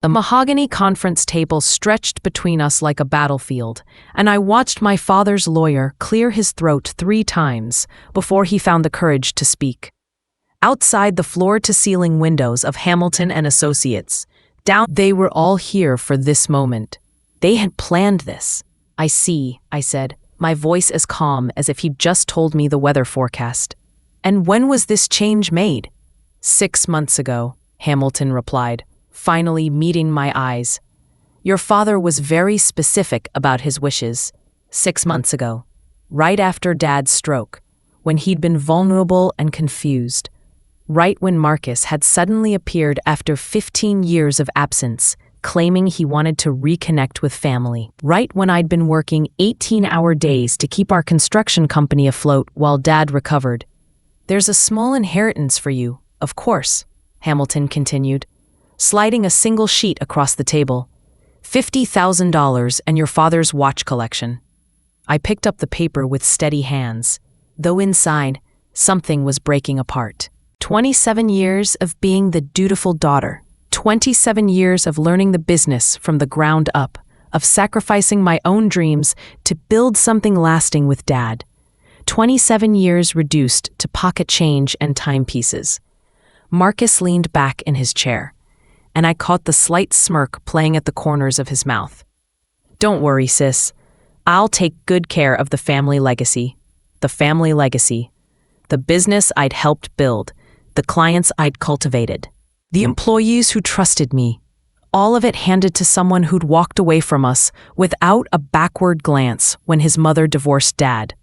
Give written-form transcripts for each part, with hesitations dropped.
The mahogany conference table stretched between us like a battlefield, and I watched my father's lawyer clear his throat 3 times before he found the courage to speak. Outside the floor-to-ceiling windows of Hamilton and Associates, they were all here for this moment. They had planned this. "I see," I said, my voice as calm as if he'd just told me the weather forecast. "And when was this change made?" 6 months ago, Hamilton replied, finally meeting my eyes. "Your father was very specific about his wishes. 6 months ago, right after Dad's stroke, when he'd been vulnerable and confused. Right when Marcus had suddenly appeared after 15 years of absence, claiming he wanted to reconnect with family. Right when I'd been working 18-hour days to keep our construction company afloat while Dad recovered. There's a small inheritance for you, of course," Hamilton continued, sliding a single sheet across the table. $50,000 and your father's watch collection." I picked up the paper with steady hands, though inside, something was breaking apart. 27 years of being the dutiful daughter, 27 years of learning the business from the ground up, of sacrificing my own dreams to build something lasting with Dad. 27 years reduced to pocket change and timepieces. Marcus leaned back in his chair, and I caught the slight smirk playing at the corners of his mouth. "Don't worry, sis. I'll take good care of the family legacy. The family legacy. The business I'd helped build. The clients I'd cultivated. The employees who trusted me. All of it handed to someone who'd walked away from us without a backward glance when his mother divorced Dad."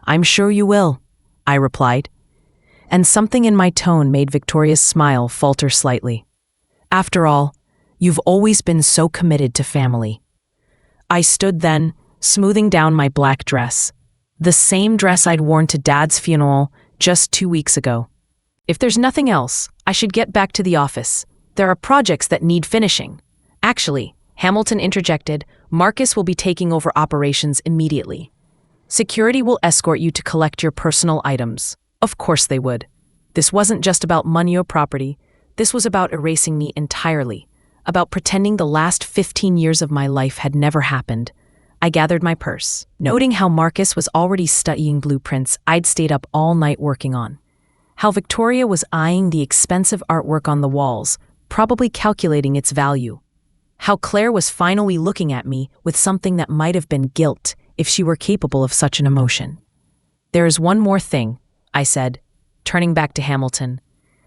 "I'm sure you will," I replied. And something in my tone made Victoria's smile falter slightly. "After all, you've always been so committed to family." I stood then, smoothing down my black dress. The same dress I'd worn to Dad's funeral just 2 weeks ago. "If there's nothing else, I should get back to the office. There are projects that need finishing." "Actually," Hamilton interjected, "Marcus will be taking over operations immediately. Security will escort you to collect your personal items." Of course they would. This wasn't just about money or property. This was about erasing me entirely, about pretending the last 15 years of my life had never happened. I gathered my purse, noting how Marcus was already studying blueprints I'd stayed up all night working on. How Victoria was eyeing the expensive artwork on the walls, probably calculating its value. How Claire was finally looking at me with something that might have been guilt if she were capable of such an emotion. "There is one more thing," I said, turning back to Hamilton.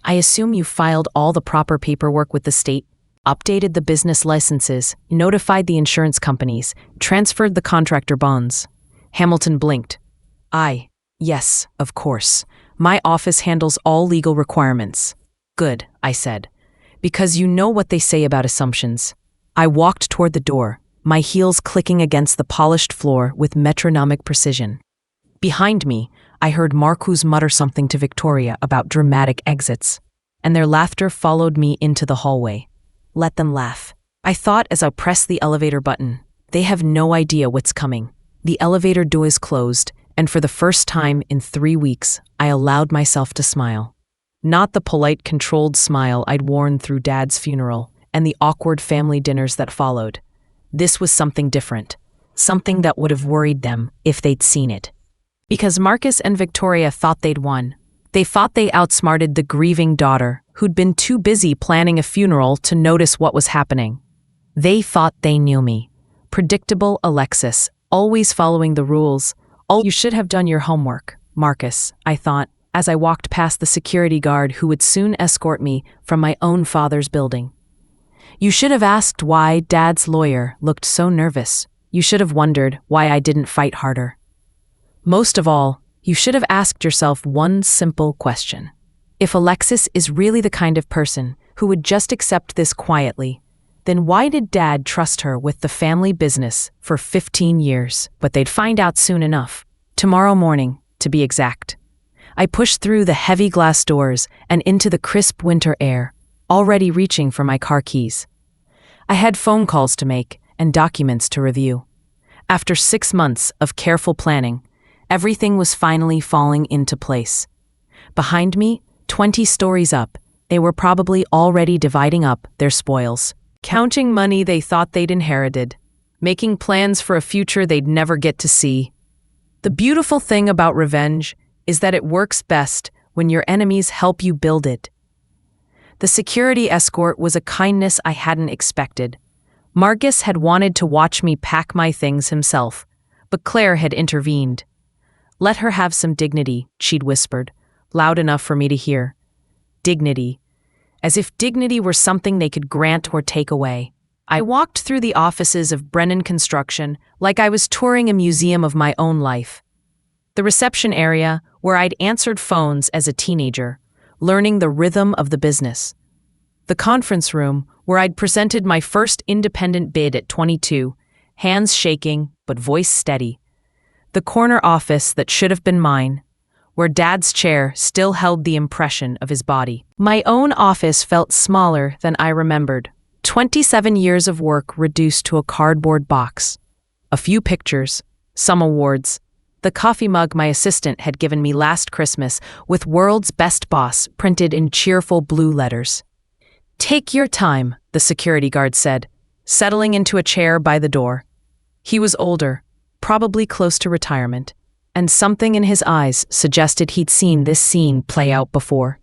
"I assume you filed all the proper paperwork with the state, updated the business licenses, notified the insurance companies, transferred the contractor bonds." Hamilton blinked. Yes, of course. My office handles all legal requirements." "Good," I said, "because you know what they say about assumptions." I walked toward the door, my heels clicking against the polished floor with metronomic precision. Behind me, I heard Marcus mutter something to Victoria about dramatic exits, and their laughter followed me into the hallway. Let them laugh, I thought as I pressed the elevator button. They have no idea what's coming. The elevator doors closed, and for the first time in 3 weeks, I allowed myself to smile. Not the polite, controlled smile I'd worn through Dad's funeral and the awkward family dinners that followed. This was something different, something that would have worried them if they'd seen it. Because Marcus and Victoria thought they'd won. They thought they outsmarted the grieving daughter, who'd been too busy planning a funeral to notice what was happening. They thought they knew me. Predictable Alexis, always following the rules. "You should have done your homework, Marcus," I thought, as I walked past the security guard who would soon escort me from my own father's building. "You should have asked why Dad's lawyer looked so nervous. You should have wondered why I didn't fight harder. Most of all, you should have asked yourself one simple question. If Alexis is really the kind of person who would just accept this quietly, then why did Dad trust her with the family business for 15 years? But they'd find out soon enough. Tomorrow morning, to be exact. I pushed through the heavy glass doors and into the crisp winter air, already reaching for my car keys. I had phone calls to make and documents to review. After 6 months of careful planning, everything was finally falling into place. Behind me, 20 stories up, they were probably already dividing up their spoils. counting money they thought they'd inherited, making plans for a future they'd never get to see. The beautiful thing about revenge is that it works best when your enemies help you build it. The security escort was a kindness I hadn't expected. Marcus had wanted to watch me pack my things himself, but Claire had intervened. "Let her have some dignity," she'd whispered, loud enough for me to hear. Dignity. As if dignity were something they could grant or take away. I walked through the offices of Brennan Construction like I was touring a museum of my own life. The reception area, where I'd answered phones as a teenager, learning the rhythm of the business. The conference room, where I'd presented my first independent bid at 22, hands shaking but voice steady. The corner office that should have been mine, where Dad's chair still held the impression of his body. My own office felt smaller than I remembered. 27 years of work reduced to a cardboard box. A few pictures, some awards, the coffee mug my assistant had given me last Christmas with "World's Best Boss" printed in cheerful blue letters. "Take your time," the security guard said, settling into a chair by the door. He was older, probably close to retirement, and something in his eyes suggested he'd seen this scene play out before.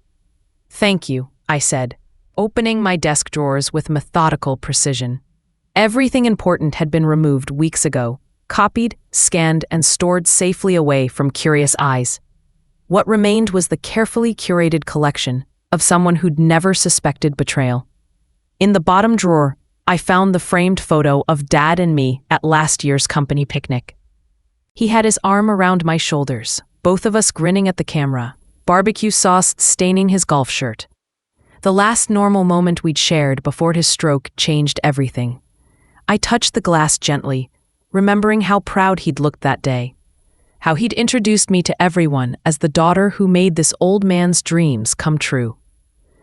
"Thank you," I said, opening my desk drawers with methodical precision. Everything important had been removed weeks ago, copied, scanned, and stored safely away from curious eyes. What remained was the carefully curated collection of someone who'd never suspected betrayal. In the bottom drawer, I found the framed photo of Dad and me at last year's company picnic. He had his arm around my shoulders, both of us grinning at the camera, barbecue sauce staining his golf shirt. The last normal moment we'd shared before his stroke changed everything. I touched the glass gently, remembering how proud he'd looked that day, how he'd introduced me to everyone as the daughter who made this old man's dreams come true.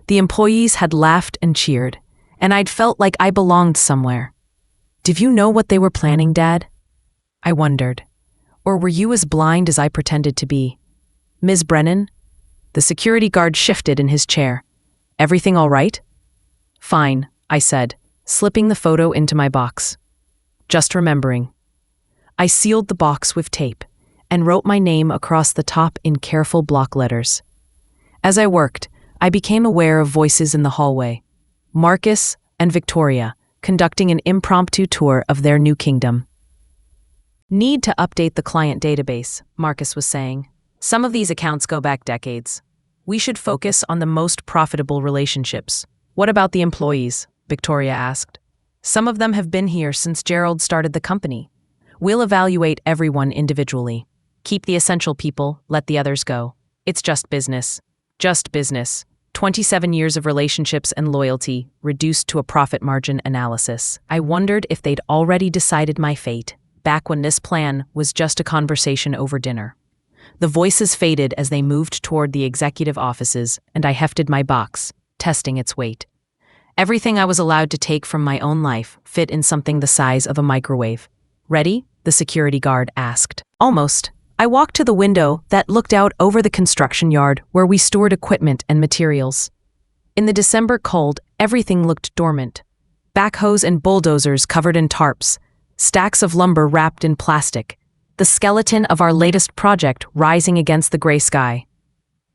The employees had laughed and cheered, and I'd felt like I belonged somewhere. "Did you know what they were planning, Dad?" I wondered. "Or were you as blind as I pretended to be?" "Ms. Brennan?" The security guard shifted in his chair. "Everything all right?" "Fine," I said, slipping the photo into my box. "Just remembering." I sealed the box with tape and wrote my name across the top in careful block letters. As I worked, I became aware of voices in the hallway. Marcus and Victoria, conducting an impromptu tour of their new kingdom. "Need to update the client database," Marcus was saying. "Some of these accounts go back decades. We should focus on the most profitable relationships." "What about the employees?" Victoria asked. "Some of them have been here since Gerald started the company. We'll evaluate everyone individually. Keep the essential people, let the others go. It's just business. Just business. 27 years of relationships and loyalty, reduced to a profit margin analysis." I wondered if they'd already decided my fate, back when this plan was just a conversation over dinner. The voices faded as they moved toward the executive offices, and I hefted my box, testing its weight. Everything I was allowed to take from my own life fit in something the size of a microwave. "Ready?" the security guard asked. "Almost." I walked to the window that looked out over the construction yard where we stored equipment and materials. In the December cold, everything looked dormant. Backhoes and bulldozers covered in tarps, stacks of lumber wrapped in plastic, the skeleton of our latest project rising against the gray sky.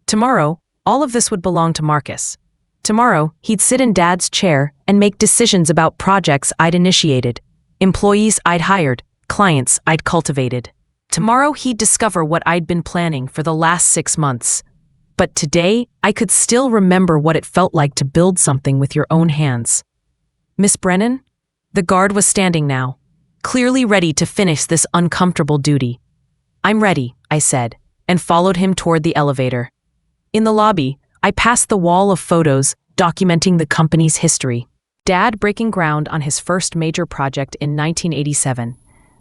Tomorrow, all of this would belong to Marcus. Tomorrow, he'd sit in Dad's chair and make decisions about projects I'd initiated, employees I'd hired, clients I'd cultivated. Tomorrow, he'd discover what I'd been planning for the last 6 months. But today, I could still remember what it felt like to build something with your own hands. "Miss Brennan?" The guard was standing now, clearly ready to finish this uncomfortable duty. "I'm ready," I said, and followed him toward the elevator. In the lobby, I passed the wall of photos documenting the company's history. Dad breaking ground on his first major project in 1987,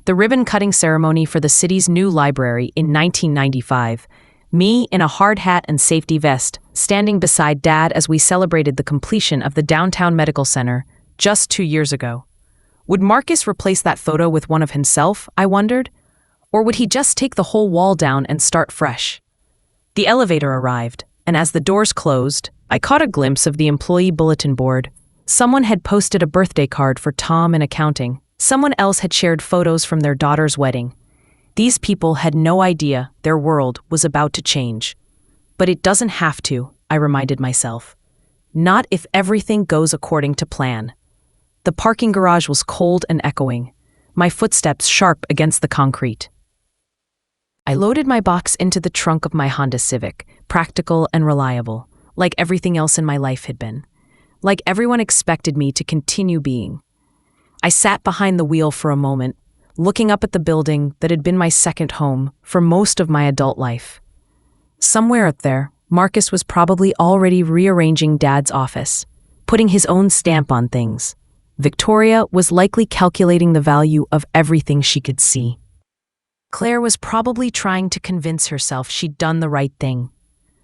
the ribbon-cutting ceremony for the city's new library in 1995, me in a hard hat and safety vest, standing beside Dad as we celebrated the completion of the downtown medical center just 2 years ago. Would Marcus replace that photo with one of himself, I wondered? Or would he just take the whole wall down and start fresh? The elevator arrived, and as the doors closed, I caught a glimpse of the employee bulletin board, Someone had posted a birthday card for Tom in accounting. Someone else had shared photos from their daughter's wedding. These people had no idea their world was about to change. But it doesn't have to, I reminded myself. Not if everything goes according to plan. The parking garage was cold and echoing, my footsteps sharp against the concrete. I loaded my box into the trunk of my Honda Civic, practical and reliable, like everything else in my life had been. Like everyone expected me to continue being. I sat behind the wheel for a moment, looking up at the building that had been my second home for most of my adult life. Somewhere up there, Marcus was probably already rearranging Dad's office, putting his own stamp on things. Victoria was likely calculating the value of everything she could see. Claire was probably trying to convince herself she'd done the right thing.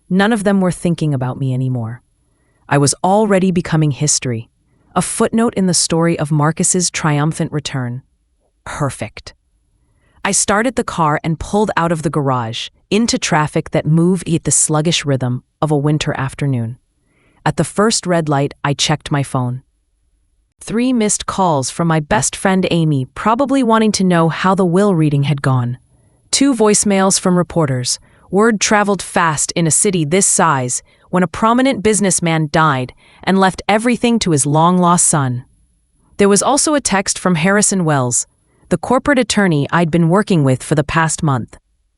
None of them were thinking about me anymore. I was already becoming history, a footnote in the story of Marcus's triumphant return. Perfect. I started the car and pulled out of the garage, into traffic that moved at the sluggish rhythm of a winter afternoon. At the first red light, I checked my phone. 3 missed calls from my best friend Amy, probably wanting to know how the will reading had gone. 2 voicemails from reporters. Word traveled fast in a city this size when a prominent businessman died and left everything to his long-lost son. There was also a text from Harrison Wells, the corporate attorney I'd been working with for the past month.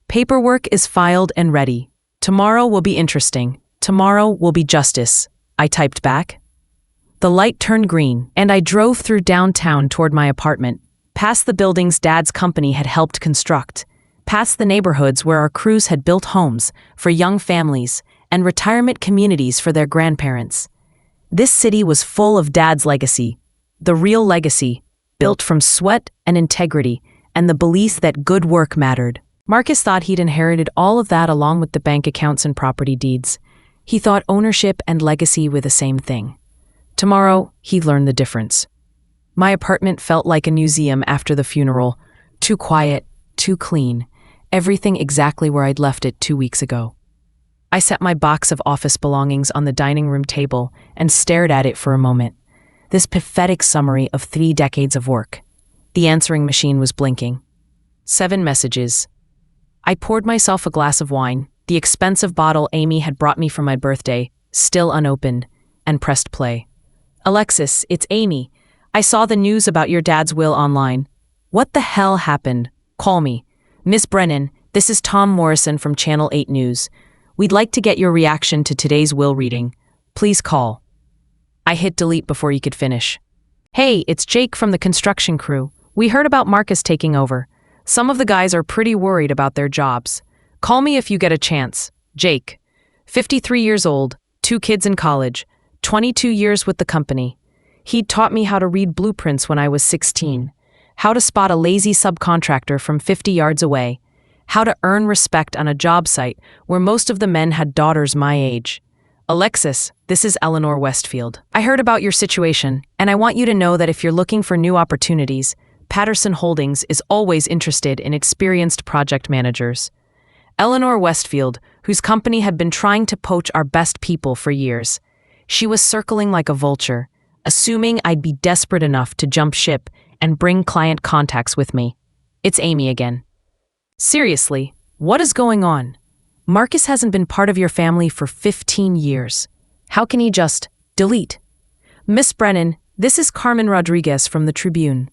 Paperwork is filed and ready. Tomorrow will be interesting. Tomorrow will be justice, I typed back. The light turned green, and I drove through downtown toward my apartment, past the buildings Dad's company had helped construct, past the neighborhoods where our crews had built homes for young families and retirement communities for their grandparents. This city was full of Dad's legacy, the real legacy, built from sweat and integrity and the belief that good work mattered. Marcus thought he'd inherited all of that along with the bank accounts and property deeds. He thought ownership and legacy were the same thing. Tomorrow, he'd learn the difference. My apartment felt like a museum after the funeral. Too quiet, too clean. Everything exactly where I'd left it 2 weeks ago. I set my box of office belongings on the dining room table and stared at it for a moment. This pathetic summary of 3 decades of work. The answering machine was blinking. 7 messages. I poured myself a glass of wine, the expensive bottle Amy had brought me for my birthday, still unopened, and pressed play. Alexis, it's Amy. I saw the news about your dad's will online. What the hell happened? Call me. Miss Brennan, this is Tom Morrison from Channel 8 News. We'd like to get your reaction to today's will reading. Please call. I hit delete before he could finish. Hey, it's Jake from the construction crew. We heard about Marcus taking over. Some of the guys are pretty worried about their jobs. Call me if you get a chance. Jake. 53 years old, 2 kids in college, 22 years with the company. He'd taught me how to read blueprints when I was 16, how to spot a lazy subcontractor from 50 yards away, how to earn respect on a job site where most of the men had daughters my age. Alexis, this is Eleanor Westfield. I heard about your situation, and I want you to know that if you're looking for new opportunities, Patterson Holdings is always interested in experienced project managers. Eleanor Westfield, whose company had been trying to poach our best people for years. She was circling like a vulture, assuming I'd be desperate enough to jump ship and bring client contacts with me. It's Amy again. Seriously, what is going on? Marcus hasn't been part of your family for 15 years. How can he just delete? Miss Brennan, this is Carmen Rodriguez from the Tribune.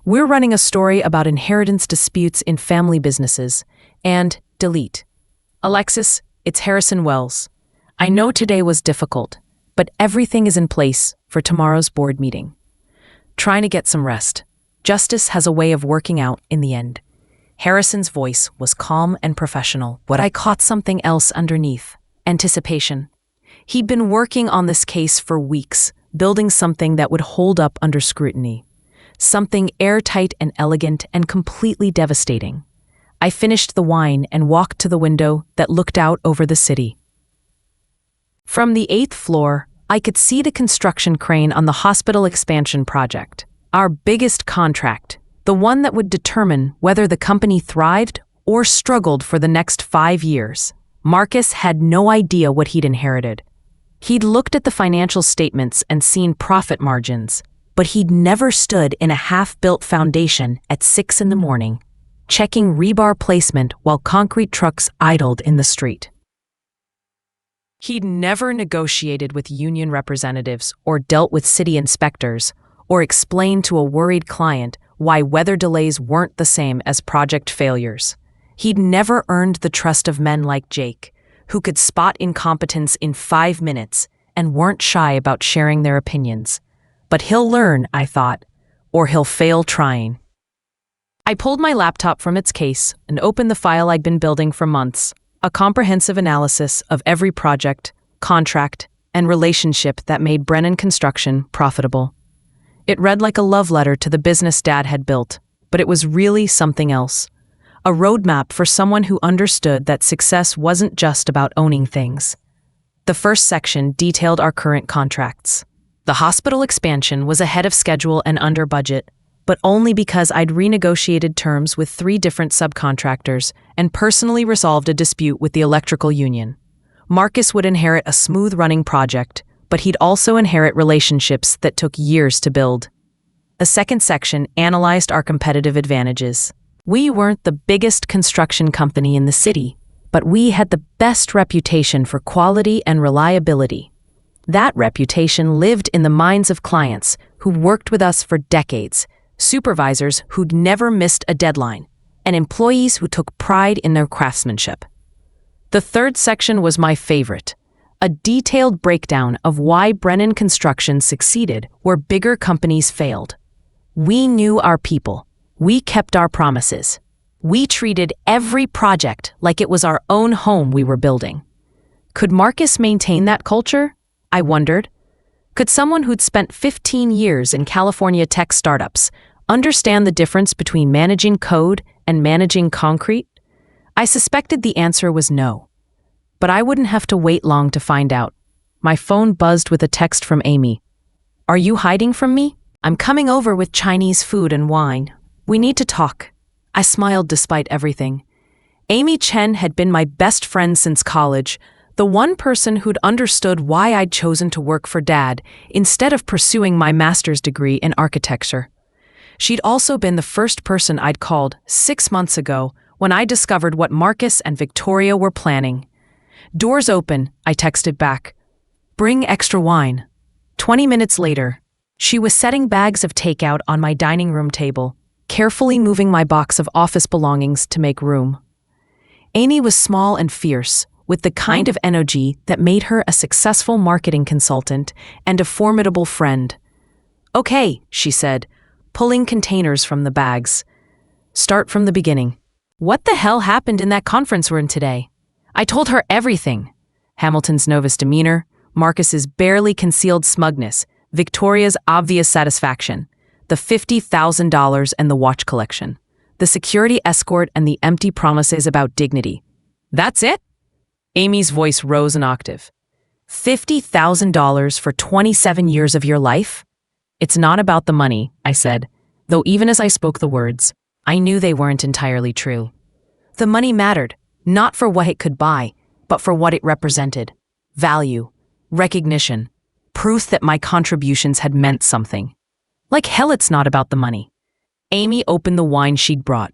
We're running a story about inheritance disputes in family businesses, and delete. Alexis, it's Harrison Wells. I know today was difficult, but everything is in place for tomorrow's board meeting. Trying to get some rest. Justice has a way of working out in the end. Harrison's voice was calm and professional, but I caught something else underneath. Anticipation. He'd been working on this case for weeks, building something that would hold up under scrutiny. Something airtight and elegant and completely devastating. I finished the wine and walked to the window that looked out over the city. From the 8th floor, I could see the construction crane on the hospital expansion project, our biggest contract, the one that would determine whether the company thrived or struggled for the next 5 years. Marcus had no idea what he'd inherited. He'd looked at the financial statements and seen profit margins, but he'd never stood in a half-built foundation at 6 in the morning, checking rebar placement while concrete trucks idled in the street. He'd never negotiated with union representatives or dealt with city inspectors or explained to a worried client why weather delays weren't the same as project failures. He'd never earned the trust of men like Jake, who could spot incompetence in 5 minutes and weren't shy about sharing their opinions. But he'll learn, I thought, or he'll fail trying. I pulled my laptop from its case and opened the file I'd been building for months, a comprehensive analysis of every project, contract, and relationship that made Brennan Construction profitable. It read like a love letter to the business Dad had built, but it was really something else. A roadmap for someone who understood that success wasn't just about owning things. The first section detailed our current contracts. The hospital expansion was ahead of schedule and under budget, but only because I'd renegotiated terms with 3 different subcontractors and personally resolved a dispute with the electrical union. Marcus would inherit a smooth-running project, but he'd also inherit relationships that took years to build. The second section analyzed our competitive advantages. We weren't the biggest construction company in the city, but we had the best reputation for quality and reliability. That reputation lived in the minds of clients who'd worked with us for decades, supervisors who'd never missed a deadline, and employees who took pride in their craftsmanship. The third section was my favorite, a detailed breakdown of why Brennan Construction succeeded where bigger companies failed. We knew our people. We kept our promises. We treated every project like it was our own home we were building. Could Marcus maintain that culture? I wondered. Could someone who'd spent 15 years in California tech startups understand the difference between managing code and managing concrete? I suspected the answer was no. But I wouldn't have to wait long to find out. My phone buzzed with a text from Amy. "Are you hiding from me? I'm coming over with Chinese food and wine. We need to talk." I smiled despite everything. Amy Chen had been my best friend since college, the one person who'd understood why I'd chosen to work for Dad instead of pursuing my master's degree in architecture. She'd also been the first person I'd called 6 months ago when I discovered what Marcus and Victoria were planning. "Doors open," I texted back. "Bring extra wine." 20 minutes later, she was setting bags of takeout on my dining room table, carefully moving my box of office belongings to make room. Amy was small and fierce, with the kind of energy that made her a successful marketing consultant and a formidable friend. "Okay," she said, pulling containers from the bags. "Start from the beginning. What the hell happened in that conference room today?" I told her everything. Hamilton's nervous demeanor, Marcus's barely concealed smugness, Victoria's obvious satisfaction, the $50,000 and the watch collection, the security escort and the empty promises about dignity. "That's it?" Amy's voice rose an octave. $50,000 for 27 years of your life? "It's not about the money," I said, though even as I spoke the words, I knew they weren't entirely true. The money mattered, not for what it could buy, but for what it represented. Value, recognition, proof that my contributions had meant something. Like hell it's not about the money. Amy opened the wine she'd brought,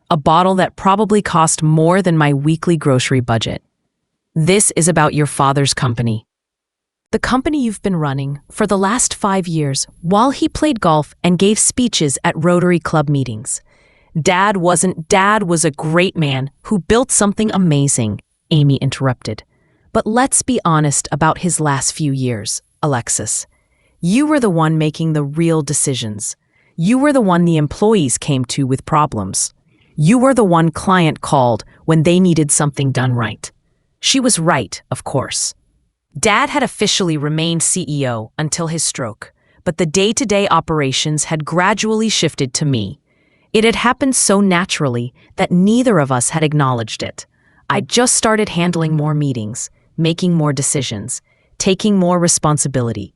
a bottle that probably cost more than my weekly grocery budget. "This is about your father's company. The company you've been running for the last 5 years while he played golf and gave speeches at Rotary Club meetings. Dad was a great man who built something amazing," Amy interrupted. "But let's be honest about his last few years, Alexis. You were the one making the real decisions. You were the one the employees came to with problems. You were the one client called when they needed something done right." She was right, of course. Dad had officially remained CEO until his stroke, but the day-to-day operations had gradually shifted to me. It had happened so naturally that neither of us had acknowledged it. I'd just started handling more meetings, making more decisions, taking more responsibility.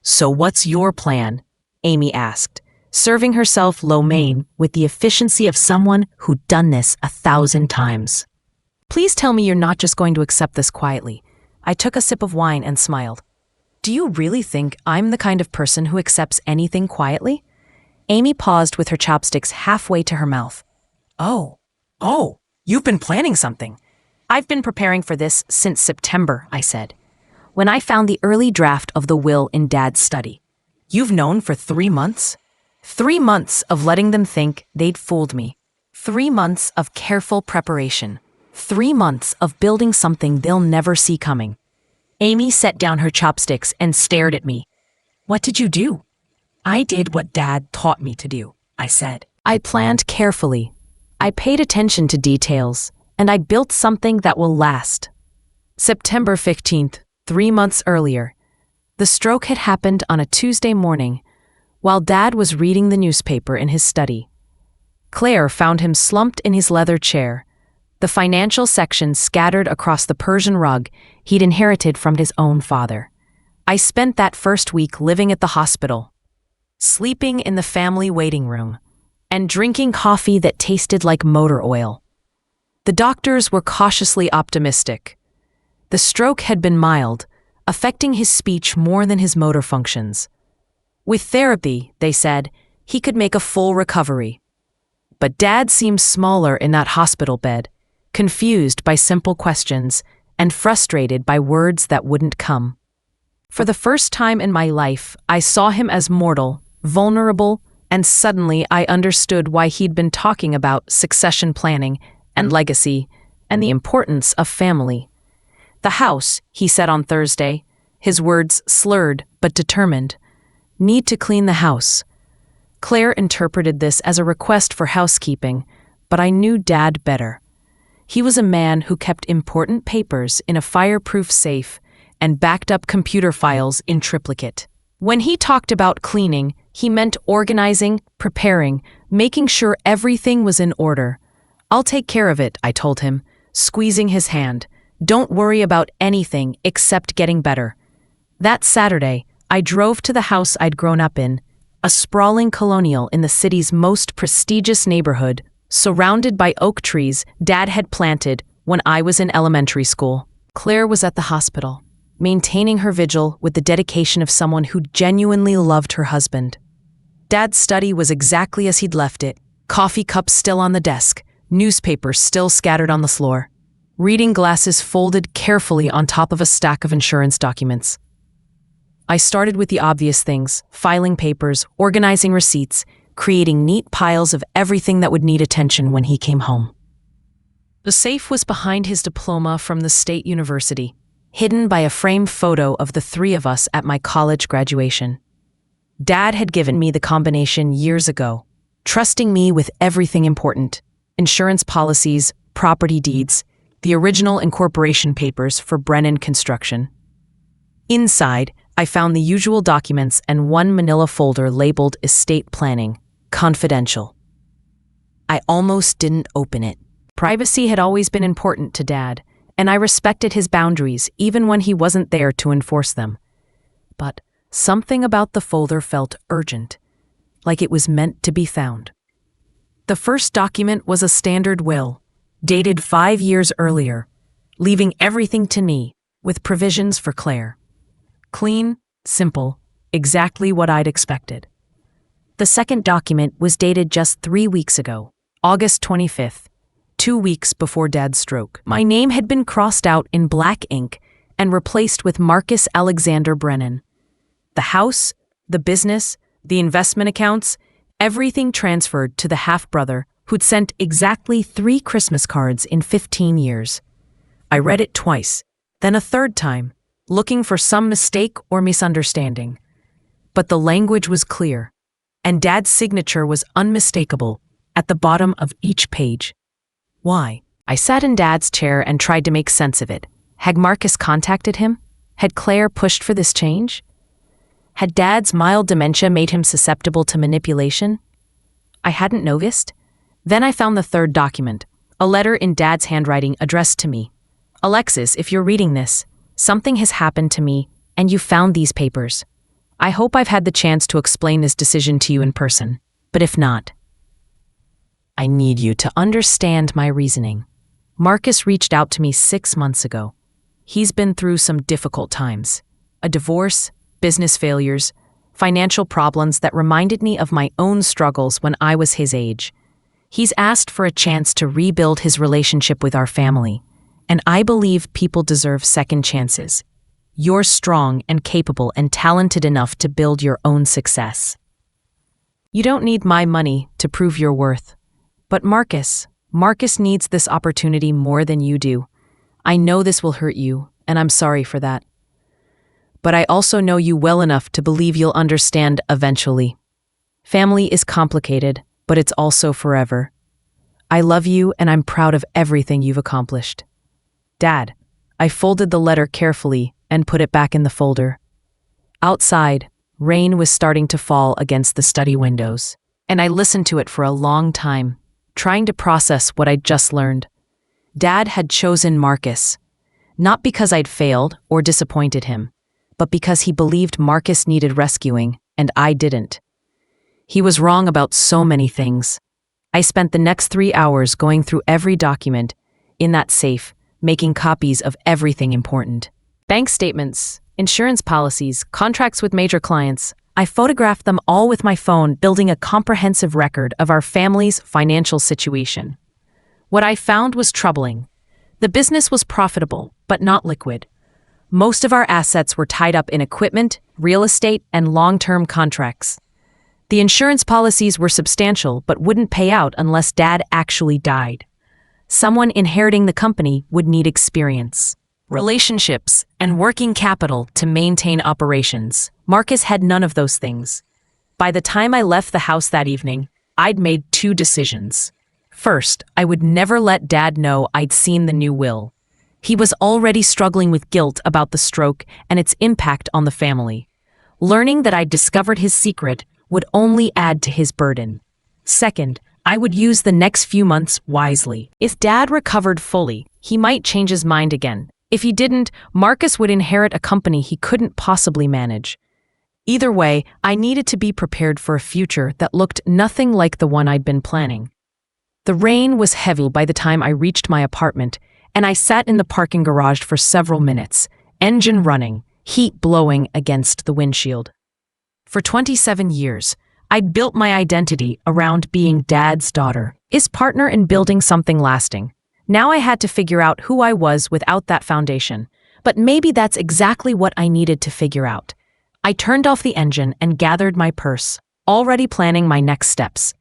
"So what's your plan?" Amy asked, serving herself lo mein with the efficiency of someone who'd done this 1,000 times. "Please tell me you're not just going to accept this quietly. I took a sip of wine and smiled. Do you really think I'm the kind of person who accepts anything quietly? Amy paused with her chopsticks halfway to her mouth. Oh, you've been planning something. I've been preparing for this since September, I said, when I found the early draft of the will in Dad's study. You've known for 3 months? 3 months of letting them think they'd fooled me. 3 months of careful preparation. 3 months of building something they'll never see coming. Amy set down her chopsticks and stared at me. What did you do? I did what Dad taught me to do, I said. I planned carefully. I paid attention to details, and I built something that will last. September 15th, 3 months earlier, the stroke had happened on a Tuesday morning, while Dad was reading the newspaper in his study. Claire found him slumped in his leather chair, the financial section scattered across the Persian rug he'd inherited from his own father. I spent that first week living at the hospital, sleeping in the family waiting room, and drinking coffee that tasted like motor oil. The doctors were cautiously optimistic. The stroke had been mild, affecting his speech more than his motor functions. With therapy, they said, he could make a full recovery. But Dad seemed smaller in that hospital bed, confused by simple questions and frustrated by words that wouldn't come. For the first time in my life, I saw him as mortal, vulnerable, and suddenly I understood why he'd been talking about succession planning and legacy and the importance of family. The house, he said on Thursday, his words slurred but determined. Need to clean the house. Claire interpreted this as a request for housekeeping, but I knew Dad better. He was a man who kept important papers in a fireproof safe and backed up computer files in triplicate. When he talked about cleaning, he meant organizing, preparing, making sure everything was in order. I'll take care of it, I told him, squeezing his hand. Don't worry about anything except getting better. That Saturday, I drove to the house I'd grown up in, a sprawling colonial in the city's most prestigious neighborhood, surrounded by oak trees Dad had planted when I was in elementary school. Claire was at the hospital, maintaining her vigil with the dedication of someone who genuinely loved her husband. Dad's study was exactly as he'd left it, coffee cups still on the desk, newspapers still scattered on the floor, reading glasses folded carefully on top of a stack of insurance documents. I started with the obvious things, filing papers, organizing receipts, creating neat piles of everything that would need attention when he came home. The safe was behind his diploma from the state university, hidden by a framed photo of the 3 of us at my college graduation. Dad had given me the combination years ago, trusting me with everything important: insurance policies, property deeds, the original incorporation papers for Brennan Construction. Inside, I found the usual documents and one manila folder labeled Estate Planning, Confidential. I almost didn't open it. Privacy had always been important to Dad, and I respected his boundaries even when he wasn't there to enforce them. But something about the folder felt urgent, like it was meant to be found. The first document was a standard will, dated 5 years earlier, leaving everything to me, with provisions for Claire. Clean, simple, exactly what I'd expected. The second document was dated just 3 weeks ago, August 25th, 2 weeks before Dad's stroke. My name had been crossed out in black ink and replaced with Marcus Alexander Brennan. The house, the business, the investment accounts, everything transferred to the half-brother who'd sent exactly 3 Christmas cards in 15 years. I read it twice, then a third time, looking for some mistake or misunderstanding. But the language was clear, and Dad's signature was unmistakable at the bottom of each page. Why? I sat in Dad's chair and tried to make sense of it. Had Marcus contacted him? Had Claire pushed for this change? Had Dad's mild dementia made him susceptible to manipulation? I hadn't noticed. Then I found the third document, a letter in Dad's handwriting addressed to me. Alexis, if you're reading this, something has happened to me, and you found these papers. I hope I've had the chance to explain this decision to you in person, but if not, I need you to understand my reasoning. Marcus reached out to me 6 months ago. He's been through some difficult times. A divorce, business failures, financial problems that reminded me of my own struggles when I was his age. He's asked for a chance to rebuild his relationship with our family, and I believe people deserve second chances. You're strong and capable and talented enough to build your own success. You don't need my money to prove your worth. But Marcus needs this opportunity more than you do. I know this will hurt you, and I'm sorry for that. But I also know you well enough to believe you'll understand eventually. Family is complicated, but it's also forever. I love you, and I'm proud of everything you've accomplished. Dad, I folded the letter carefully and put it back in the folder. Outside, rain was starting to fall against the study windows, and I listened to it for a long time, trying to process what I'd just learned. Dad had chosen Marcus, not because I'd failed or disappointed him, but because he believed Marcus needed rescuing, and I didn't. He was wrong about so many things. I spent the next 3 hours going through every document in that safe, making copies of everything important. Bank statements, insurance policies, contracts with major clients. I photographed them all with my phone, building a comprehensive record of our family's financial situation. What I found was troubling. The business was profitable, but not liquid. Most of our assets were tied up in equipment, real estate, and long-term contracts. The insurance policies were substantial, but wouldn't pay out unless Dad actually died. Someone inheriting the company would need experience, relationships, and working capital to maintain operations. Marcus had none of those things. By the time I left the house that evening, I'd made 2 decisions. First, I would never let Dad know I'd seen the new will. He was already struggling with guilt about the stroke and its impact on the family. Learning that I'd discovered his secret would only add to his burden. Second, I would use the next few months wisely. If Dad recovered fully, he might change his mind again. If he didn't, Marcus would inherit a company he couldn't possibly manage. Either way, I needed to be prepared for a future that looked nothing like the one I'd been planning. The rain was heavy by the time I reached my apartment, and I sat in the parking garage for several minutes, engine running, heat blowing against the windshield. For 27 years, I'd built my identity around being Dad's daughter, his partner in building something lasting. Now I had to figure out who I was without that foundation, but maybe that's exactly what I needed to figure out. I turned off the engine and gathered my purse, already planning my next steps.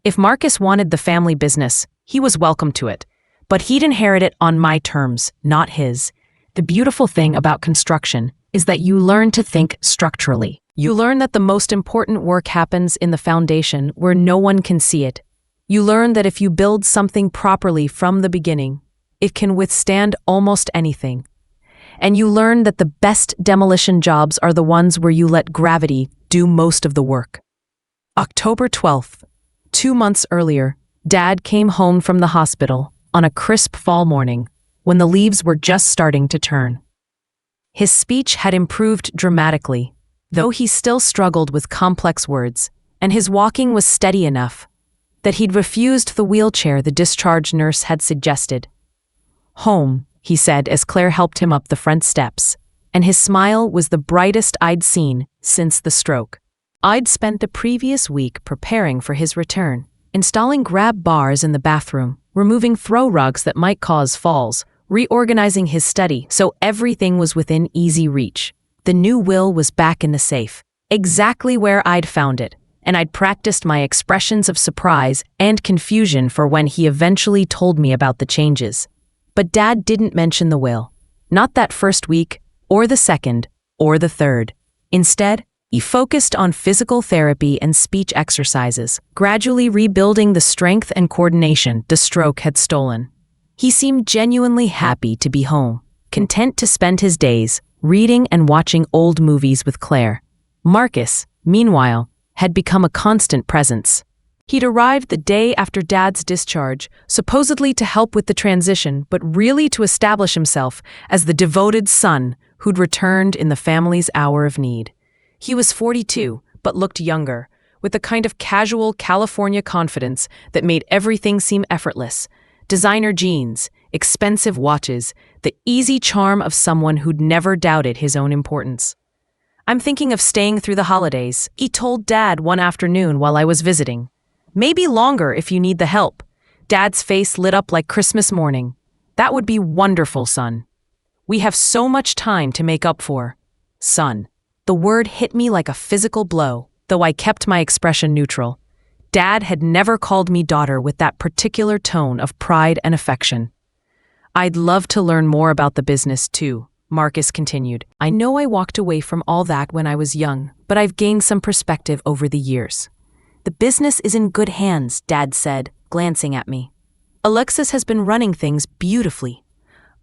If Marcus wanted the family business, he was welcome to it, but he'd inherit it on my terms, not his. The beautiful thing about construction is that you learn to think structurally. You learn that the most important work happens in the foundation where no one can see it. You learn that if you build something properly from the beginning, it can withstand almost anything. And you learn that the best demolition jobs are the ones where you let gravity do most of the work. October 12th, 2 months earlier, Dad came home from the hospital on a crisp fall morning when the leaves were just starting to turn. His speech had improved dramatically, though he still struggled with complex words, and his walking was steady enough that he'd refused the wheelchair the discharge nurse had suggested. "Home," he said as Claire helped him up the front steps, and his smile was the brightest I'd seen since the stroke. I'd spent the previous week preparing for his return, installing grab bars in the bathroom, removing throw rugs that might cause falls, reorganizing his study so everything was within easy reach. The new will was back in the safe, exactly where I'd found it, and I'd practiced my expressions of surprise and confusion for when he eventually told me about the changes. But Dad didn't mention the will. Not that first week, or the second, or the third. Instead, he focused on physical therapy and speech exercises, gradually rebuilding the strength and coordination the stroke had stolen. He seemed genuinely happy to be home, content to spend his days reading and watching old movies with Claire. Marcus, meanwhile, had become a constant presence. He'd arrived the day after Dad's discharge, supposedly to help with the transition, but really to establish himself as the devoted son who'd returned in the family's hour of need. He was 42, but looked younger, with a kind of casual California confidence that made everything seem effortless. Designer jeans, expensive watches, the easy charm of someone who'd never doubted his own importance. "I'm thinking of staying through the holidays," he told Dad one afternoon while I was visiting. "Maybe longer if you need the help." Dad's face lit up like Christmas morning. "That would be wonderful, son. We have so much time to make up for." Son. The word hit me like a physical blow, though I kept my expression neutral. Dad had never called me daughter with that particular tone of pride and affection. "I'd love to learn more about the business, too," Marcus continued. "I know I walked away from all that when I was young, but I've gained some perspective over the years." "The business is in good hands," Dad said, glancing at me. "Alexis has been running things beautifully."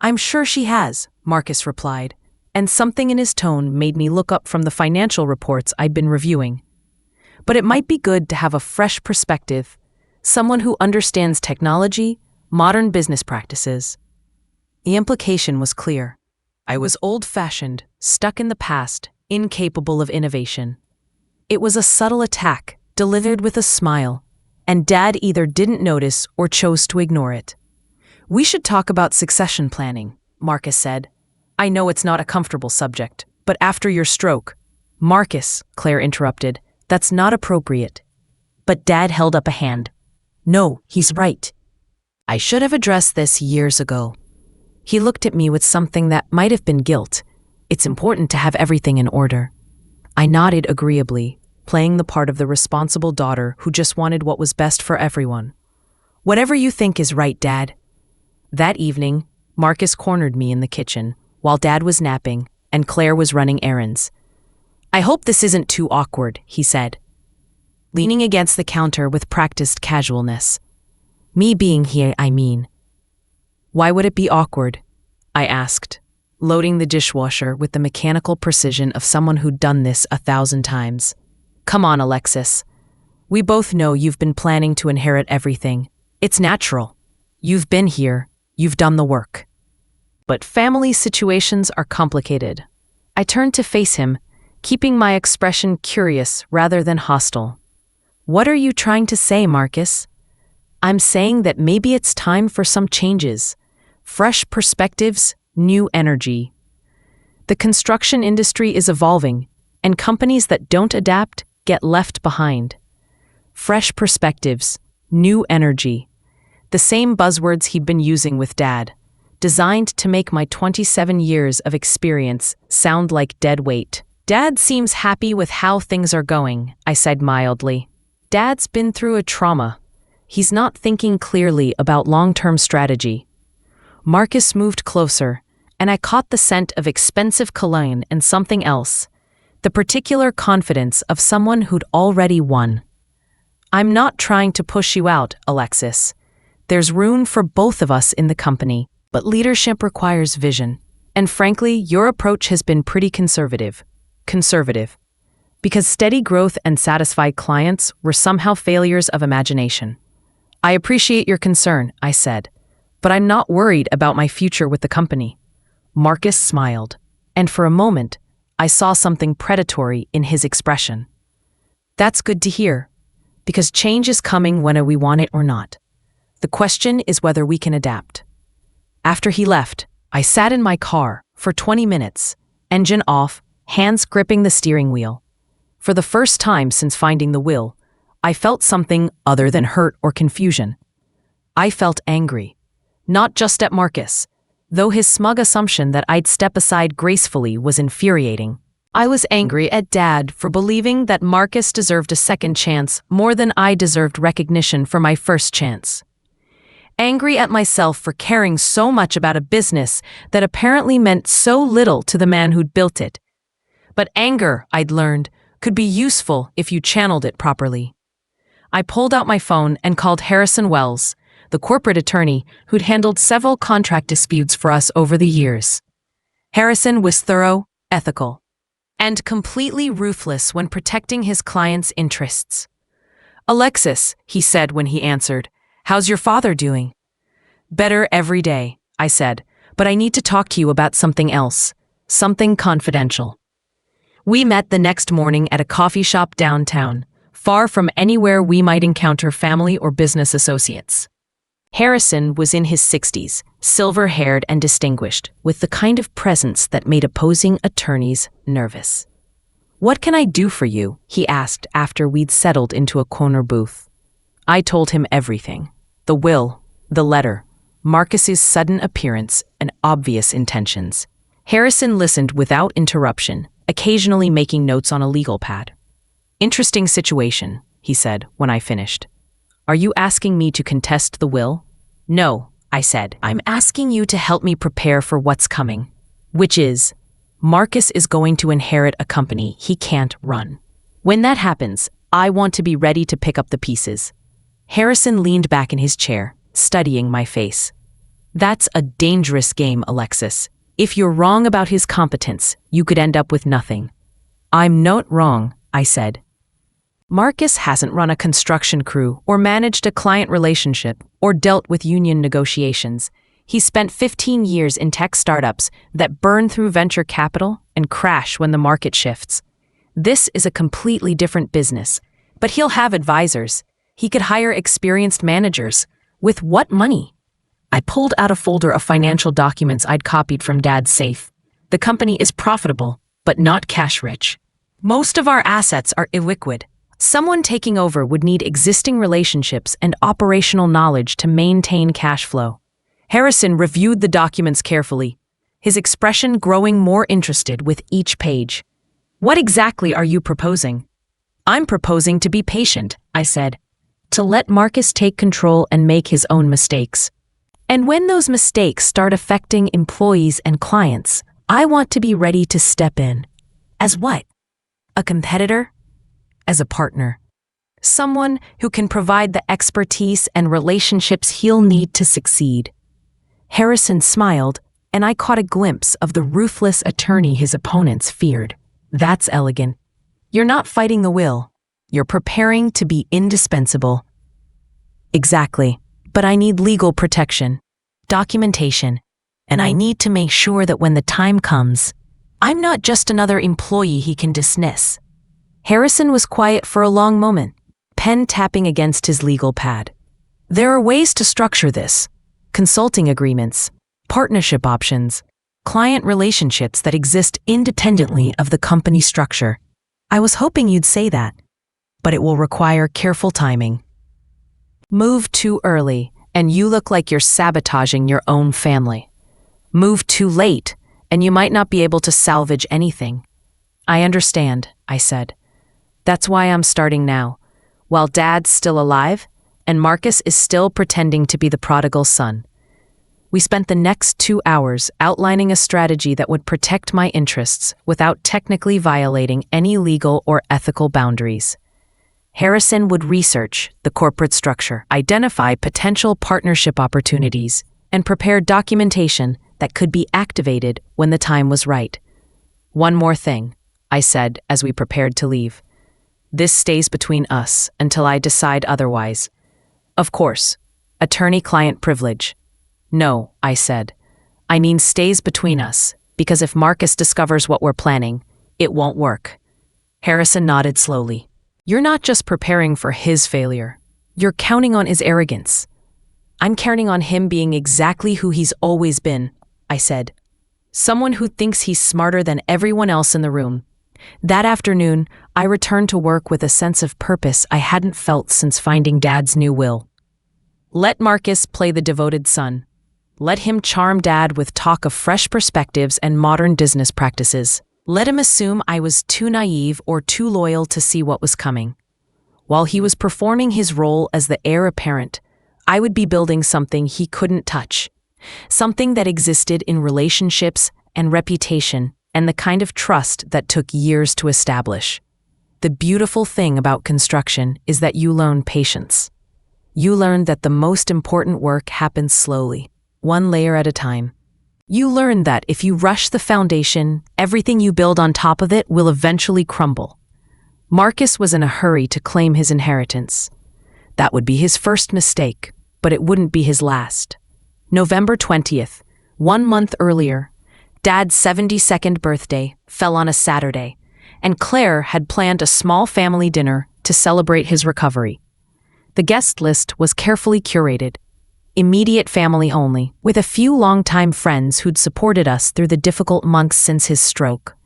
"I'm sure she has," Marcus replied, and something in his tone made me look up from the financial reports I'd been reviewing. "But it might be good to have a fresh perspective, someone who understands technology, modern business practices." The implication was clear. I was old-fashioned, stuck in the past, incapable of innovation. It was a subtle attack, delivered with a smile, and Dad either didn't notice or chose to ignore it. "We should talk about succession planning," Marcus said. "I know it's not a comfortable subject, but after your stroke—" "Marcus," Claire interrupted, "that's not appropriate." But Dad held up a hand. "No, he's right. I should have addressed this years ago." He looked at me with something that might have been guilt. "It's important to have everything in order." I nodded agreeably, playing the part of the responsible daughter who just wanted what was best for everyone. "Whatever you think is right, Dad." That evening, Marcus cornered me in the kitchen, while Dad was napping and Claire was running errands. "I hope this isn't too awkward," he said, leaning against the counter with practiced casualness. "Me being here, I mean." "Why would it be awkward?" I asked, loading the dishwasher with the mechanical precision of someone who'd done this 1,000 times. "Come on, Alexis. We both know you've been planning to inherit everything. It's natural. You've been here, you've done the work." But family situations are complicated. I turned to face him, keeping my expression curious rather than hostile. "What are you trying to say, Marcus?" "I'm saying that maybe it's time for some changes. Fresh perspectives, new energy. The construction industry is evolving, and companies that don't adapt get left behind. Fresh perspectives, new energy. The same buzzwords he'd been using with Dad, designed to make my 27 years of experience sound like dead weight. "Dad seems happy with how things are going," I said mildly. "Dad's been through a trauma. He's not thinking clearly about long-term strategy." Marcus moved closer, and I caught the scent of expensive cologne and something else, the particular confidence of someone who'd already won. "I'm not trying to push you out, Alexis. There's room for both of us in the company, but leadership requires vision. And frankly, your approach has been pretty conservative. Because steady growth and satisfied clients were somehow failures of imagination." "I appreciate your concern," I said, "but I'm not worried about my future with the company." Marcus smiled, and for a moment, I saw something predatory in his expression. "That's good to hear, because change is coming whether we want it or not. The question is whether we can adapt." After he left, I sat in my car for 20 minutes, engine off, hands gripping the steering wheel. For the first time since finding the will, I felt something other than hurt or confusion. I felt angry, not just at Marcus, though his smug assumption that I'd step aside gracefully was infuriating. I was angry at Dad for believing that Marcus deserved a second chance more than I deserved recognition for my first chance. Angry at myself for caring so much about a business that apparently meant so little to the man who'd built it. But anger, I'd learned, could be useful if you channeled it properly. I pulled out my phone and called Harrison Wells, the corporate attorney who'd handled several contract disputes for us over the years. Harrison was thorough, ethical, and completely ruthless when protecting his clients' interests. "Alexis," he said when he answered, "how's your father doing?" "Better every day," I said, "but I need to talk to you about something else, something confidential." We met the next morning at a coffee shop downtown, far from anywhere we might encounter family or business associates. Harrison was in his 60s, silver-haired and distinguished, with the kind of presence that made opposing attorneys nervous. "What can I do for you?" he asked after we'd settled into a corner booth. I told him everything. The will, the letter, Marcus's sudden appearance, and obvious intentions. Harrison listened without interruption, occasionally making notes on a legal pad. "Interesting situation," he said when I finished. "Are you asking me to contest the will?" "No," I said. "I'm asking you to help me prepare for what's coming, which is, Marcus is going to inherit a company he can't run. When that happens, I want to be ready to pick up the pieces." Harrison leaned back in his chair, studying my face. "That's a dangerous game, Alexis. If you're wrong about his competence, you could end up with nothing." "I'm not wrong," I said. "Marcus hasn't run a construction crew or managed a client relationship or dealt with union negotiations. He's spent 15 years in tech startups that burn through venture capital and crash when the market shifts. This is a completely different business, but he'll have advisors. He could hire experienced managers. With what money?" I pulled out a folder of financial documents I'd copied from Dad's safe. "The company is profitable, but not cash-rich. Most of our assets are illiquid. Someone taking over would need existing relationships and operational knowledge to maintain cash flow." Harrison reviewed the documents carefully, his expression growing more interested with each page. "What exactly are you proposing?" "I'm proposing to be patient," I said. "To let Marcus take control and make his own mistakes. And when those mistakes start affecting employees and clients, I want to be ready to step in." "As what? A competitor?" "As a partner. Someone who can provide the expertise and relationships he'll need to succeed." Harrison smiled, and I caught a glimpse of the ruthless attorney his opponents feared. "That's elegant. You're not fighting the will. You're preparing to be indispensable." "Exactly. But I need legal protection, documentation, and I need to make sure that when the time comes, I'm not just another employee he can dismiss." Harrison was quiet for a long moment, pen tapping against his legal pad. "There are ways to structure this. Consulting agreements, partnership options, client relationships that exist independently of the company structure. I was hoping you'd say that, but it will require careful timing. Move too early, and you look like you're sabotaging your own family. Move too late, and you might not be able to salvage anything." "I understand," I said. "That's why I'm starting now, while Dad's still alive, and Marcus is still pretending to be the prodigal son." We spent the next 2 hours outlining a strategy that would protect my interests without technically violating any legal or ethical boundaries. Harrison would research the corporate structure, identify potential partnership opportunities, and prepare documentation that could be activated when the time was right. "One more thing," I said as we prepared to leave. "This stays between us until I decide otherwise. Of course, attorney-client privilege." "No," I said. "I mean stays between us, because if Marcus discovers what we're planning, it won't work." Harrison nodded slowly. "You're not just preparing for his failure. You're counting on his arrogance." "I'm counting on him being exactly who he's always been," I said. "Someone who thinks he's smarter than everyone else in the room." That afternoon, I returned to work with a sense of purpose I hadn't felt since finding Dad's new will. Let Marcus play the devoted son. Let him charm Dad with talk of fresh perspectives and modern business practices. Let him assume I was too naive or too loyal to see what was coming. While he was performing his role as the heir apparent, I would be building something he couldn't touch. Something that existed in relationships and reputation and the kind of trust that took years to establish. The beautiful thing about construction is that you learn patience. You learn that the most important work happens slowly, one layer at a time. You learn that if you rush the foundation, everything you build on top of it will eventually crumble. Marcus was in a hurry to claim his inheritance. That would be his first mistake, but it wouldn't be his last. November 20th, 1 month earlier, Dad's 72nd birthday fell on a Saturday, and Claire had planned a small family dinner to celebrate his recovery. The guest list was carefully curated. immediate family only, with a few longtime friends who'd supported us through the difficult months since his stroke.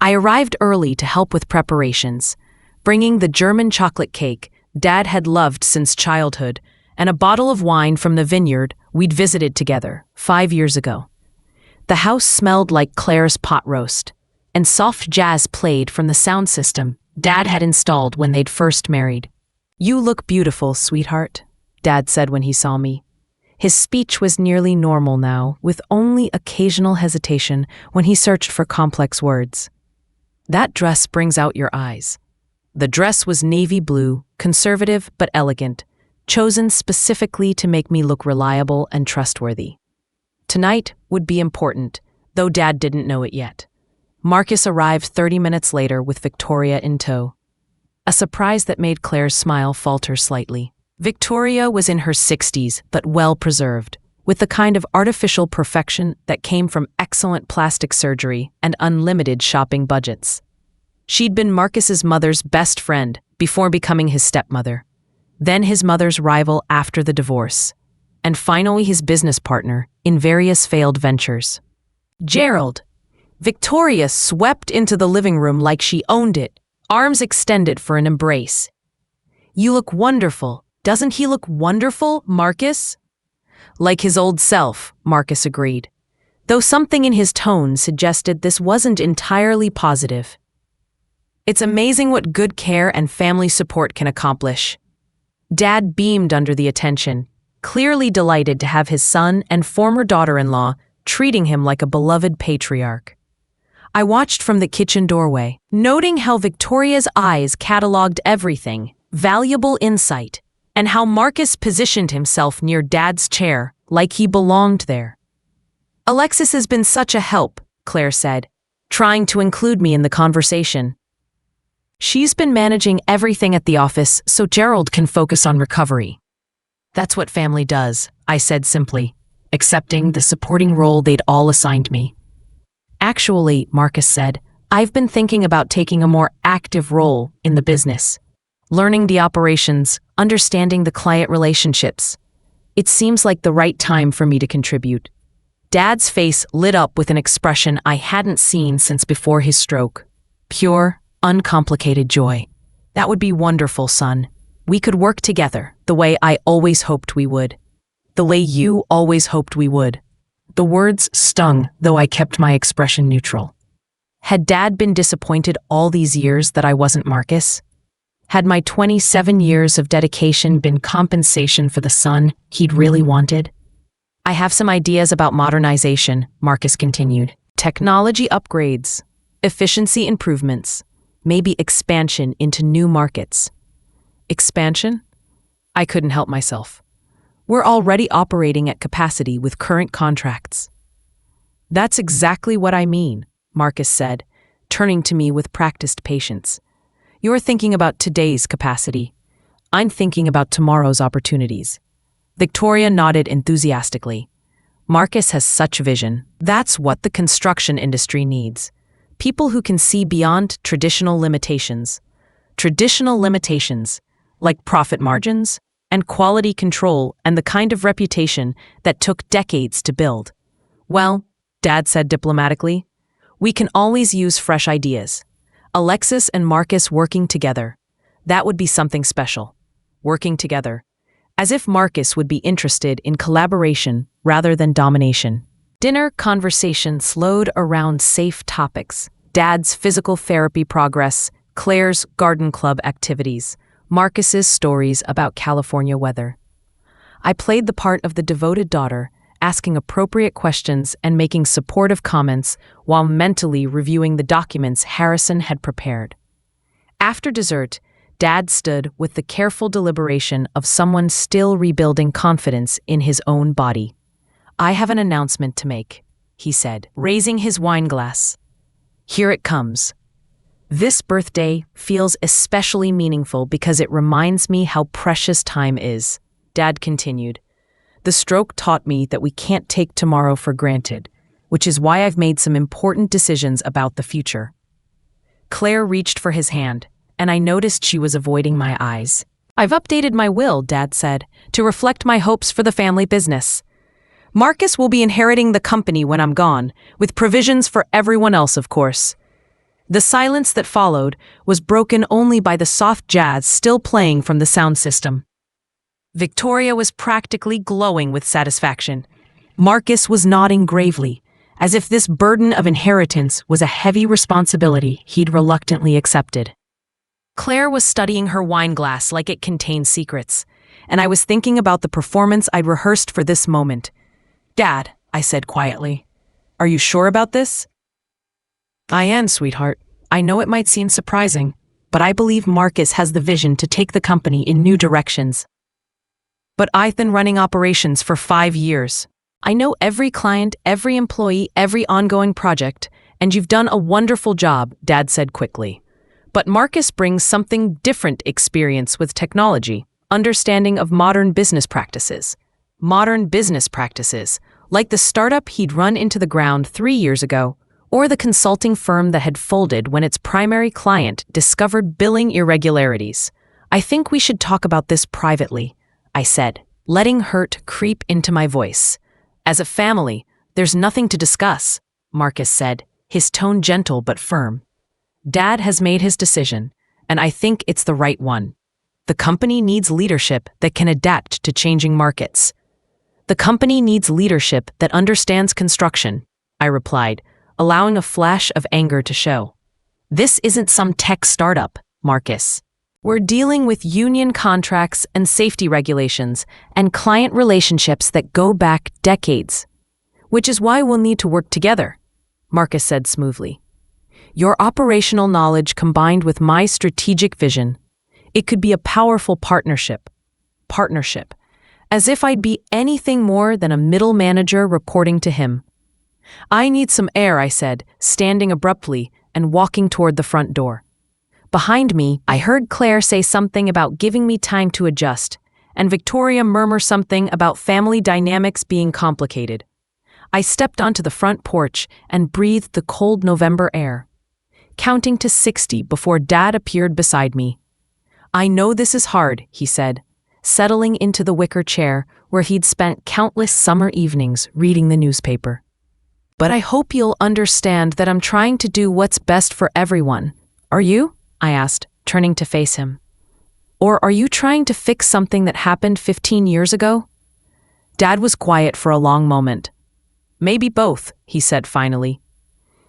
I arrived early to help with preparations, bringing the German chocolate cake Dad had loved since childhood and a bottle of wine from the vineyard we'd visited together 5 years ago. The house smelled like Claire's pot roast, and soft jazz played from the sound system Dad had installed when they'd first married. "You look beautiful, sweetheart," Dad said when he saw me. His speech was nearly normal now, with only occasional hesitation when he searched for complex words. "That dress brings out your eyes." The dress was navy blue, conservative but elegant, chosen specifically to make me look reliable and trustworthy. Tonight would be important, though Dad didn't know it yet. Marcus arrived 30 minutes later with Victoria in tow. A surprise that made Claire's smile falter slightly. Victoria was in her 60s, but well-preserved, with the kind of artificial perfection that came from excellent plastic surgery and unlimited shopping budgets. She'd been Marcus's mother's best friend before becoming his stepmother, then his mother's rival after the divorce, and finally his business partner in various failed ventures. "Gerald!" Victoria swept into the living room like she owned it, arms extended for an embrace. "You look wonderful. Doesn't he look wonderful, Marcus?" "Like his old self," Marcus agreed, though something in his tone suggested this wasn't entirely positive. "It's amazing what good care and family support can accomplish." Dad beamed under the attention, clearly delighted to have his son and former daughter-in-law treating him like a beloved patriarch. I watched from the kitchen doorway, noting how Victoria's eyes cataloged everything, valuable insight, and how Marcus positioned himself near Dad's chair, like he belonged there. "Alexis has been such a help," Claire said, trying to include me in the conversation. "She's been managing everything at the office so Gerald can focus on recovery." "That's what family does," I said simply, accepting the supporting role they'd all assigned me. "Actually," Marcus said, "I've been thinking about taking a more active role in the business. Learning the operations, understanding the client relationships. It seems like the right time for me to contribute." Dad's face lit up with an expression I hadn't seen since before his stroke. Pure, uncomplicated joy. "That would be wonderful, son. We could work together, the way I always hoped we would. The way you always hoped we would." The words stung, though I kept my expression neutral. Had Dad been disappointed all these years that I wasn't Marcus? Had my 27 years of dedication been compensation for the son he'd really wanted? "I have some ideas about modernization," Marcus continued. "Technology upgrades, efficiency improvements, maybe expansion into new markets." "Expansion?" I couldn't help myself. "We're already operating at capacity with current contracts." "That's exactly what I mean," Marcus said, turning to me with practiced patience. "You're thinking about today's capacity. I'm thinking about tomorrow's opportunities." Victoria nodded enthusiastically. "Marcus has such vision. That's what the construction industry needs. People who can see beyond traditional limitations. Traditional limitations, like profit margins and quality control and the kind of reputation that took decades to build. Well, Dad said diplomatically, we can always use fresh ideas. Alexis and Marcus working together. That would be something special. Working together. As if Marcus would be interested in collaboration rather than domination. Dinner conversation slowed around safe topics. Dad's physical therapy progress, Claire's garden club activities, Marcus's stories about California weather. I played the part of the devoted daughter, asking appropriate questions and making supportive comments while mentally reviewing the documents Harrison had prepared. After dessert, Dad stood with the careful deliberation of someone still rebuilding confidence in his own body. "I have an announcement to make," he said, raising his wine glass. "Here it comes. This birthday feels especially meaningful because it reminds me how precious time is," Dad continued. "The stroke taught me that we can't take tomorrow for granted, which is why I've made some important decisions about the future." Claire reached for his hand, and I noticed she was avoiding my eyes. I've updated my will, Dad said, to reflect my hopes for the family business. Marcus will be inheriting the company when I'm gone, with provisions for everyone else, of course. The silence that followed was broken only by the soft jazz still playing from the sound system. Victoria was practically glowing with satisfaction. Marcus was nodding gravely, as if this burden of inheritance was a heavy responsibility he'd reluctantly accepted. Claire was studying her wine glass like it contained secrets, and I was thinking about the performance I'd rehearsed for this moment. "Dad," I said quietly, "are you sure about this?" "I am, sweetheart. I know it might seem surprising, but I believe Marcus has the vision to take the company in new directions. But I've been running operations for 5 years. I know every client, every employee, every ongoing project, and you've done a wonderful job," Dad said quickly. "But Marcus brings something different: experience with technology, understanding of modern business practices, like the startup he'd run into the ground 3 years ago, or the consulting firm that had folded when its primary client discovered billing irregularities. I think we should talk about this privately," I said, letting hurt creep into my voice. "As a family, there's nothing to discuss," Marcus said, his tone gentle but firm. "Dad has made his decision, and I think it's the right one. The company needs leadership that can adapt to changing markets." "The company needs leadership that understands construction," I replied, allowing a flash of anger to show. "This isn't some tech startup, Marcus. We're dealing with union contracts and safety regulations and client relationships that go back decades. Which is why we'll need to work together," Marcus said smoothly. "Your operational knowledge combined with my strategic vision, it could be a powerful partnership. As if I'd be anything more than a middle manager reporting to him." "I need some air," I said, standing abruptly and walking toward the front door. Behind me, I heard Claire say something about giving me time to adjust, and Victoria murmur something about family dynamics being complicated. I stepped onto the front porch and breathed the cold November air, counting to 60 before Dad appeared beside me. "I know this is hard," he said, settling into the wicker chair where he'd spent countless summer evenings reading the newspaper. "But I hope you'll understand that I'm trying to do what's best for everyone. Are you?" I asked, turning to face him. "Or are you trying to fix something that happened 15 years ago?" Dad was quiet for a long moment. "Maybe both," he said finally.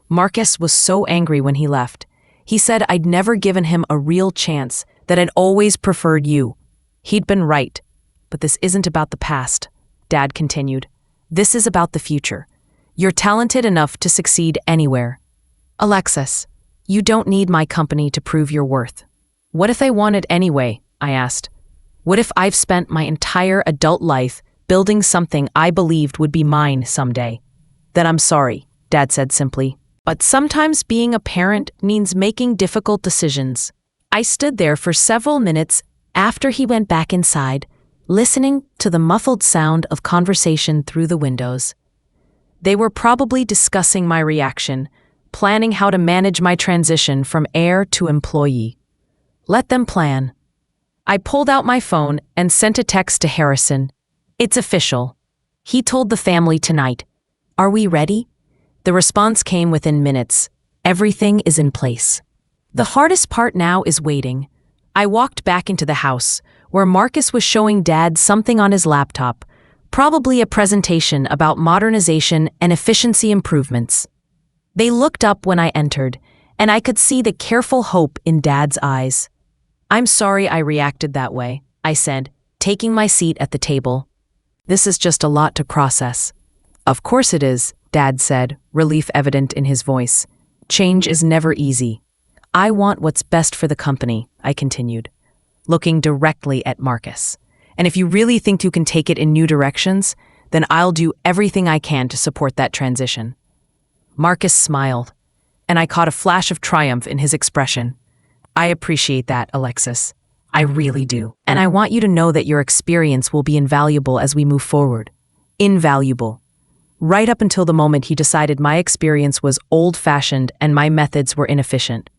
Marcus was so angry when he left. He said I'd never given him a real chance, that I'd always preferred you. He'd been right. "But this isn't about the past," Dad continued. "This is about the future. You're talented enough to succeed anywhere. Alexis, you don't need my company to prove your worth." "What if they want it anyway?" I asked. "What if I've spent my entire adult life building something I believed would be mine someday?" "Then I'm sorry," Dad said simply. "But sometimes being a parent means making difficult decisions." I stood there for several minutes after he went back inside, listening to the muffled sound of conversation through the windows. They were probably discussing my reaction, planning how to manage my transition from heir to employee. Let them plan. I pulled out my phone and sent a text to Harrison. "It's official. He told the family tonight. Are we ready?" The response came within minutes. "Everything is in place." The hardest part now is waiting. I walked back into the house, where Marcus was showing Dad something on his laptop, probably a presentation about modernization and efficiency improvements. They looked up when I entered, and I could see the careful hope in Dad's eyes. "I'm sorry I reacted that way," I said, taking my seat at the table. "This is just a lot to process." "Of course it is," Dad said, relief evident in his voice. "Change is never easy." "I want what's best for the company," I continued, looking directly at Marcus. "And if you really think you can take it in new directions, then I'll do everything I can to support that transition." Marcus smiled, and I caught a flash of triumph in his expression. "I appreciate that, Alexis. I really do. And I want you to know that your experience will be invaluable as we move forward." Invaluable. Right up until the moment he decided my experience was old-fashioned and my methods were inefficient.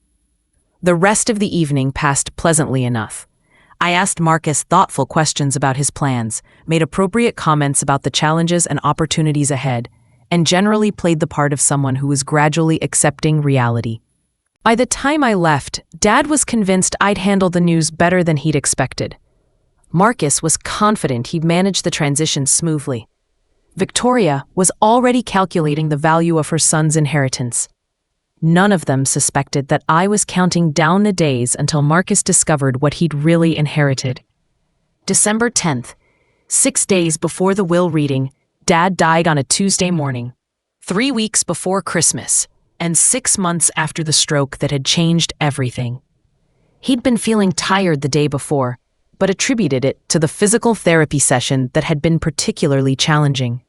The rest of the evening passed pleasantly enough. I asked Marcus thoughtful questions about his plans, made appropriate comments about the challenges and opportunities ahead, and generally played the part of someone who was gradually accepting reality. By the time I left, Dad was convinced I'd handle the news better than he'd expected. Marcus was confident he'd manage the transition smoothly. Victoria was already calculating the value of her son's inheritance. None of them suspected that I was counting down the days until Marcus discovered what he'd really inherited. December 10th, 6 days before the will reading, Dad died on a Tuesday morning, 3 weeks before Christmas, and 6 months after the stroke that had changed everything. He'd been feeling tired the day before, but attributed it to the physical therapy session that had been particularly challenging.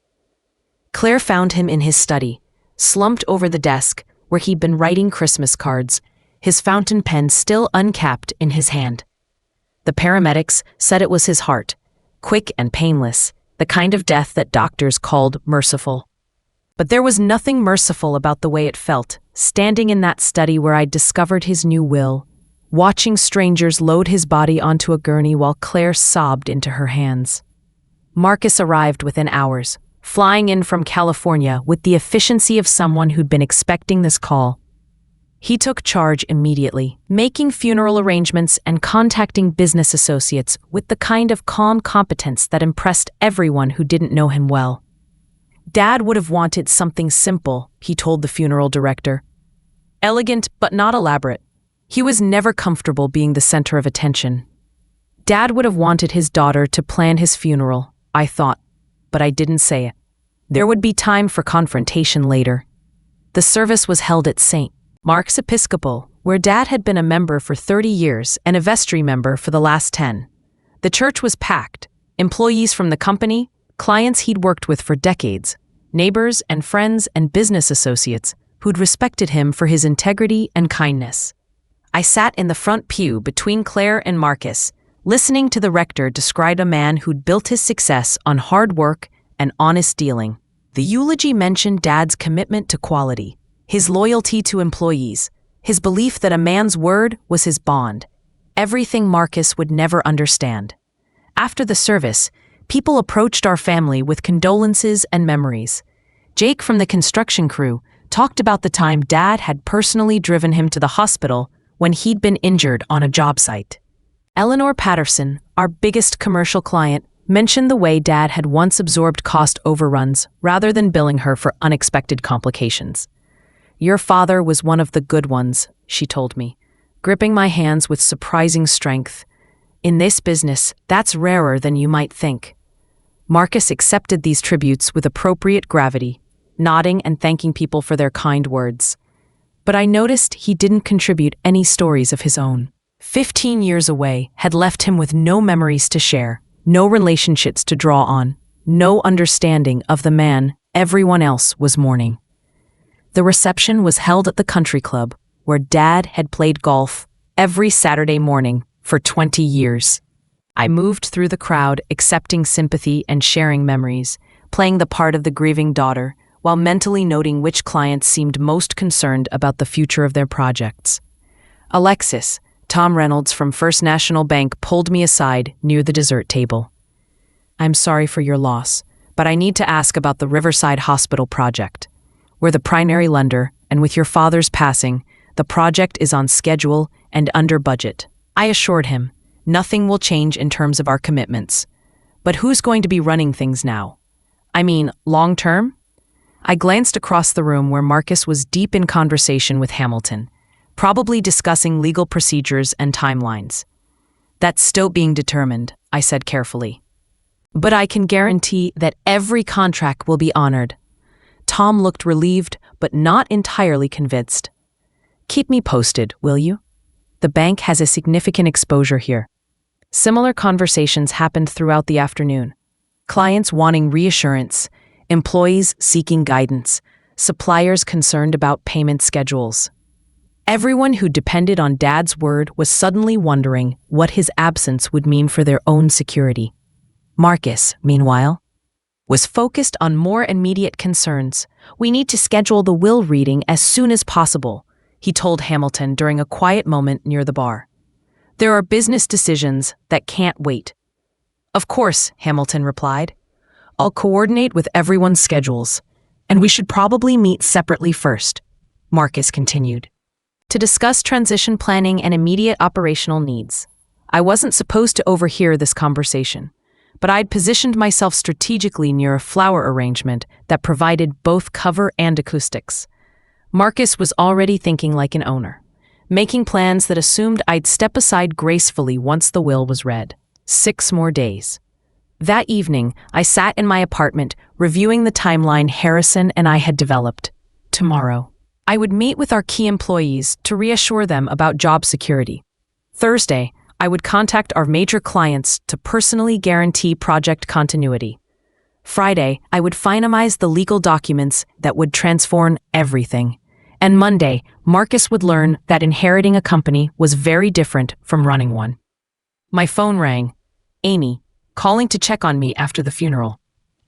Claire found him in his study, slumped over the desk where he'd been writing Christmas cards, his fountain pen still uncapped in his hand. The paramedics said it was his heart, quick and painless, the kind of death that doctors called merciful. But there was nothing merciful about the way it felt, standing in that study where I'd discovered his new will, watching strangers load his body onto a gurney while Claire sobbed into her hands. Marcus arrived within hours, flying in from California with the efficiency of someone who'd been expecting this call. He took charge immediately, making funeral arrangements and contacting business associates with the kind of calm competence that impressed everyone who didn't know him well. Dad would have wanted something simple, he told the funeral director. Elegant but not elaborate. He was never comfortable being the center of attention. Dad would have wanted his daughter to plan his funeral, I thought, but I didn't say it. There would be time for confrontation later. The service was held at St. Mark's Episcopal, where Dad had been a member for 30 years and a vestry member for the last 10. The church was packed. Employees from the company, clients he'd worked with for decades, neighbors and friends and business associates who'd respected him for his integrity and kindness. I sat in the front pew between Claire and Marcus, listening to the rector describe a man who'd built his success on hard work and honest dealing. The eulogy mentioned Dad's commitment to quality, his loyalty to employees, his belief that a man's word was his bond, everything Marcus would never understand. After the service, people approached our family with condolences and memories. Jake from the construction crew talked about the time Dad had personally driven him to the hospital when he'd been injured on a job site. Eleanor Patterson, our biggest commercial client, mentioned the way Dad had once absorbed cost overruns rather than billing her for unexpected complications. Your father was one of the good ones, she told me, gripping my hands with surprising strength. In this business, that's rarer than you might think. Marcus accepted these tributes with appropriate gravity, nodding and thanking people for their kind words. But I noticed he didn't contribute any stories of his own. 15 years away had left him with no memories to share, no relationships to draw on, no understanding of the man everyone else was mourning. The reception was held at the country club, where Dad had played golf every Saturday morning for 20 years. I moved through the crowd, accepting sympathy and sharing memories, playing the part of the grieving daughter, while mentally noting which clients seemed most concerned about the future of their projects. Alexis, Tom Reynolds from First National Bank, pulled me aside near the dessert table. I'm sorry for your loss, but I need to ask about the Riverside Hospital project. We're the primary lender, and with your father's passing, the project is on schedule and under budget. I assured him, nothing will change in terms of our commitments. But who's going to be running things now? I mean, long term? I glanced across the room where Marcus was deep in conversation with Hamilton, probably discussing legal procedures and timelines. That's still being determined, I said carefully. But I can guarantee that every contract will be honored. Tom looked relieved, but not entirely convinced. Keep me posted, will you? The bank has a significant exposure here. Similar conversations happened throughout the afternoon. Clients wanting reassurance, employees seeking guidance, suppliers concerned about payment schedules. Everyone who depended on Dad's word was suddenly wondering what his absence would mean for their own security. Marcus, meanwhile, was focused on more immediate concerns. We need to schedule the will reading as soon as possible, he told Hamilton during a quiet moment near the bar. There are business decisions that can't wait. Of course, Hamilton replied. I'll coordinate with everyone's schedules, and we should probably meet separately first, Marcus continued, to discuss transition planning and immediate operational needs. I wasn't supposed to overhear this conversation, but I'd positioned myself strategically near a flower arrangement that provided both cover and acoustics. Marcus was already thinking like an owner, making plans that assumed I'd step aside gracefully once the will was read. 6 more days. That evening, I sat in my apartment, reviewing the timeline Harrison and I had developed. Tomorrow, I would meet with our key employees to reassure them about job security. Thursday, I would contact our major clients to personally guarantee project continuity. Friday, I would finalize the legal documents that would transform everything. And Monday, Marcus would learn that inheriting a company was very different from running one. My phone rang. Amy, calling to check on me after the funeral.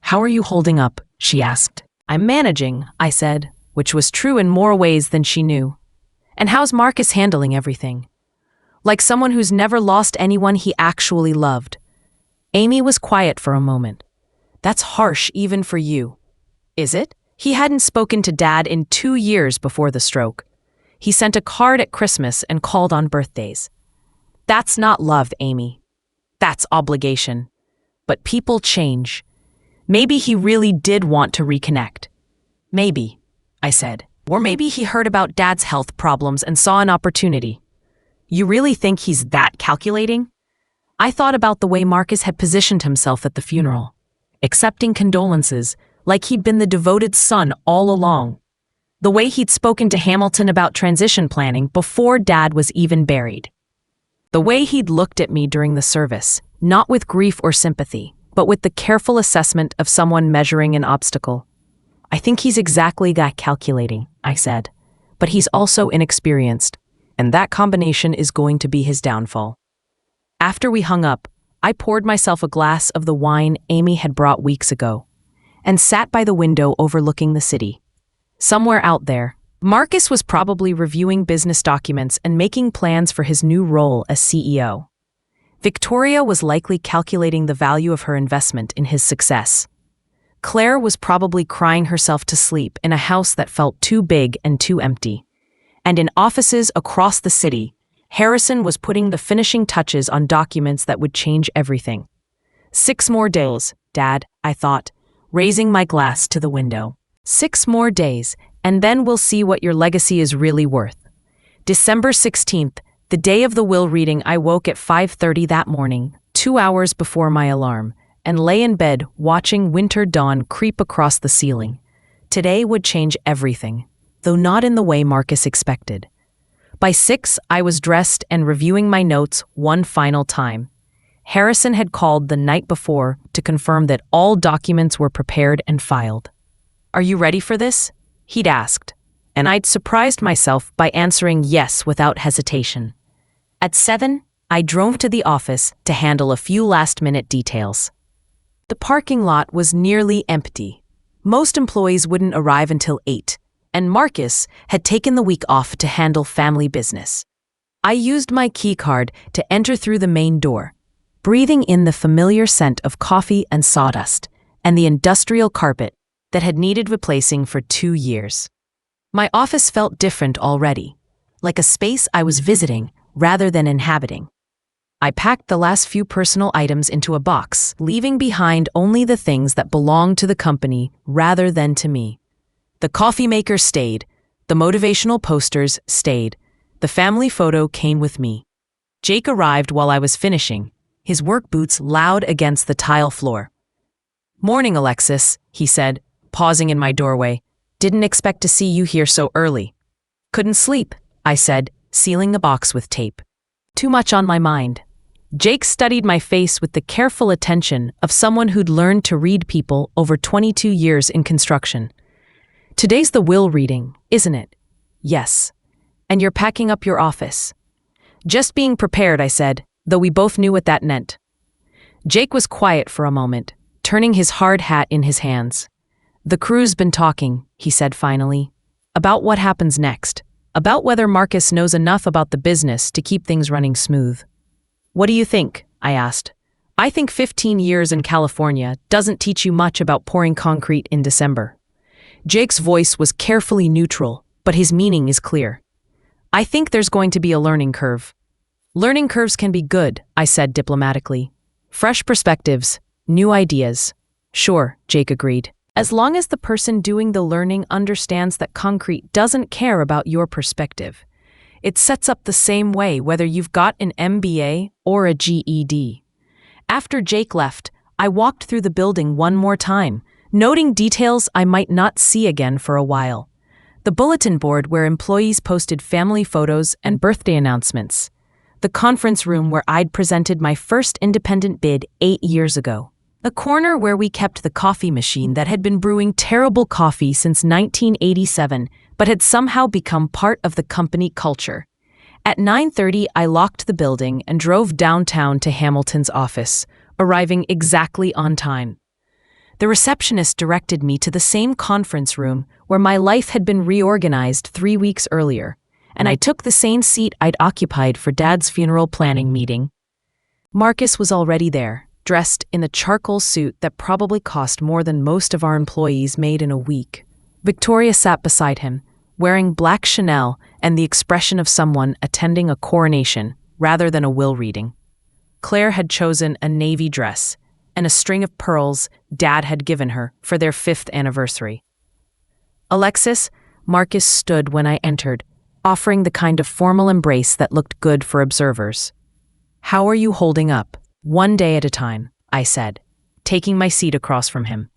How are you holding up? She asked. I'm managing, I said, which was true in more ways than she knew. And how's Marcus handling everything? Like someone who's never lost anyone he actually loved. Amy was quiet for a moment. That's harsh even for you. Is it? He hadn't spoken to Dad in 2 years before the stroke. He sent a card at Christmas and called on birthdays. That's not love, Amy. That's obligation. But people change. Maybe he really did want to reconnect. Maybe, I said. Or maybe he heard about Dad's health problems and saw an opportunity. You really think he's that calculating? I thought about the way Marcus had positioned himself at the funeral, accepting condolences like he'd been the devoted son all along. The way he'd spoken to Hamilton about transition planning before Dad was even buried. The way he'd looked at me during the service, not with grief or sympathy, but with the careful assessment of someone measuring an obstacle. I think he's exactly that calculating, I said. But he's also inexperienced, and that combination is going to be his downfall. After we hung up, I poured myself a glass of the wine Amy had brought weeks ago, and sat by the window overlooking the city. Somewhere out there, Marcus was probably reviewing business documents and making plans for his new role as CEO. Victoria was likely calculating the value of her investment in his success. Claire was probably crying herself to sleep in a house that felt too big and too empty. And in offices across the city, Harrison was putting the finishing touches on documents that would change everything. 6 more days, Dad, I thought, raising my glass to the window. 6 more days, and then we'll see what your legacy is really worth. December 16th, the day of the will reading, I woke at 5:30 that morning, 2 hours before my alarm, and lay in bed watching winter dawn creep across the ceiling. Today would change everything, though not in the way Marcus expected. By 6, I was dressed and reviewing my notes one final time. Harrison had called the night before to confirm that all documents were prepared and filed. Are you ready for this? He'd asked, and I'd surprised myself by answering yes without hesitation. At 7, I drove to the office to handle a few last-minute details. The parking lot was nearly empty. Most employees wouldn't arrive until 8, and Marcus had taken the week off to handle family business. I used my key card to enter through the main door, breathing in the familiar scent of coffee and sawdust, and the industrial carpet that had needed replacing for 2 years. My office felt different already, like a space I was visiting rather than inhabiting. I packed the last few personal items into a box, leaving behind only the things that belonged to the company rather than to me. The coffee maker stayed, the motivational posters stayed, the family photo came with me. Jake arrived while I was finishing, his work boots loud against the tile floor. Morning, Alexis, he said, pausing in my doorway. Didn't expect to see you here so early. Couldn't sleep, I said, sealing the box with tape. Too much on my mind. Jake studied my face with the careful attention of someone who'd learned to read people over 22 years in construction. Today's the will reading, isn't it? Yes. And you're packing up your office. Just being prepared, I said, though we both knew what that meant. Jake was quiet for a moment, turning his hard hat in his hands. The crew's been talking, he said finally, about what happens next, about whether Marcus knows enough about the business to keep things running smooth. What do you think? I asked. I think 15 years in California doesn't teach you much about pouring concrete in December. Jake's voice was carefully neutral, but his meaning is clear. I think there's going to be a learning curve. Learning curves can be good, I said diplomatically. Fresh perspectives, new ideas. Sure, Jake agreed. As long as the person doing the learning understands that concrete doesn't care about your perspective. It sets up the same way whether you've got an MBA or a GED. After Jake left, I walked through the building one more time, noting details I might not see again for a while. The bulletin board where employees posted family photos and birthday announcements. The conference room where I'd presented my first independent bid 8 years ago. The corner where we kept the coffee machine that had been brewing terrible coffee since 1987, but had somehow become part of the company culture. At 9:30, I locked the building and drove downtown to Hamilton's office, arriving exactly on time. The receptionist directed me to the same conference room where my life had been reorganized 3 weeks earlier, and I took the same seat I'd occupied for Dad's funeral planning meeting. Marcus was already there, dressed in the charcoal suit that probably cost more than most of our employees made in a week. Victoria sat beside him, wearing black Chanel and the expression of someone attending a coronation rather than a will reading. Claire had chosen a navy dress and a string of pearls Dad had given her for their 5th anniversary. Alexis, Marcus stood when I entered, offering the kind of formal embrace that looked good for observers. How are you holding up? One day at a time, I said, taking my seat across from him.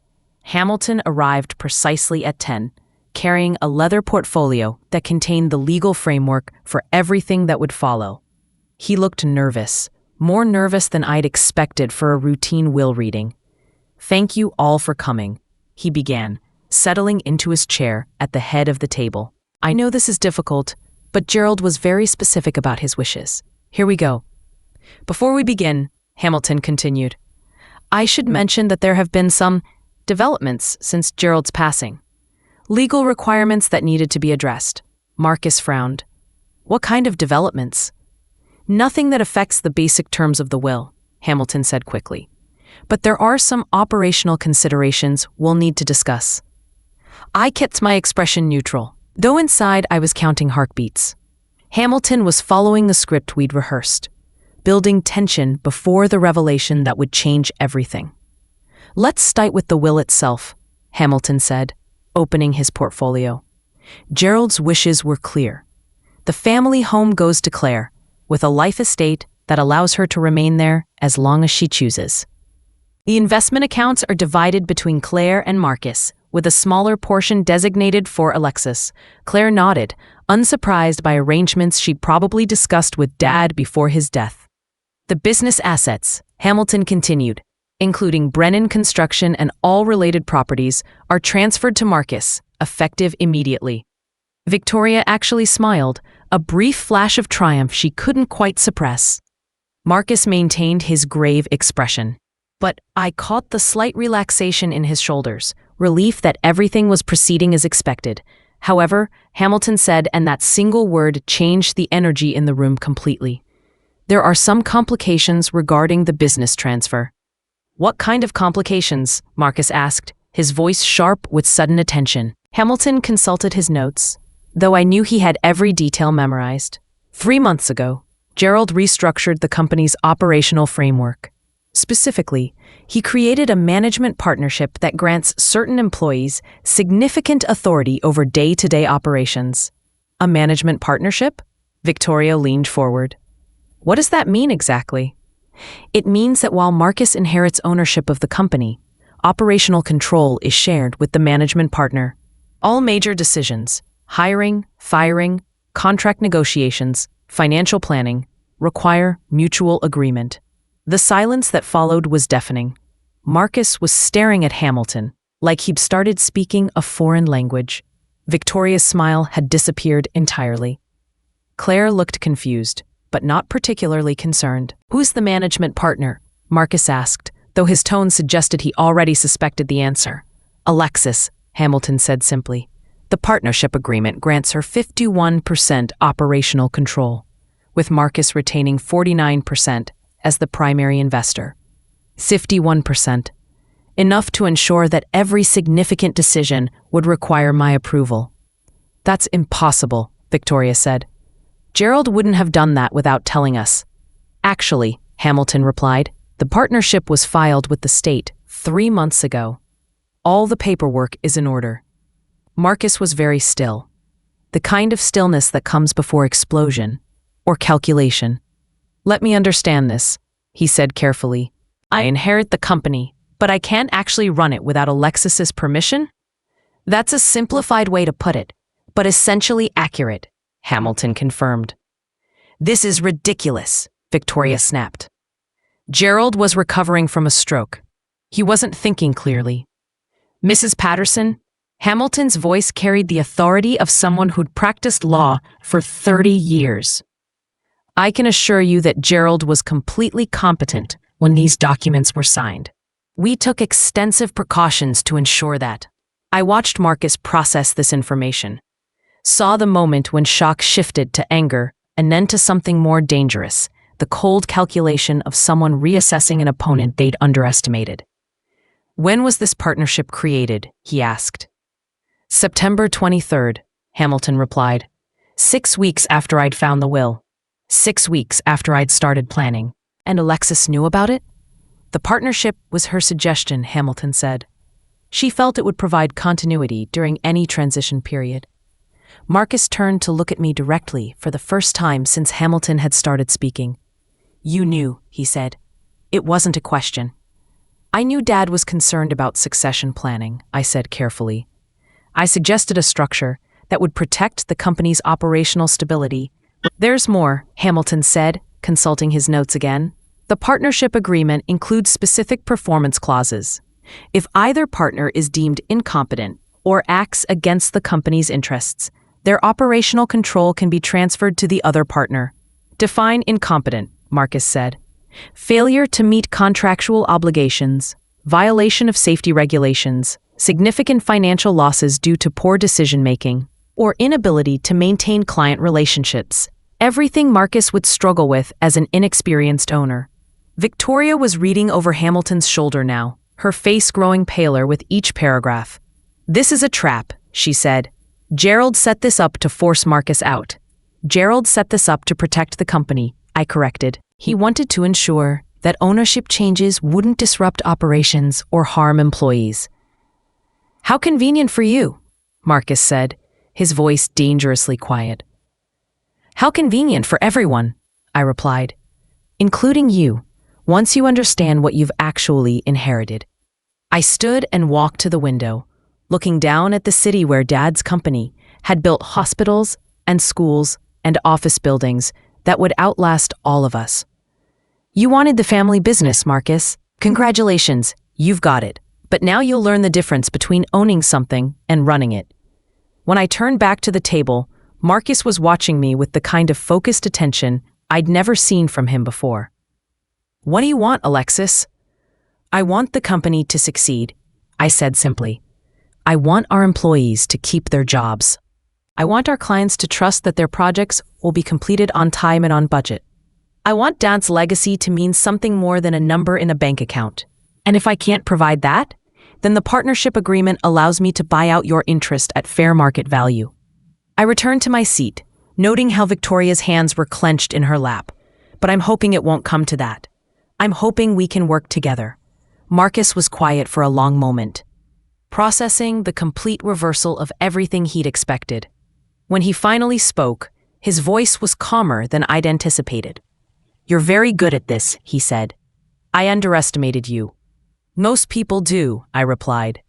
Hamilton arrived precisely at 10, carrying a leather portfolio that contained the legal framework for everything that would follow. He looked nervous, more nervous than I'd expected for a routine will reading. Thank you all for coming, he began, settling into his chair at the head of the table. I know this is difficult, but Gerald was very specific about his wishes. Here we go. Before we begin, Hamilton continued, I should mention that there have been some developments since Gerald's passing. Legal requirements that needed to be addressed. Marcus frowned. What kind of developments? Nothing that affects the basic terms of the will, Hamilton said quickly. But there are some operational considerations we'll need to discuss. I kept my expression neutral, though inside I was counting heartbeats. Hamilton was following the script we'd rehearsed, building tension before the revelation that would change everything. Let's start with the will itself, Hamilton said, opening his portfolio. Gerald's wishes were clear. The family home goes to Claire, with a life estate that allows her to remain there as long as she chooses. The investment accounts are divided between Claire and Marcus, with a smaller portion designated for Alexis. Claire nodded, unsurprised by arrangements she'd probably discussed with Dad before his death. The business assets, Hamilton continued, including Brennan Construction and all related properties, are transferred to Marcus, effective immediately. Victoria actually smiled, a brief flash of triumph she couldn't quite suppress. Marcus maintained his grave expression, but I caught the slight relaxation in his shoulders, relief that everything was proceeding as expected. However, Hamilton said, and that single word changed the energy in the room completely. There are some complications regarding the business transfer. What kind of complications? Marcus asked, his voice sharp with sudden attention. Hamilton consulted his notes, though I knew he had every detail memorized. 3 months ago, Gerald restructured the company's operational framework. Specifically, he created a management partnership that grants certain employees significant authority over day-to-day operations. A management partnership? Victoria leaned forward. What does that mean exactly? It means that while Marcus inherits ownership of the company, operational control is shared with the management partner. All major decisions, hiring, firing, contract negotiations, financial planning, require mutual agreement. The silence that followed was deafening. Marcus was staring at Hamilton, like he'd started speaking a foreign language. Victoria's smile had disappeared entirely. Claire looked confused, but not particularly concerned. Who's the management partner? Marcus asked, though his tone suggested he already suspected the answer. Alexis, Hamilton said simply. The partnership agreement grants her 51% operational control, with Marcus retaining 49%, as the primary investor. 51%. Enough to ensure that every significant decision would require my approval. That's impossible, Victoria said. Gerald wouldn't have done that without telling us. Actually, Hamilton replied, the partnership was filed with the state 3 months ago. All the paperwork is in order. Marcus was very still. The kind of stillness that comes before explosion or calculation. Let me understand this, he said carefully. I inherit the company, but I can't actually run it without Alexis's permission? That's a simplified way to put it, but essentially accurate, Hamilton confirmed. This is ridiculous, Victoria snapped. Gerald was recovering from a stroke. He wasn't thinking clearly. Mrs. Patterson, Hamilton's voice carried the authority of someone who'd practiced law for 30 years. I can assure you that Gerald was completely competent when these documents were signed. We took extensive precautions to ensure that. I watched Marcus process this information, saw the moment when shock shifted to anger and then to something more dangerous, the cold calculation of someone reassessing an opponent they'd underestimated. When was this partnership created? He asked. September 23rd, Hamilton replied. 6 weeks after I'd found the will. 6 weeks after I'd started planning. And Alexis knew about it? The partnership was her suggestion, Hamilton said. She felt it would provide continuity during any transition period. Marcus turned to look at me directly for the first time since Hamilton had started speaking. You knew, he said. It wasn't a question. I knew Dad was concerned about succession planning, I said carefully. I suggested a structure that would protect the company's operational stability. There's more, Hamilton said, consulting his notes again. The partnership agreement includes specific performance clauses. If either partner is deemed incompetent or acts against the company's interests, their operational control can be transferred to the other partner. Define incompetent, Marcus said. Failure to meet contractual obligations, violation of safety regulations, significant financial losses due to poor decision-making, or inability to maintain client relationships. Everything Marcus would struggle with as an inexperienced owner. Victoria was reading over Hamilton's shoulder now, her face growing paler with each paragraph. This is a trap, she said. Gerald set this up to force Marcus out. Gerald set this up to protect the company, I corrected. He wanted to ensure that ownership changes wouldn't disrupt operations or harm employees. How convenient for you, Marcus said, his voice dangerously quiet. How convenient for everyone, I replied, including you, once you understand what you've actually inherited. I stood and walked to the window, looking down at the city where Dad's company had built hospitals and schools and office buildings that would outlast all of us. You wanted the family business, Marcus. Congratulations, you've got it. But now you'll learn the difference between owning something and running it. When I turned back to the table, Marcus was watching me with the kind of focused attention I'd never seen from him before. What do you want, Alexis? I want the company to succeed, I said simply. I want our employees to keep their jobs. I want our clients to trust that their projects will be completed on time and on budget. I want Dad's legacy to mean something more than a number in a bank account. And if I can't provide that, then the partnership agreement allows me to buy out your interest at fair market value. I returned to my seat, noting how Victoria's hands were clenched in her lap. But I'm hoping it won't come to that. I'm hoping we can work together. Marcus was quiet for a long moment, processing the complete reversal of everything he'd expected. When he finally spoke, his voice was calmer than I'd anticipated. You're very good at this, he said. I underestimated you. Most people do, I replied.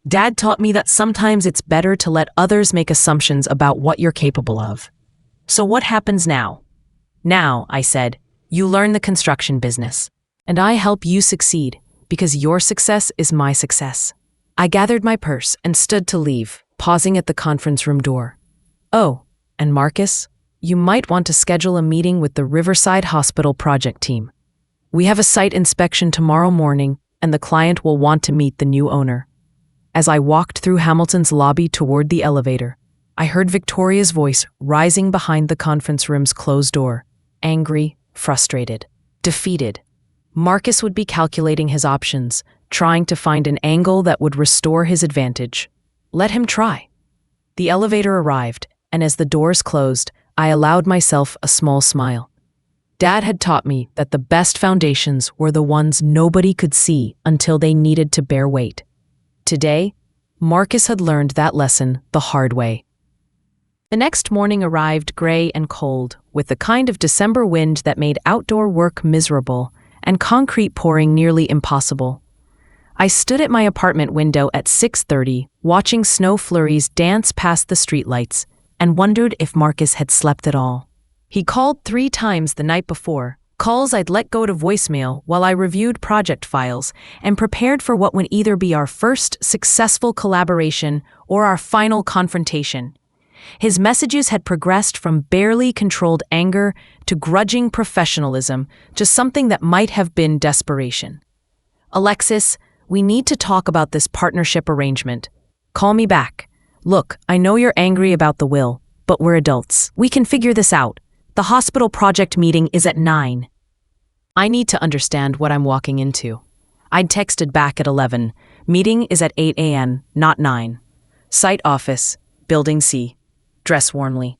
Dad taught me that sometimes it's better to let others make assumptions about what you're capable of. So what happens now? Now, I said, you learn the construction business. And I help you succeed, because your success is my success. I gathered my purse and stood to leave, pausing at the conference room door. Oh, and Marcus, you might want to schedule a meeting with the Riverside Hospital project team. We have a site inspection tomorrow morning, and the client will want to meet the new owner. As I walked through Hamilton's lobby toward the elevator, I heard Victoria's voice rising behind the conference room's closed door, angry, frustrated. Defeated, Marcus would be calculating his options, trying to find an angle that would restore his advantage. Let him try. The elevator arrived, and as the doors closed, I allowed myself a small smile. Dad had taught me that the best foundations were the ones nobody could see until they needed to bear weight. Today, Marcus had learned that lesson the hard way. The next morning arrived gray and cold, with the kind of December wind that made outdoor work miserable and concrete pouring nearly impossible. I stood at my apartment window at 6:30, watching snow flurries dance past the streetlights, and wondered if Marcus had slept at all. He called 3 times the night before, calls I'd let go to voicemail while I reviewed project files and prepared for what would either be our first successful collaboration or our final confrontation. His messages had progressed from barely controlled anger to grudging professionalism, just something that might have been desperation. Alexis, we need to talk about this partnership arrangement. Call me back. Look, I know you're angry about the will, but we're adults. We can figure this out. The hospital project meeting is at 9. I need to understand what I'm walking into. I'd texted back at 11. Meeting is at 8 a.m., not 9. Site office, Building C. Dress warmly.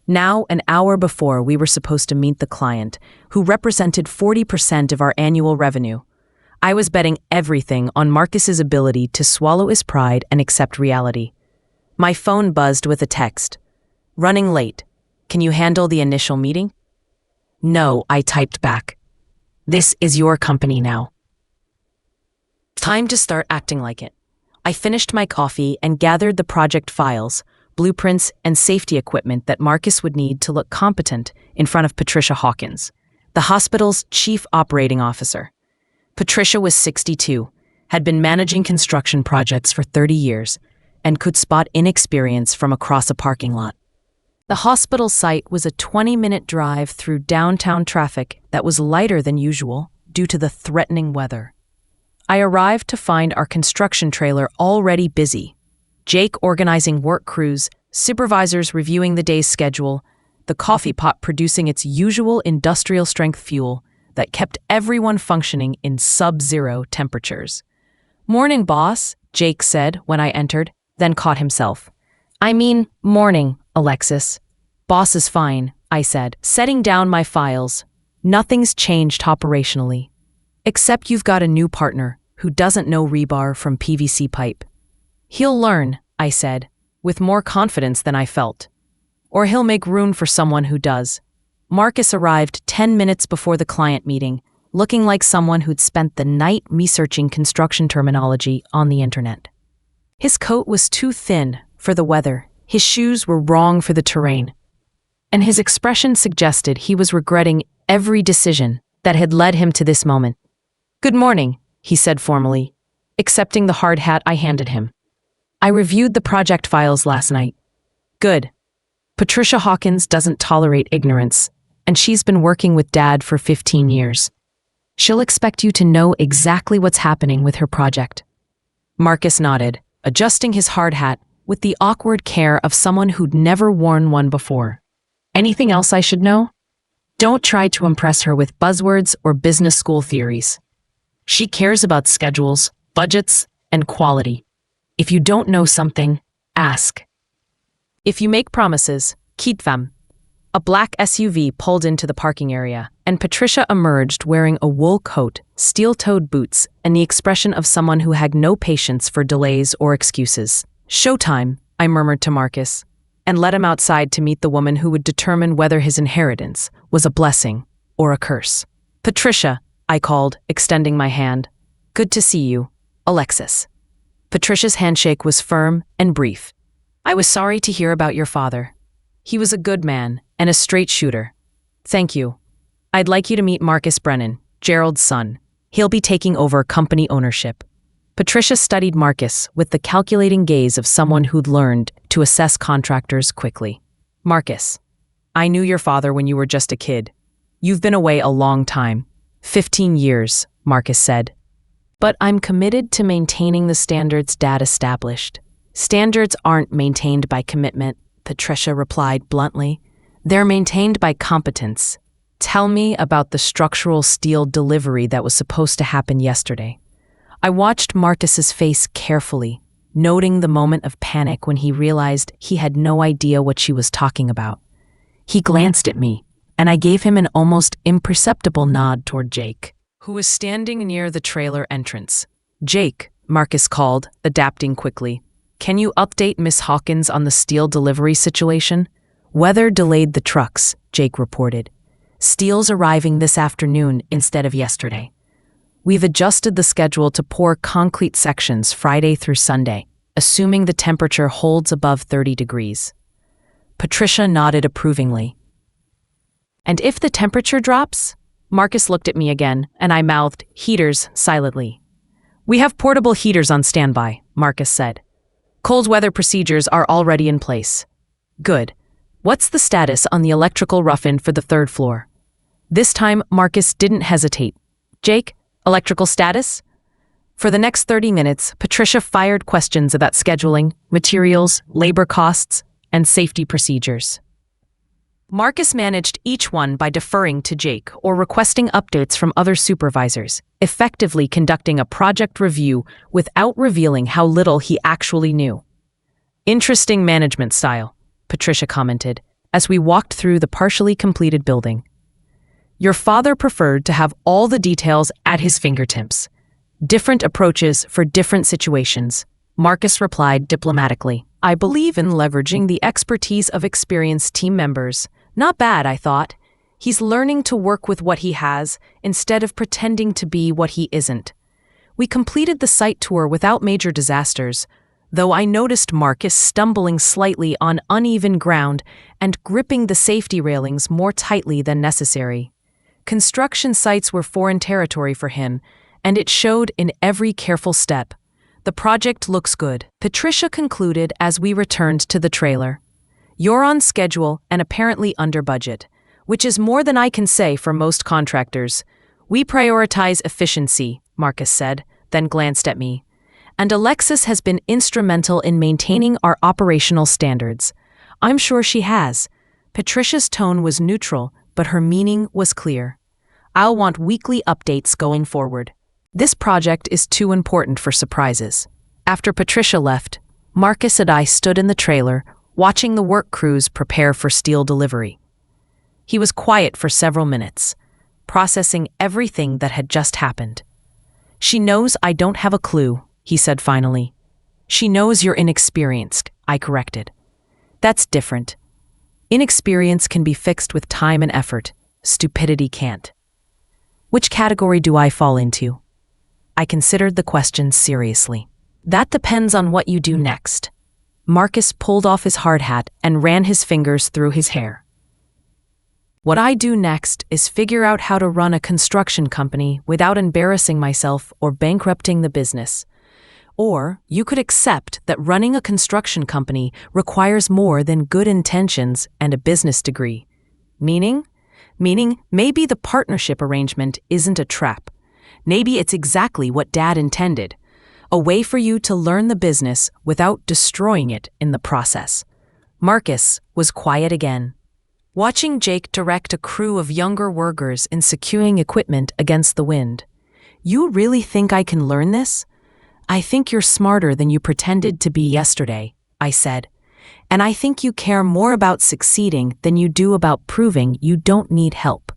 Now, an hour before we were supposed to meet the client, who represented 40% of our annual revenue. I was betting everything on Marcus's ability to swallow his pride and accept reality. My phone buzzed with a text. Running late. Can you handle the initial meeting? No, I typed back. This is your company now. Time to start acting like it. I finished my coffee and gathered the project files, blueprints, and safety equipment that Marcus would need to look competent in front of Patricia Hawkins, the hospital's chief operating officer. Patricia was 62, had been managing construction projects for 30 years, and could spot inexperience from across a parking lot. The hospital site was a 20-minute drive through downtown traffic that was lighter than usual due to the threatening weather. I arrived to find our construction trailer already busy. Jake organizing work crews, supervisors reviewing the day's schedule, the coffee pot producing its usual industrial-strength fuel that kept everyone functioning in sub-zero temperatures. Morning, boss, Jake said when I entered, then caught himself. I mean, morning, Alexis. Boss is fine, I said, setting down my files. Nothing's changed operationally. Except you've got a new partner who doesn't know rebar from PVC pipe. He'll learn, I said, with more confidence than I felt. Or he'll make room for someone who does. Marcus arrived 10 minutes before the client meeting, looking like someone who'd spent the night researching construction terminology on the internet. His coat was too thin for the weather, his shoes were wrong for the terrain, and his expression suggested he was regretting every decision that had led him to this moment. Good morning, he said formally, accepting the hard hat I handed him. I reviewed the project files last night. Good. Patricia Hawkins doesn't tolerate ignorance, and she's been working with Dad for 15 years. She'll expect you to know exactly what's happening with her project. Marcus nodded, adjusting his hard hat with the awkward care of someone who'd never worn one before. Anything else I should know? Don't try to impress her with buzzwords or business school theories. She cares about schedules, budgets, and quality. If you don't know something, ask. If you make promises, keep them. A black SUV pulled into the parking area, and Patricia emerged wearing a wool coat, steel-toed boots, and the expression of someone who had no patience for delays or excuses. Showtime, I murmured to Marcus, and led him outside to meet the woman who would determine whether his inheritance was a blessing or a curse. Patricia, I called, extending my hand. Good to see you, Alexis. Patricia's handshake was firm and brief. I was sorry to hear about your father. He was a good man and a straight shooter. Thank you. I'd like you to meet Marcus Brennan, Gerald's son. He'll be taking over company ownership. Patricia studied Marcus with the calculating gaze of someone who'd learned to assess contractors quickly. Marcus, I knew your father when you were just a kid. You've been away a long time. 15 years, Marcus said. But I'm committed to maintaining the standards Dad established. Standards aren't maintained by commitment, Patricia replied bluntly. They're maintained by competence. Tell me about the structural steel delivery that was supposed to happen yesterday. I watched Marcus's face carefully, noting the moment of panic when he realized he had no idea what she was talking about. He glanced at me, and I gave him an almost imperceptible nod toward Jake, who was standing near the trailer entrance. "Jake," Marcus called, adapting quickly. "Can you update Miss Hawkins on the steel delivery situation?" "Weather delayed the trucks," Jake reported. "Steel's arriving this afternoon instead of yesterday. We've adjusted the schedule to pour concrete sections Friday through Sunday, assuming the temperature holds above 30 degrees. Patricia nodded approvingly. "And if the temperature drops?" Marcus looked at me again, and I mouthed, "Heaters," silently. "We have portable heaters on standby," Marcus said. "Cold weather procedures are already in place." "Good. What's the status on the electrical rough-in for the third floor?" This time, Marcus didn't hesitate. "Jake, electrical status?" For the next 30 minutes, Patricia fired questions about scheduling, materials, labor costs, and safety procedures. Marcus managed each one by deferring to Jake or requesting updates from other supervisors, effectively conducting a project review without revealing how little he actually knew. "Interesting management style," Patricia commented, as we walked through the partially completed building. "Your father preferred to have all the details at his fingertips. Different approaches for different situations," Marcus replied diplomatically. "I believe in leveraging the expertise of experienced team members. Not bad, I thought. He's learning to work with what he has instead of pretending to be what he isn't." We completed the site tour without major disasters, though I noticed Marcus stumbling slightly on uneven ground and gripping the safety railings more tightly than necessary. Construction sites were foreign territory for him, and it showed in every careful step. "The project looks good," Patricia concluded as we returned to the trailer. "You're on schedule and apparently under budget, which is more than I can say for most contractors. We prioritize efficiency," Marcus said, then glanced at me. "And Alexis has been instrumental in maintaining our operational standards." "I'm sure she has." Patricia's tone was neutral, but her meaning was clear. "I'll want weekly updates going forward. This project is too important for surprises." After Patricia left, Marcus and I stood in the trailer, watching the work crews prepare for steel delivery. He was quiet for several minutes, processing everything that had just happened. "She knows I don't have a clue," he said finally. "She knows you're inexperienced," I corrected. "That's different. Inexperience can be fixed with time and effort. Stupidity can't." "Which category do I fall into?" I considered the question seriously. "That depends on what you do next." Marcus pulled off his hard hat and ran his fingers through his hair. "What I do next is figure out how to run a construction company without embarrassing myself or bankrupting the business. Or you could accept that running a construction company requires more than good intentions and a business degree. Meaning maybe the partnership arrangement isn't a trap. Maybe it's exactly what Dad intended. A way for you to learn the business without destroying it in the process." Marcus was quiet again, watching Jake direct a crew of younger workers in securing equipment against the wind. "You really think I can learn this?" "I think you're smarter than you pretended to be yesterday," I said. "And I think you care more about succeeding than you do about proving you don't need help."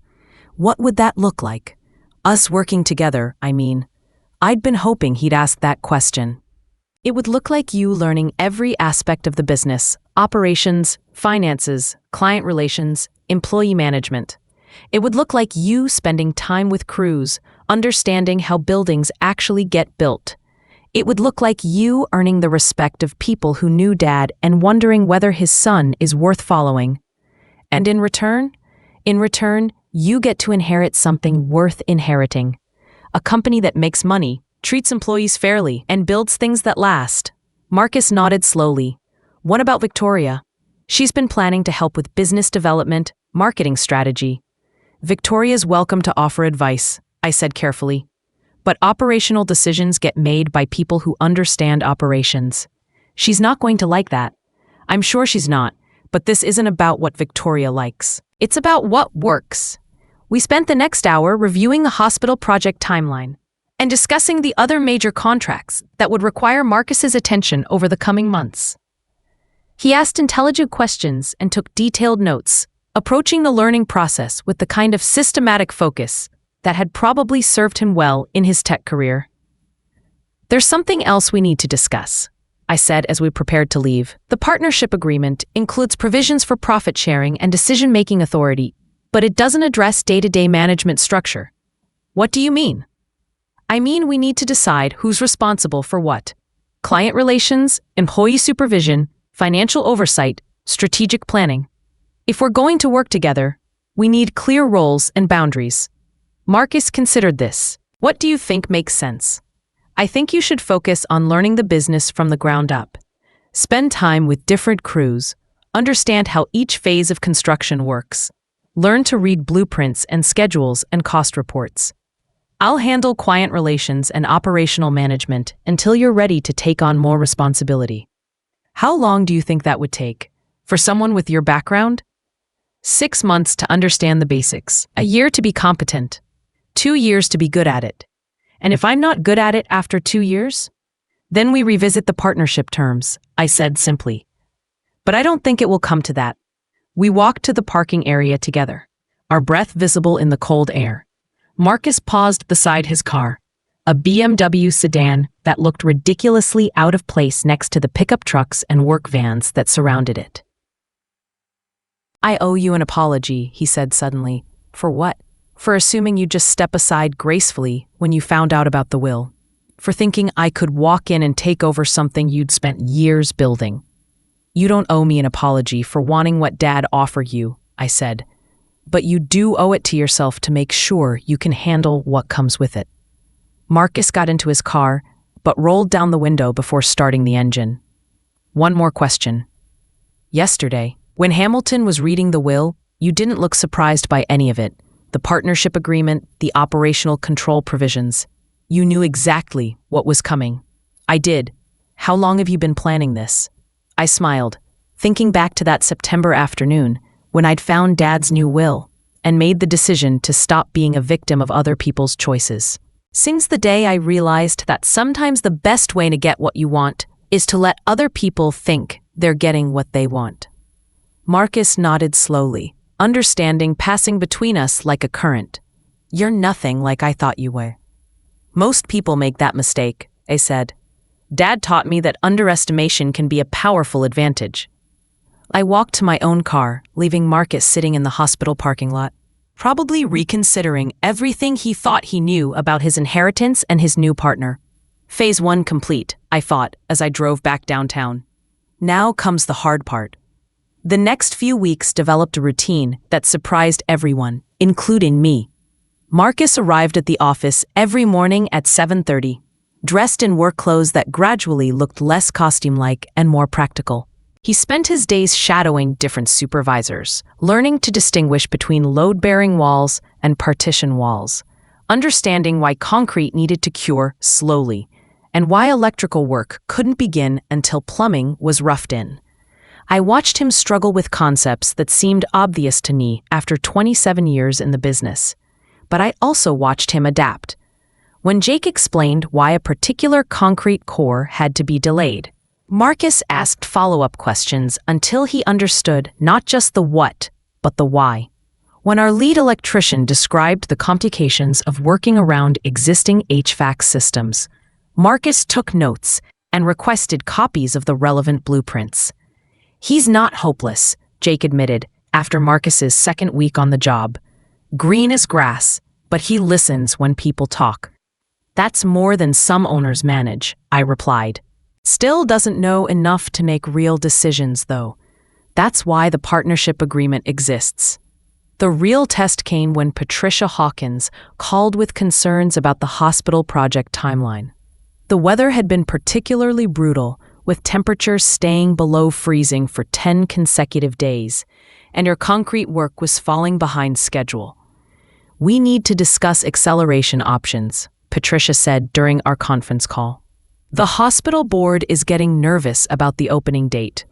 "What would that look like? Us working together, I mean." I'd been hoping he'd ask that question. "It would look like you learning every aspect of the business: operations, finances, client relations, employee management. It would look like you spending time with crews, understanding how buildings actually get built. It would look like you earning the respect of people who knew Dad and wondering whether his son is worth following. And in return, you get to inherit something worth inheriting. A company that makes money, treats employees fairly, and builds things that last." Marcus nodded slowly. "What about Victoria?" "She's been planning to help with business development, marketing strategy." "Victoria's welcome to offer advice," I said carefully. "But operational decisions get made by people who understand operations." "She's not going to like that." "I'm sure she's not, but this isn't about what Victoria likes. It's about what works. We spent the next hour reviewing the hospital project timeline and discussing the other major contracts that would require Marcus's attention over the coming months. He asked intelligent questions and took detailed notes, approaching the learning process with the kind of systematic focus that had probably served him well in his tech career. "There's something else we need to discuss," I said as we prepared to leave. "The partnership agreement includes provisions for profit sharing and decision-making authority, but it doesn't address day-to-day management structure." "What do you mean?" "I mean we need to decide who's responsible for what. Client relations, employee supervision, financial oversight, strategic planning. If we're going to work together, we need clear roles and boundaries." Marcus considered this. "What do you think makes sense?" "I think you should focus on learning the business from the ground up. Spend time with different crews, understand how each phase of construction works. Learn to read blueprints and schedules and cost reports. I'll handle client relations and operational management until you're ready to take on more responsibility." "How long do you think that would take? For someone with your background?" 6 months to understand the basics, a year to be competent, 2 years to be good at it. And if I'm not good at it after 2 years? Then we revisit the partnership terms, I said simply. But I don't think it will come to that. We walked to the parking area together, our breath visible in the cold air. Marcus paused beside his car, a BMW sedan that looked ridiculously out of place next to the pickup trucks and work vans that surrounded it. "I owe you an apology," he said suddenly. "For what?" "For assuming you'd just step aside gracefully when you found out about the will. For thinking I could walk in and take over something you'd spent years building." "You don't owe me an apology for wanting what Dad offered you," I said. "But you do owe it to yourself to make sure you can handle what comes with it." Marcus got into his car, but rolled down the window before starting the engine. "One more question. Yesterday, when Hamilton was reading the will, you didn't look surprised by any of it. The partnership agreement, the operational control provisions. You knew exactly what was coming." "I did. How long have you been planning this?" I smiled, thinking back to that September afternoon when I'd found Dad's new will and made the decision to stop being a victim of other people's choices. Since the day I realized that sometimes the best way to get what you want is to let other people think they're getting what they want. Marcus nodded slowly, understanding passing between us like a current. "You're nothing like I thought you were." "Most people make that mistake," I said. "Dad taught me that underestimation can be a powerful advantage." I walked to my own car, leaving Marcus sitting in the hospital parking lot, probably reconsidering everything he thought he knew about his inheritance and his new partner. Phase 1 complete, I thought, as I drove back downtown. Now comes the hard part. The next few weeks developed a routine that surprised everyone, including me. Marcus arrived at the office every morning at 7:30, dressed in work clothes that gradually looked less costume-like and more practical. He spent his days shadowing different supervisors, learning to distinguish between load-bearing walls and partition walls, understanding why concrete needed to cure slowly, and why electrical work couldn't begin until plumbing was roughed in. I watched him struggle with concepts that seemed obvious to me after 27 years in the business, but I also watched him adapt. When Jake explained why a particular concrete core had to be delayed, Marcus asked follow-up questions until he understood not just the what, but the why. When our lead electrician described the complications of working around existing HVAC systems, Marcus took notes and requested copies of the relevant blueprints. "He's not hopeless," Jake admitted after Marcus's second week on the job. "Green as grass, but he listens when people talk." "That's more than some owners manage," I replied. "Still doesn't know enough to make real decisions, though. That's why the partnership agreement exists." The real test came when Patricia Hawkins called with concerns about the hospital project timeline. The weather had been particularly brutal, with temperatures staying below freezing for 10 consecutive days, and her concrete work was falling behind schedule. "We need to discuss acceleration options," Patricia said during our conference call. "The hospital board is getting nervous about the opening date."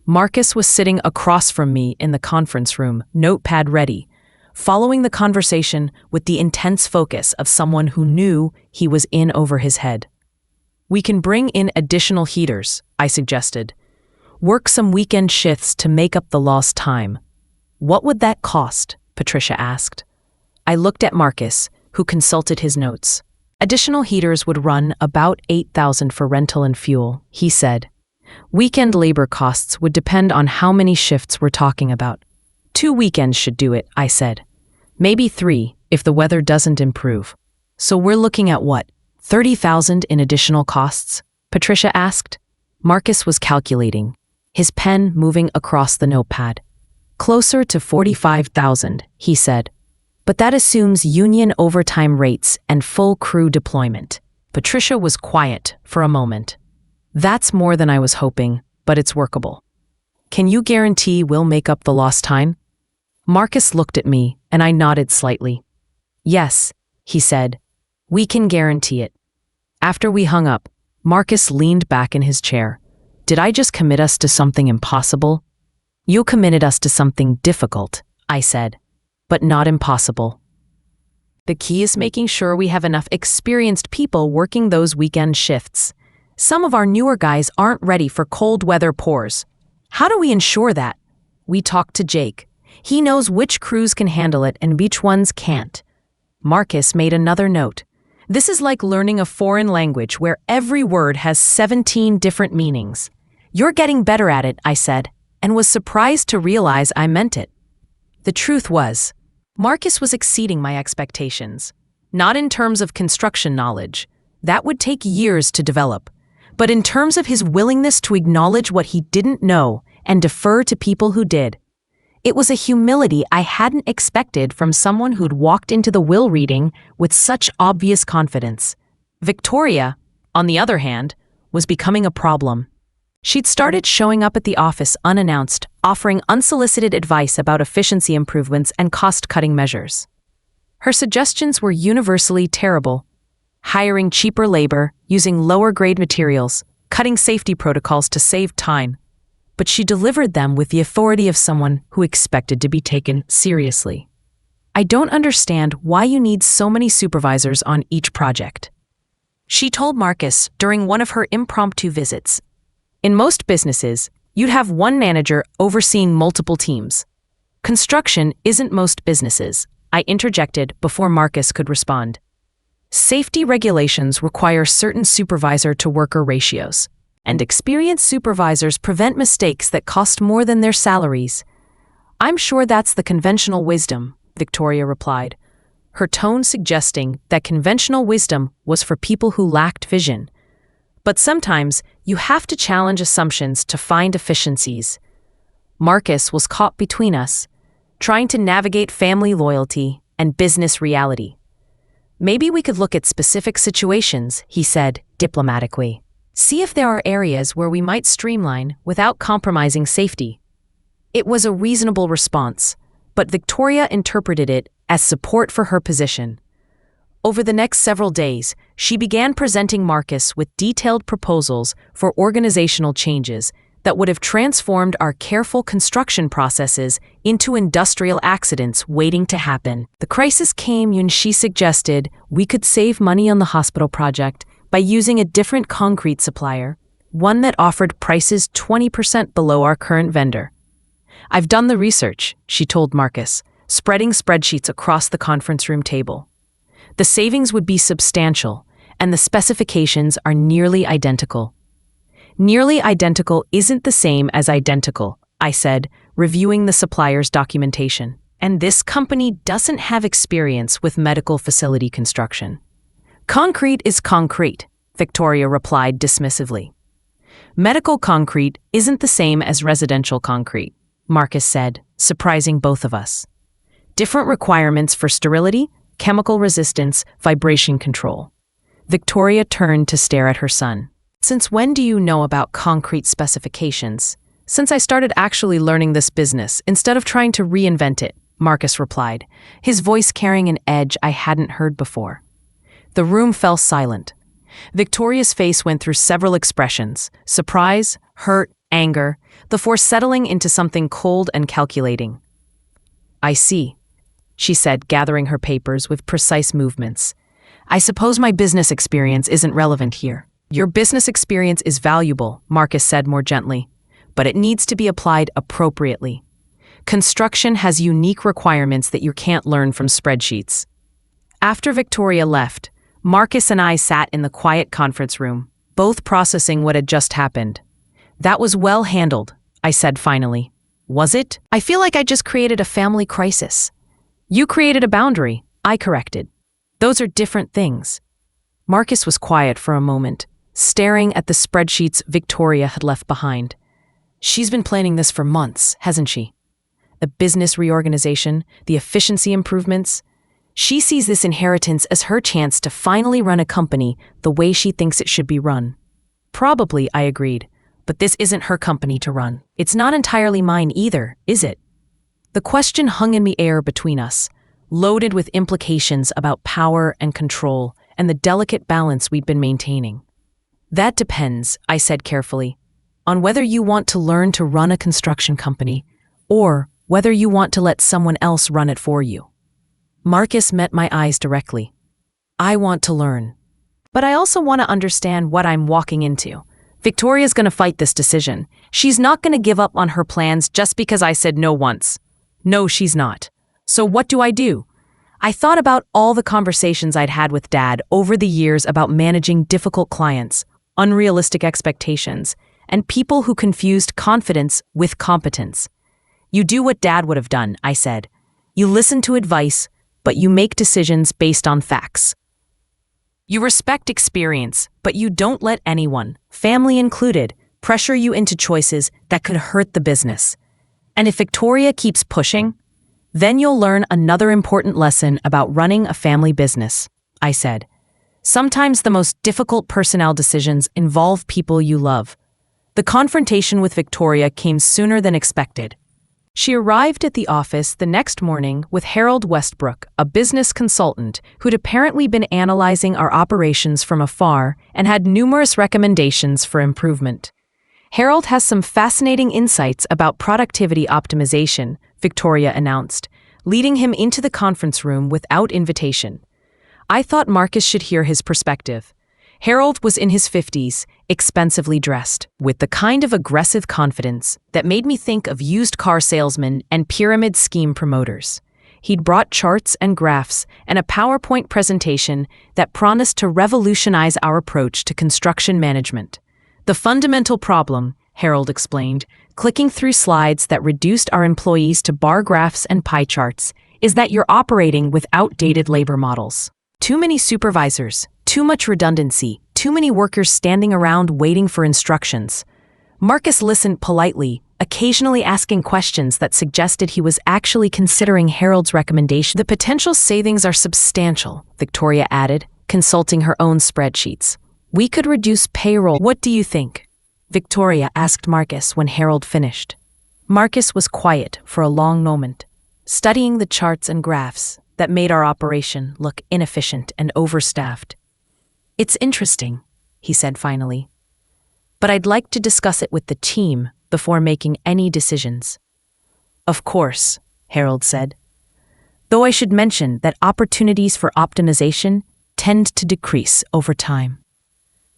Marcus was sitting across from me in the conference room, notepad ready, following the conversation with the intense focus of someone who knew he was in over his head. "We can bring in additional heaters," I suggested. "Work some weekend shifts to make up the lost time." "What would that cost?" Patricia asked. I looked at Marcus, who consulted his notes. "Additional heaters would run about $8,000 for rental and fuel," he said. "Weekend labor costs would depend on how many shifts we're talking about." "2 weekends should do it," I said. "Maybe 3, if the weather doesn't improve." "So we're looking at what, 30,000 in additional costs?" Patricia asked. Marcus was calculating, his pen moving across the notepad. "Closer to 45,000, he said. "But that assumes union overtime rates and full crew deployment." Patricia was quiet for a moment. "That's more than I was hoping, but it's workable." "Can you guarantee we'll make up the lost time?" Marcus looked at me, and I nodded slightly. "Yes," he said. "We can guarantee it." After we hung up, Marcus leaned back in his chair. "Did I just commit us to something impossible?" "You committed us to something difficult," I said, "but not impossible." The key is making sure we have enough experienced people working those weekend shifts. Some of our newer guys aren't ready for cold weather pours. How do we ensure that? We talked to Jake. He knows which crews can handle it and which ones can't. Marcus made another note. "This is like learning a foreign language where every word has 17 different meanings." "You're getting better at it," I said, and was surprised to realize I meant it. The truth was, Marcus was exceeding my expectations. Not in terms of construction knowledge, that would take years to develop, but in terms of his willingness to acknowledge what he didn't know and defer to people who did. It was a humility I hadn't expected from someone who'd walked into the will reading with such obvious confidence. Victoria, on the other hand, was becoming a problem. She'd started showing up at the office unannounced, offering unsolicited advice about efficiency improvements and cost-cutting measures. Her suggestions were universally terrible. Hiring cheaper labor, using lower-grade materials, cutting safety protocols to save time. But she delivered them with the authority of someone who expected to be taken seriously. "I don't understand why you need so many supervisors on each project," she told Marcus during one of her impromptu visits. "In most businesses, you'd have one manager overseeing multiple teams. Construction isn't most businesses," I interjected before Marcus could respond. "Safety regulations require certain supervisor-to-worker ratios, and experienced supervisors prevent mistakes that cost more than their salaries." "I'm sure that's the conventional wisdom," Victoria replied, her tone suggesting that conventional wisdom was for people who lacked vision. "But sometimes you have to challenge assumptions to find efficiencies." Marcus was caught between us, trying to navigate family loyalty and business reality. "Maybe we could look at specific situations," he said diplomatically. "See if there are areas where we might streamline without compromising safety." It was a reasonable response, but Victoria interpreted it as support for her position. Over the next several days, she began presenting Marcus with detailed proposals for organizational changes that would have transformed our careful construction processes into industrial accidents waiting to happen. The crisis came when she suggested we could save money on the hospital project by using a different concrete supplier, one that offered prices 20% below our current vendor. "I've done the research," she told Marcus, spreading spreadsheets across the conference room table. "The savings would be substantial, and the specifications are nearly identical." "Nearly identical isn't the same as identical," I said, reviewing the supplier's documentation. "And this company doesn't have experience with medical facility construction." "Concrete is concrete," Victoria replied dismissively. "Medical concrete isn't the same as residential concrete," Marcus said, surprising both of us. "Different requirements for sterility, chemical resistance, vibration control." Victoria turned to stare at her son. "Since when do you know about concrete specifications?" "Since I started actually learning this business instead of trying to reinvent it," Marcus replied, his voice carrying an edge I hadn't heard before. The room fell silent. Victoria's face went through several expressions: surprise, hurt, anger, before settling into something cold and calculating. "I see. she said, gathering her papers with precise movements. I suppose my business experience isn't relevant here. Your business experience is valuable, Marcus said more gently, but it needs to be applied appropriately. Construction has unique requirements that you can't learn from spreadsheets. After Victoria left, Marcus and I sat in the quiet conference room, both processing what had just happened. That was well handled, I said finally. Was it? I feel like I just created a family crisis. You created a boundary, I corrected. Those are different things. Marcus was quiet for a moment, staring at the spreadsheets Victoria had left behind. She's been planning this for months, hasn't she? The business reorganization, the efficiency improvements. She sees this inheritance as her chance to finally run a company the way she thinks it should be run. Probably, I agreed, but this isn't her company to run. It's not entirely mine either, is it? The question hung in the air between us, loaded with implications about power and control and the delicate balance we'd been maintaining. That depends, I said carefully, on whether you want to learn to run a construction company or whether you want to let someone else run it for you. Marcus met my eyes directly. I want to learn, but I also want to understand what I'm walking into. Victoria's going to fight this decision. She's not going to give up on her plans just because I said no once. No, she's not. So what do? I thought about all the conversations I'd had with Dad over the years about managing difficult clients, unrealistic expectations, and people who confused confidence with competence. You do what Dad would have done, I said. You listen to advice, but you make decisions based on facts. You respect experience, but you don't let anyone, family included, pressure you into choices that could hurt the business. And if Victoria keeps pushing, then you'll learn another important lesson about running a family business, I said. Sometimes the most difficult personnel decisions involve people you love. The confrontation with Victoria came sooner than expected. She arrived at the office the next morning with Harold Westbrook, a business consultant who'd apparently been analyzing our operations from afar and had numerous recommendations for improvement. Harold has some fascinating insights about productivity optimization, Victoria announced, leading him into the conference room without invitation. I thought Marcus should hear his perspective. Harold was in his 50s, expensively dressed, with the kind of aggressive confidence that made me think of used car salesmen and pyramid scheme promoters. He'd brought charts and graphs and a PowerPoint presentation that promised to revolutionize our approach to construction management. The fundamental problem, Harold explained, clicking through slides that reduced our employees to bar graphs and pie charts, is that you're operating with outdated labor models. Too many supervisors, too much redundancy, too many workers standing around waiting for instructions. Marcus listened politely, occasionally asking questions that suggested he was actually considering Harold's recommendation. The potential savings are substantial, Victoria added, consulting her own spreadsheets. We could reduce payroll. What do you think? Victoria asked Marcus when Harold finished. Marcus was quiet for a long moment, studying the charts and graphs that made our operation look inefficient and overstaffed. It's interesting, he said finally, but I'd like to discuss it with the team before making any decisions. Of course, Harold said, though I should mention that opportunities for optimization tend to decrease over time.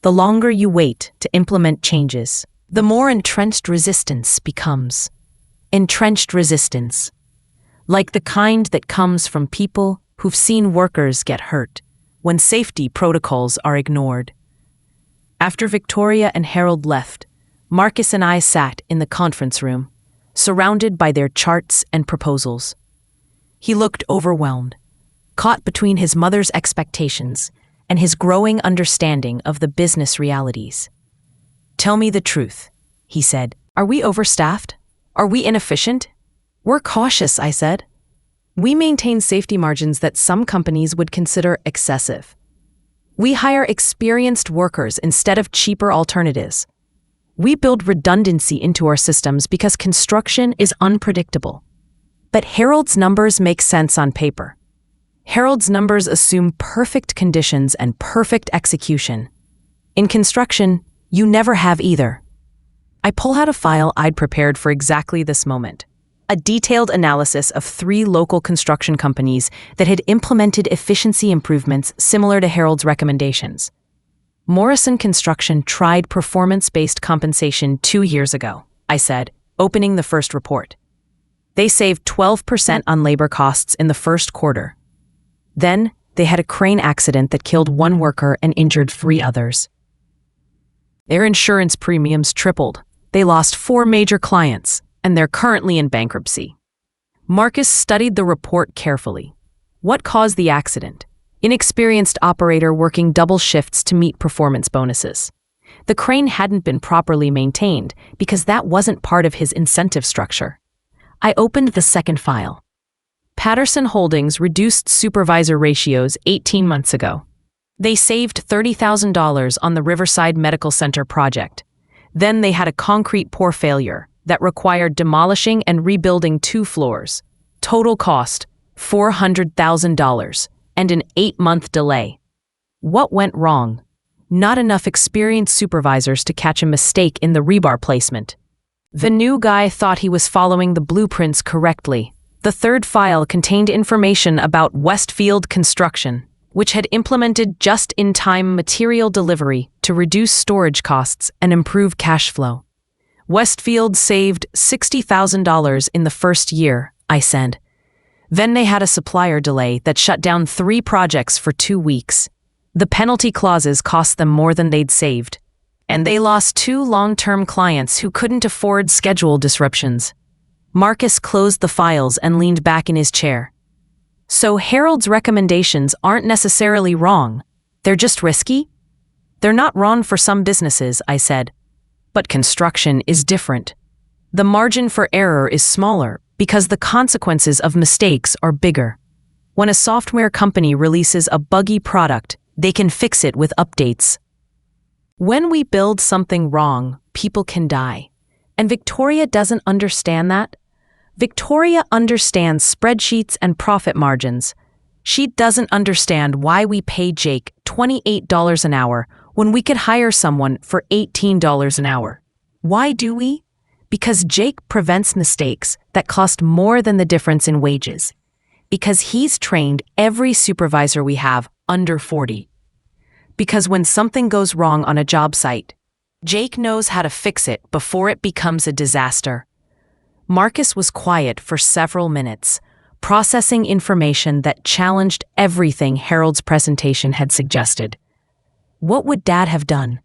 The longer you wait to implement changes, the more entrenched resistance becomes. Entrenched resistance, like the kind that comes from people who've seen workers get hurt when safety protocols are ignored. After Victoria and Harold left, Marcus and I sat in the conference room, surrounded by their charts and proposals. He looked overwhelmed, caught between his mother's expectations and his growing understanding of the business realities. Tell me the truth, he said. Are we overstaffed? Are we inefficient? We're cautious, I said. We maintain safety margins that some companies would consider excessive. We hire experienced workers instead of cheaper alternatives. We build redundancy into our systems because construction is unpredictable. But Harold's numbers make sense on paper. Harold's numbers assume perfect conditions and perfect execution. In construction, you never have either. I pull out a file I'd prepared for exactly this moment. a detailed analysis of 3 local construction companies that had implemented efficiency improvements similar to Harold's recommendations. Morrison Construction tried performance-based compensation 2 years ago, I said, opening the first report. They saved 12% on labor costs in the first quarter. Then, they had a crane accident that killed 1 worker and injured 3 others. Their insurance premiums tripled. They lost 4 major clients, and they're currently in bankruptcy. Marcus studied the report carefully. What caused the accident? Inexperienced operator working double shifts to meet performance bonuses. The crane hadn't been properly maintained because that wasn't part of his incentive structure. I opened the second file. Patterson Holdings reduced supervisor ratios 18 months ago. They saved $30,000 on the Riverside Medical Center project. Then they had a concrete pour failure that required demolishing and rebuilding 2 floors. Total cost, $400,000, and an 8-month delay. What went wrong? Not enough experienced supervisors to catch a mistake in the rebar placement. The new guy thought he was following the blueprints correctly. The third file contained information about Westfield Construction, which had implemented just-in-time material delivery to reduce storage costs and improve cash flow. Westfield saved $60,000 in the first year, I said. Then they had a supplier delay that shut down 3 projects for 2 weeks. The penalty clauses cost them more than they'd saved. And they lost 2 long-term clients who couldn't afford schedule disruptions. Marcus closed the files and leaned back in his chair. So Harold's recommendations aren't necessarily wrong. They're just risky? They're not wrong for some businesses, I said. But construction is different. The margin for error is smaller because the consequences of mistakes are bigger. When a software company releases a buggy product, they can fix it with updates. When we build something wrong, people can die. And Victoria doesn't understand that. Victoria understands spreadsheets and profit margins. She doesn't understand why we pay Jake $28 an hour when we could hire someone for $18 an hour. Why do we? Because Jake prevents mistakes that cost more than the difference in wages. Because he's trained every supervisor we have under 40. Because when something goes wrong on a job site, Jake knows how to fix it before it becomes a disaster. Marcus was quiet for several minutes, processing information that challenged everything Harold's presentation had suggested. What would Dad have done?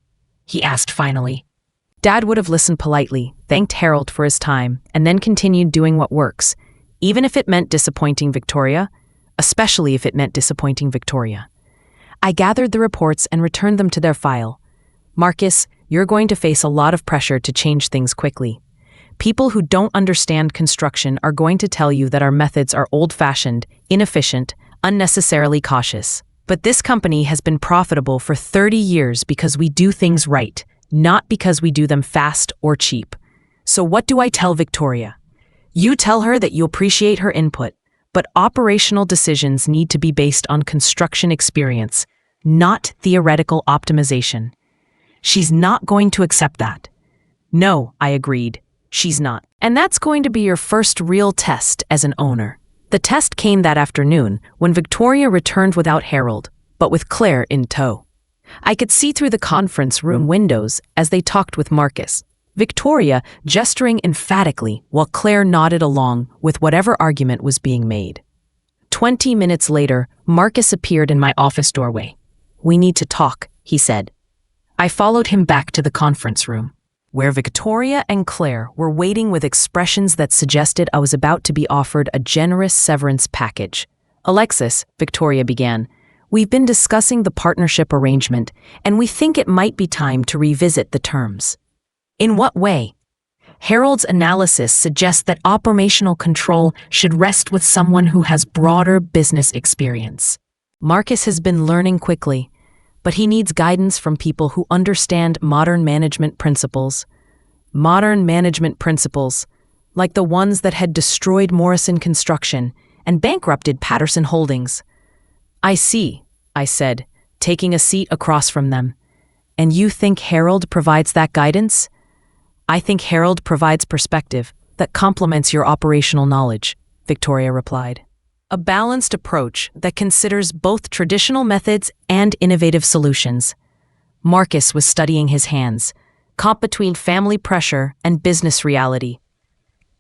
He asked finally. Dad would have listened politely, thanked Harold for his time, and then continued doing what works, even if it meant disappointing Victoria, especially if it meant disappointing Victoria. I gathered the reports and returned them to their file. Marcus, you're going to face a lot of pressure to change things quickly. People who don't understand construction are going to tell you that our methods are old-fashioned, inefficient, unnecessarily cautious. But this company has been profitable for 30 years because we do things right, not because we do them fast or cheap. So what do I tell Victoria? You tell her that you appreciate her input, but operational decisions need to be based on construction experience, not theoretical optimization. She's not going to accept that. No, I agreed. She's not. And that's going to be your first real test as an owner. The test came that afternoon when Victoria returned without Harold, but with Claire in tow. I could see through the conference room windows as they talked with Marcus, Victoria gesturing emphatically while Claire nodded along with whatever argument was being made. 20 minutes later, Marcus appeared in my office doorway. We need to talk, he said. I followed him back to the conference room, where Victoria and Claire were waiting with expressions that suggested I was about to be offered a generous severance package. Alexis, Victoria began, we've been discussing the partnership arrangement, and we think it might be time to revisit the terms. In what way? Harold's analysis suggests that operational control should rest with someone who has broader business experience. Marcus has been learning quickly, but he needs guidance from people who understand modern management principles. Modern management principles, like the ones that had destroyed Morrison Construction and bankrupted Patterson Holdings. I see, I said, taking a seat across from them. And you think Harold provides that guidance? I think Harold provides perspective, that complements your operational knowledge, Victoria replied. A balanced approach that considers both traditional methods and innovative solutions. Marcus was studying his hands, caught between family pressure and business reality.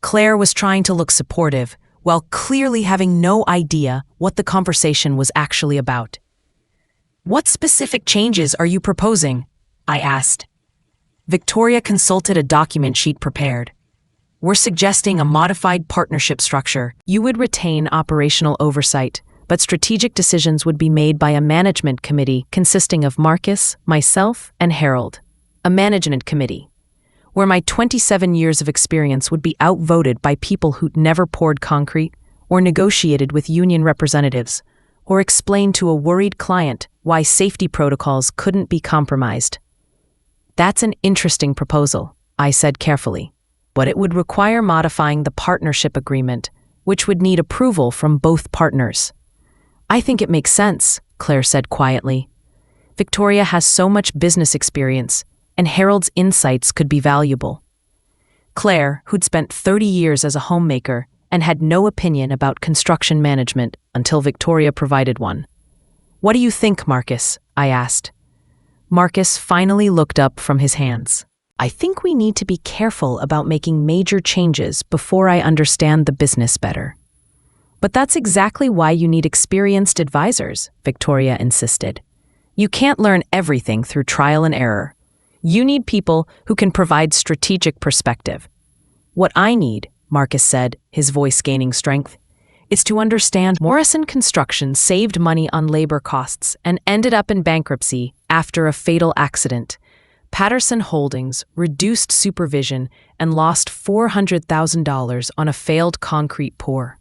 Claire was trying to look supportive, while clearly having no idea what the conversation was actually about. "What specific changes are you proposing?" I asked. Victoria consulted a document she'd prepared. "We're suggesting a modified partnership structure. You would retain operational oversight, but strategic decisions would be made by a management committee consisting of Marcus, myself, and Harold. A management committee, where my 27 years of experience would be outvoted by people who'd never poured concrete, or negotiated with union representatives, or explained to a worried client why safety protocols couldn't be compromised." "That's an interesting proposal," I said carefully, "but it would require modifying the partnership agreement, which would need approval from both partners." "I think it makes sense," Claire said quietly. "Victoria has so much business experience, and Harold's insights could be valuable." Claire, who'd spent 30 years as a homemaker and had no opinion about construction management until Victoria provided one. "What do you think, Marcus?" I asked. Marcus finally looked up from his hands. "I think we need to be careful about making major changes before I understand the business better." "But that's exactly why you need experienced advisors," Victoria insisted. "You can't learn everything through trial and error. You need people who can provide strategic perspective." "What I need," Marcus said, his voice gaining strength, "is to understand Morrison Construction saved money on labor costs and ended up in bankruptcy after a fatal accident. Patterson Holdings reduced supervision and lost $400,000 on a failed concrete pour.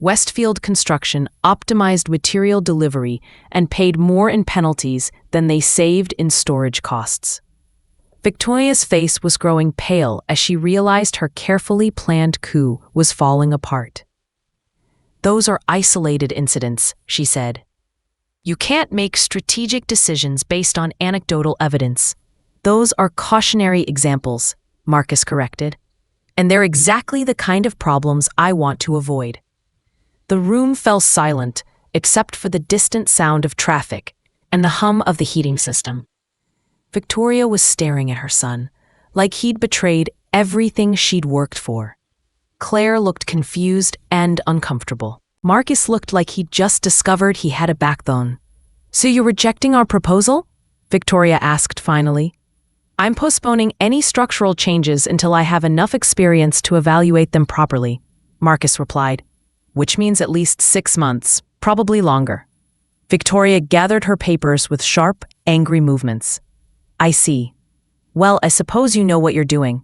Westfield Construction optimized material delivery and paid more in penalties than they saved in storage costs." Victoria's face was growing pale as she realized her carefully planned coup was falling apart. "Those are isolated incidents," she said. "You can't make strategic decisions based on anecdotal evidence. Those are cautionary examples," Marcus corrected. "And they're exactly the kind of problems I want to avoid." The room fell silent, except for the distant sound of traffic and the hum of the heating system. Victoria was staring at her son, like he'd betrayed everything she'd worked for. Claire looked confused and uncomfortable. Marcus looked like he'd just discovered he had a backbone. "So you're rejecting our proposal?" Victoria asked finally. "I'm postponing any structural changes until I have enough experience to evaluate them properly," Marcus replied, "which means at least 6 months, probably longer." Victoria gathered her papers with sharp, angry movements. "I see. Well, I suppose you know what you're doing."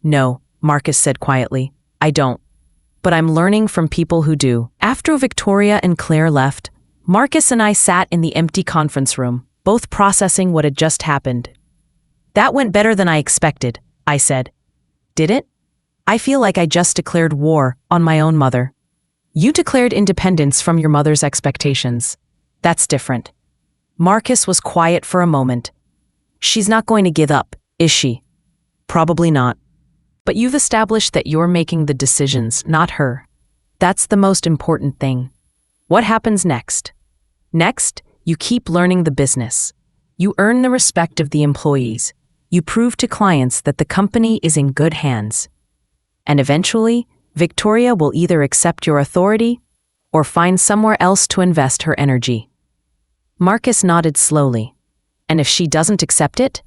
"No," Marcus said quietly, "I don't. But I'm learning from people who do." After Victoria and Claire left, Marcus and I sat in the empty conference room, both processing what had just happened. "That went better than I expected," I said. "Did it? I feel like I just declared war on my own mother." "You declared independence from your mother's expectations. That's different." Marcus was quiet for a moment. "She's not going to give up, is she?" "Probably not. But you've established that you're making the decisions, not her. That's the most important thing. What happens next?" "Next, you keep learning the business. You earn the respect of the employees. You prove to clients that the company is in good hands. And eventually, Victoria will either accept your authority or find somewhere else to invest her energy." Marcus nodded slowly. "And if she doesn't accept it?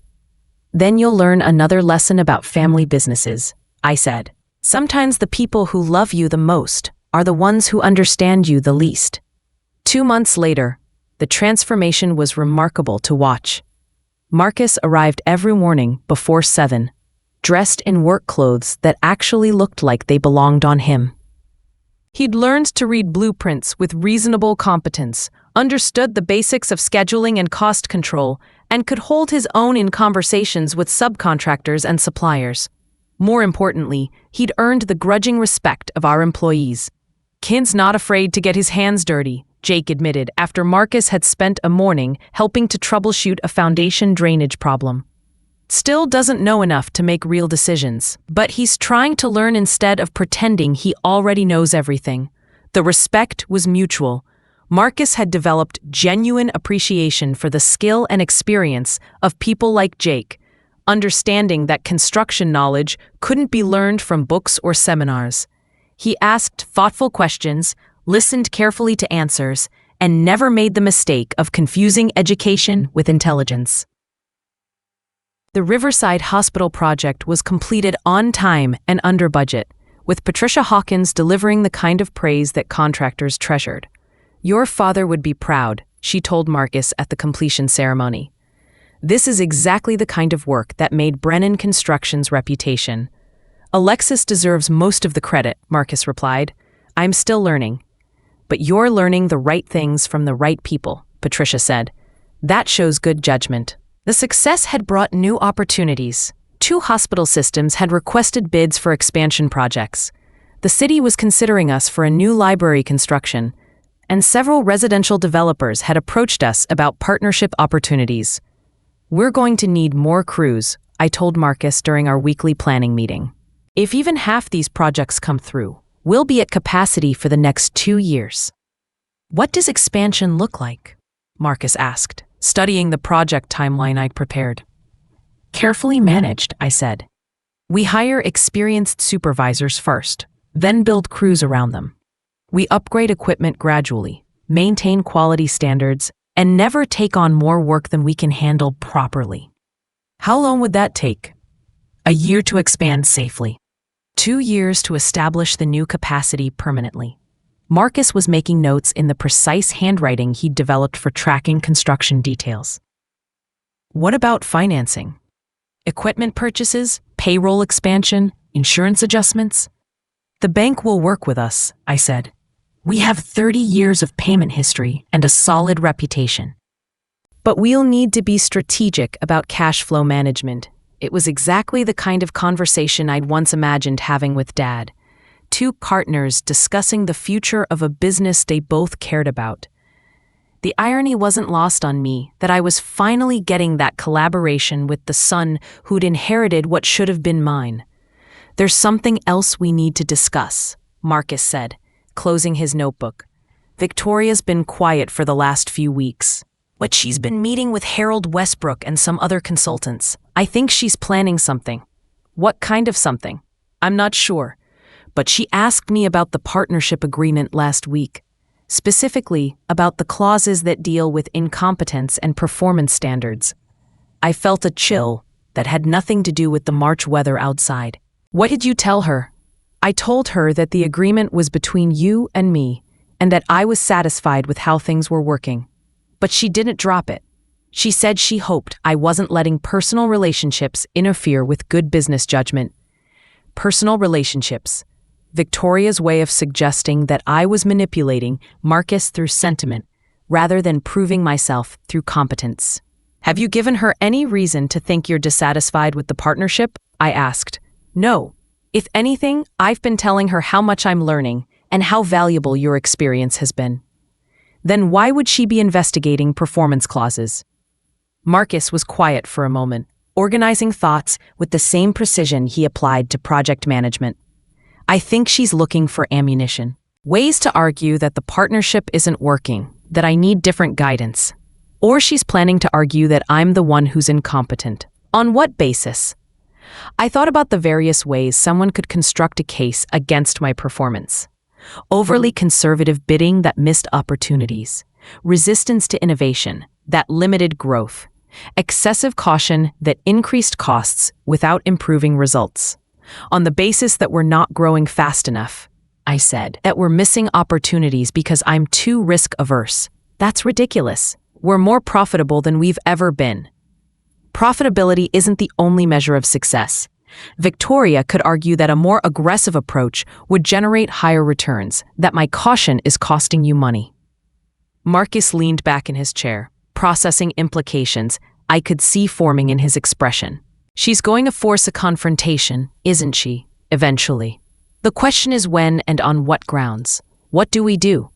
Then you'll learn another lesson about family businesses," I said. "Sometimes the people who love you the most are the ones who understand you the least." 2 months later, the transformation was remarkable to watch. Marcus arrived every morning before 7, dressed in work clothes that actually looked like they belonged on him. He'd learned to read blueprints with reasonable competence, understood the basics of scheduling and cost control, and could hold his own in conversations with subcontractors and suppliers. More importantly, he'd earned the grudging respect of our employees. "Kid's not afraid to get his hands dirty," Jake admitted after Marcus had spent a morning helping to troubleshoot a foundation drainage problem. Still doesn't know enough to make real decisions, but he's trying to learn instead of pretending he already knows everything. The respect was mutual. Marcus had developed genuine appreciation for the skill and experience of people like Jake, understanding that construction knowledge couldn't be learned from books or seminars. He asked thoughtful questions, listened carefully to answers, and never made the mistake of confusing education with intelligence. The Riverside Hospital project was completed on time and under budget, with Patricia Hawkins delivering the kind of praise that contractors treasured. "Your father would be proud," she told Marcus at the completion ceremony. "This is exactly the kind of work that made Brennan Construction's reputation." "Alexis deserves most of the credit," Marcus replied. "I'm still learning." "But you're learning the right things from the right people," Patricia said. "That shows good judgment." The success had brought new opportunities. 2 hospital systems had requested bids for expansion projects. The city was considering us for a new library construction, and several residential developers had approached us about partnership opportunities. "We're going to need more crews," I told Marcus during our weekly planning meeting. "If even half these projects come through, we'll be at capacity for the next 2 years." "What does expansion look like?" Marcus asked, studying the project timeline I'd prepared. "Carefully managed," I said. "We hire experienced supervisors first, then build crews around them. We upgrade equipment gradually, maintain quality standards, and never take on more work than we can handle properly." "How long would that take?" "A year to expand safely. 2 years to establish the new capacity permanently." Marcus was making notes in the precise handwriting he'd developed for tracking construction details. "What about financing? Equipment purchases, payroll expansion, insurance adjustments?" "The bank will work with us," I said. "We have 30 years of payment history and a solid reputation. But we'll need to be strategic about cash flow management." It was exactly the kind of conversation I'd once imagined having with Dad. 2 partners discussing the future of a business they both cared about. The irony wasn't lost on me that I was finally getting that collaboration with the son who'd inherited what should have been mine. "There's something else we need to discuss," Marcus said, closing his notebook. "Victoria's been quiet for the last few weeks, but she's been meeting with Harold Westbrook and some other consultants. I think she's planning something." "What kind of something?" "I'm not sure, but she asked me about the partnership agreement last week, specifically about the clauses that deal with incompetence and performance standards." I felt a chill that had nothing to do with the March weather outside. "What did you tell her?" "I told her that the agreement was between you and me, and that I was satisfied with how things were working. But she didn't drop it. She said she hoped I wasn't letting personal relationships interfere with good business judgment." Personal relationships. Victoria's way of suggesting that I was manipulating Marcus through sentiment, rather than proving myself through competence. "Have you given her any reason to think you're dissatisfied with the partnership?" I asked. "No. If anything, I've been telling her how much I'm learning and how valuable your experience has been." "Then why would she be investigating performance clauses?" Marcus was quiet for a moment, organizing thoughts with the same precision he applied to project management. "I think she's looking for ammunition. Ways to argue that the partnership isn't working, that I need different guidance. Or she's planning to argue that I'm the one who's incompetent. On what basis?" I thought about the various ways someone could construct a case against my performance. Overly conservative bidding that missed opportunities, resistance to innovation that limited growth, excessive caution that increased costs without improving results. On the basis that we're not growing fast enough, I said, that we're missing opportunities because I'm too risk-averse. That's ridiculous. We're more profitable than we've ever been. Profitability isn't the only measure of success. Victoria could argue that a more aggressive approach would generate higher returns, that my caution is costing you money. Marcus leaned back in his chair, processing implications I could see forming in his expression. "She's going to force a confrontation, isn't she, eventually? The question is when and on what grounds. What do?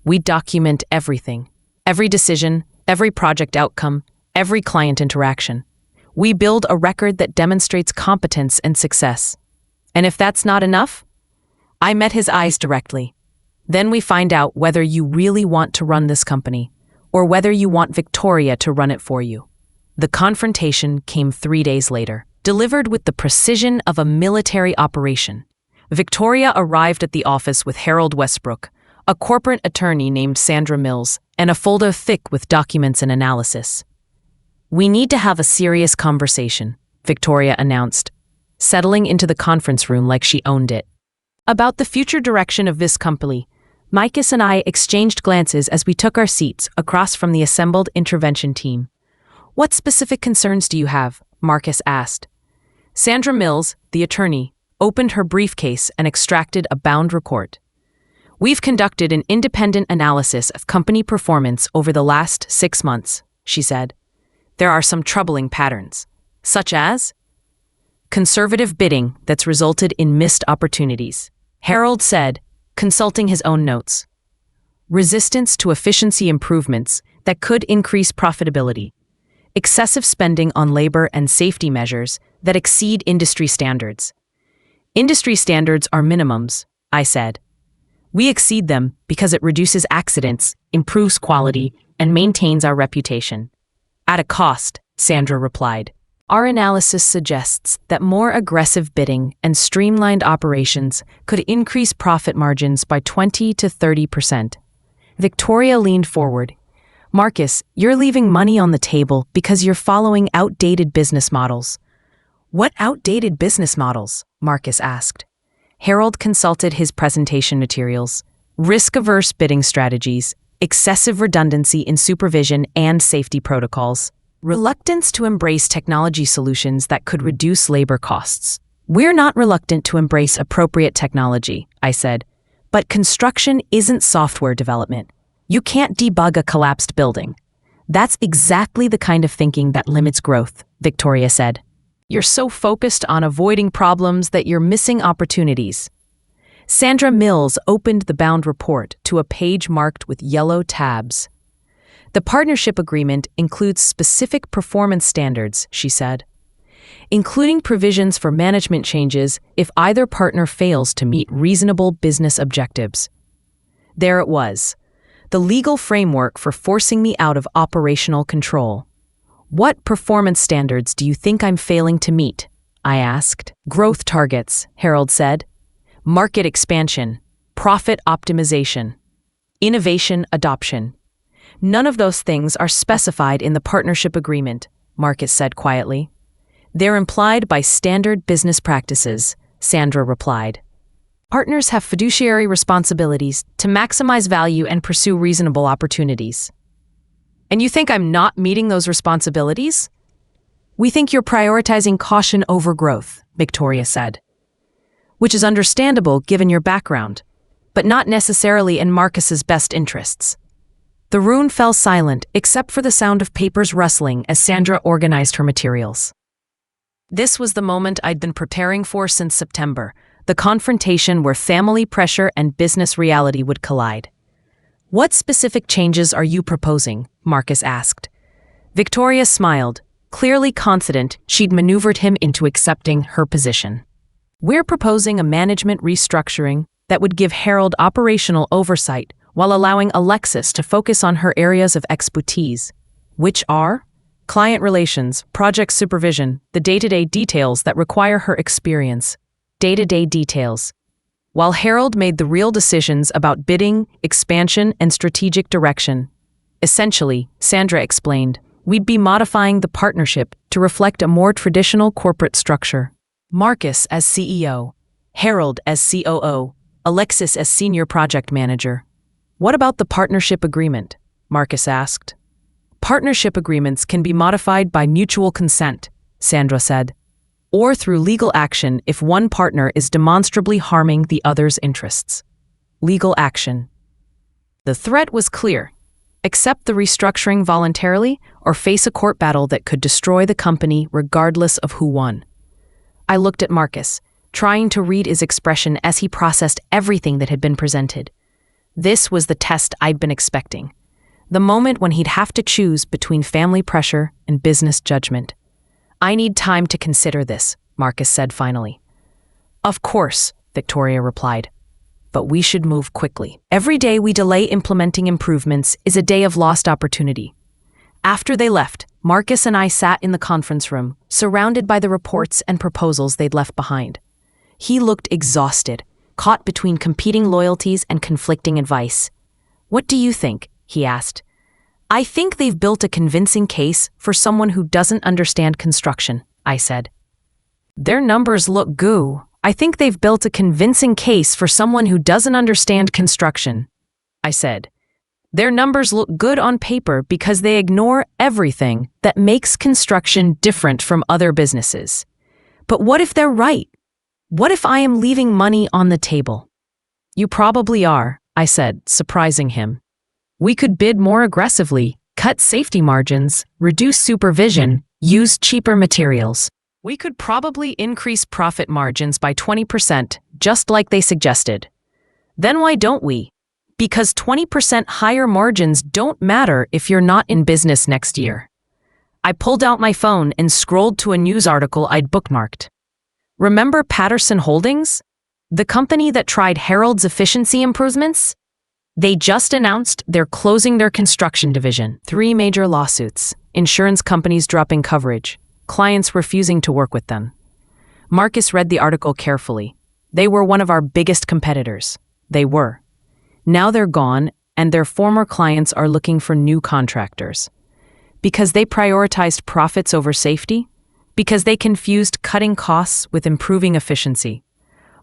We document everything. Every decision, every project outcome, every client interaction. We build a record that demonstrates competence and success. And if that's not enough? I met his eyes directly. Then we find out whether you really want to run this company, or whether you want Victoria to run it for you. The confrontation came 3 days later, delivered with the precision of a military operation. Victoria arrived at the office with Harold Westbrook, a corporate attorney named Sandra Mills, and a folder thick with documents and analysis. "We need to have a serious conversation," Victoria announced, settling into the conference room like she owned it. About the future direction of this company, Marcus and I exchanged glances as we took our seats across from the assembled intervention team. "What specific concerns do you have?" Marcus asked. Sandra Mills, the attorney, opened her briefcase and extracted a bound report. "We've conducted an independent analysis of company performance over the last 6 months," she said. "There are some troubling patterns, such as conservative bidding that's resulted in missed opportunities," Harold said, consulting his own notes. "Resistance to efficiency improvements that could increase profitability. Excessive spending on labor and safety measures that exceed industry standards." "Industry standards are minimums," I said. "We exceed them because it reduces accidents, improves quality, and maintains our reputation." "At a cost," Sandra replied. "Our analysis suggests that more aggressive bidding and streamlined operations could increase profit margins by 20 to 30%. Victoria leaned forward. "Marcus, you're leaving money on the table because you're following outdated business models." "What outdated business models?" Marcus asked. Harold consulted his presentation materials. "Risk-averse bidding strategies, excessive redundancy in supervision and safety protocols, reluctance to embrace technology solutions that could reduce labor costs." "We're not reluctant to embrace appropriate technology," I said, "but construction isn't software development. You can't debug a collapsed building." "That's exactly the kind of thinking that limits growth," Victoria said. "You're so focused on avoiding problems that you're missing opportunities." Sandra Mills opened the bound report to a page marked with yellow tabs. "The partnership agreement includes specific performance standards," she said, "including provisions for management changes if either partner fails to meet reasonable business objectives." There it was, the legal framework for forcing me out of operational control. "What performance standards do you think I'm failing to meet?" I asked. "Growth targets," Harold said. "Market expansion, profit optimization, innovation adoption. None of those things are specified in the partnership agreement," Marcus said quietly. "They're implied by standard business practices," Sandra replied. "Partners have fiduciary responsibilities to maximize value and pursue reasonable opportunities." "And you think I'm not meeting those responsibilities?" "We think you're prioritizing caution over growth," Victoria said. "Which is understandable given your background, but not necessarily in Marcus's best interests." The room fell silent except for the sound of papers rustling as Sandra organized her materials. This was the moment I'd been preparing for since September, the confrontation where family pressure and business reality would collide. "What specific changes are you proposing?" Marcus asked. Victoria smiled, clearly confident she'd maneuvered him into accepting her position. "We're proposing a management restructuring that would give Harold operational oversight while allowing Alexis to focus on her areas of expertise, which are client relations, project supervision, the day-to-day details that require her experience." Day-to-day details. While Harold made the real decisions about bidding, expansion, and strategic direction. Essentially, Sandra explained, we'd be modifying the partnership to reflect a more traditional corporate structure. Marcus as CEO, Harold as COO, Alexis as Senior Project Manager. "What about the partnership agreement?" Marcus asked. "Partnership agreements can be modified by mutual consent," Sandra said, "or through legal action if one partner is demonstrably harming the other's interests." Legal action. The threat was clear. Accept the restructuring voluntarily or face a court battle that could destroy the company regardless of who won. I looked at Marcus, trying to read his expression as he processed everything that had been presented. This was the test I'd been expecting. The moment when he'd have to choose between family pressure and business judgment. I need time to consider this, Marcus said finally. Of course, Victoria replied. But we should move quickly. Every day we delay implementing improvements is a day of lost opportunity. After they left, Marcus and I sat in the conference room, surrounded by the reports and proposals they'd left behind. He looked exhausted, caught between competing loyalties and conflicting advice. What do you think? He asked. I think they've built a convincing case for someone who doesn't understand construction, I said. Their numbers look goo. I think they've built a convincing case for someone who doesn't understand construction, I said. Their numbers look good on paper because they ignore everything that makes construction different from other businesses. But what if they're right? What if I am leaving money on the table? You probably are, I said, surprising him. We could bid more aggressively, cut safety margins, reduce supervision, use cheaper materials. We could probably increase profit margins by 20%, just like they suggested. Then why don't we? Because 20% higher margins don't matter if you're not in business next year. I pulled out my phone and scrolled to a news article I'd bookmarked. Remember Patterson Holdings? The company that tried Harold's efficiency improvements? They just announced they're closing their construction division. 3 major lawsuits, insurance companies dropping coverage, clients refusing to work with them. Marcus read the article carefully. They were one of our biggest competitors. They were. Now they're gone, and their former clients are looking for new contractors. Because they prioritized profits over safety? Because they confused cutting costs with improving efficiency.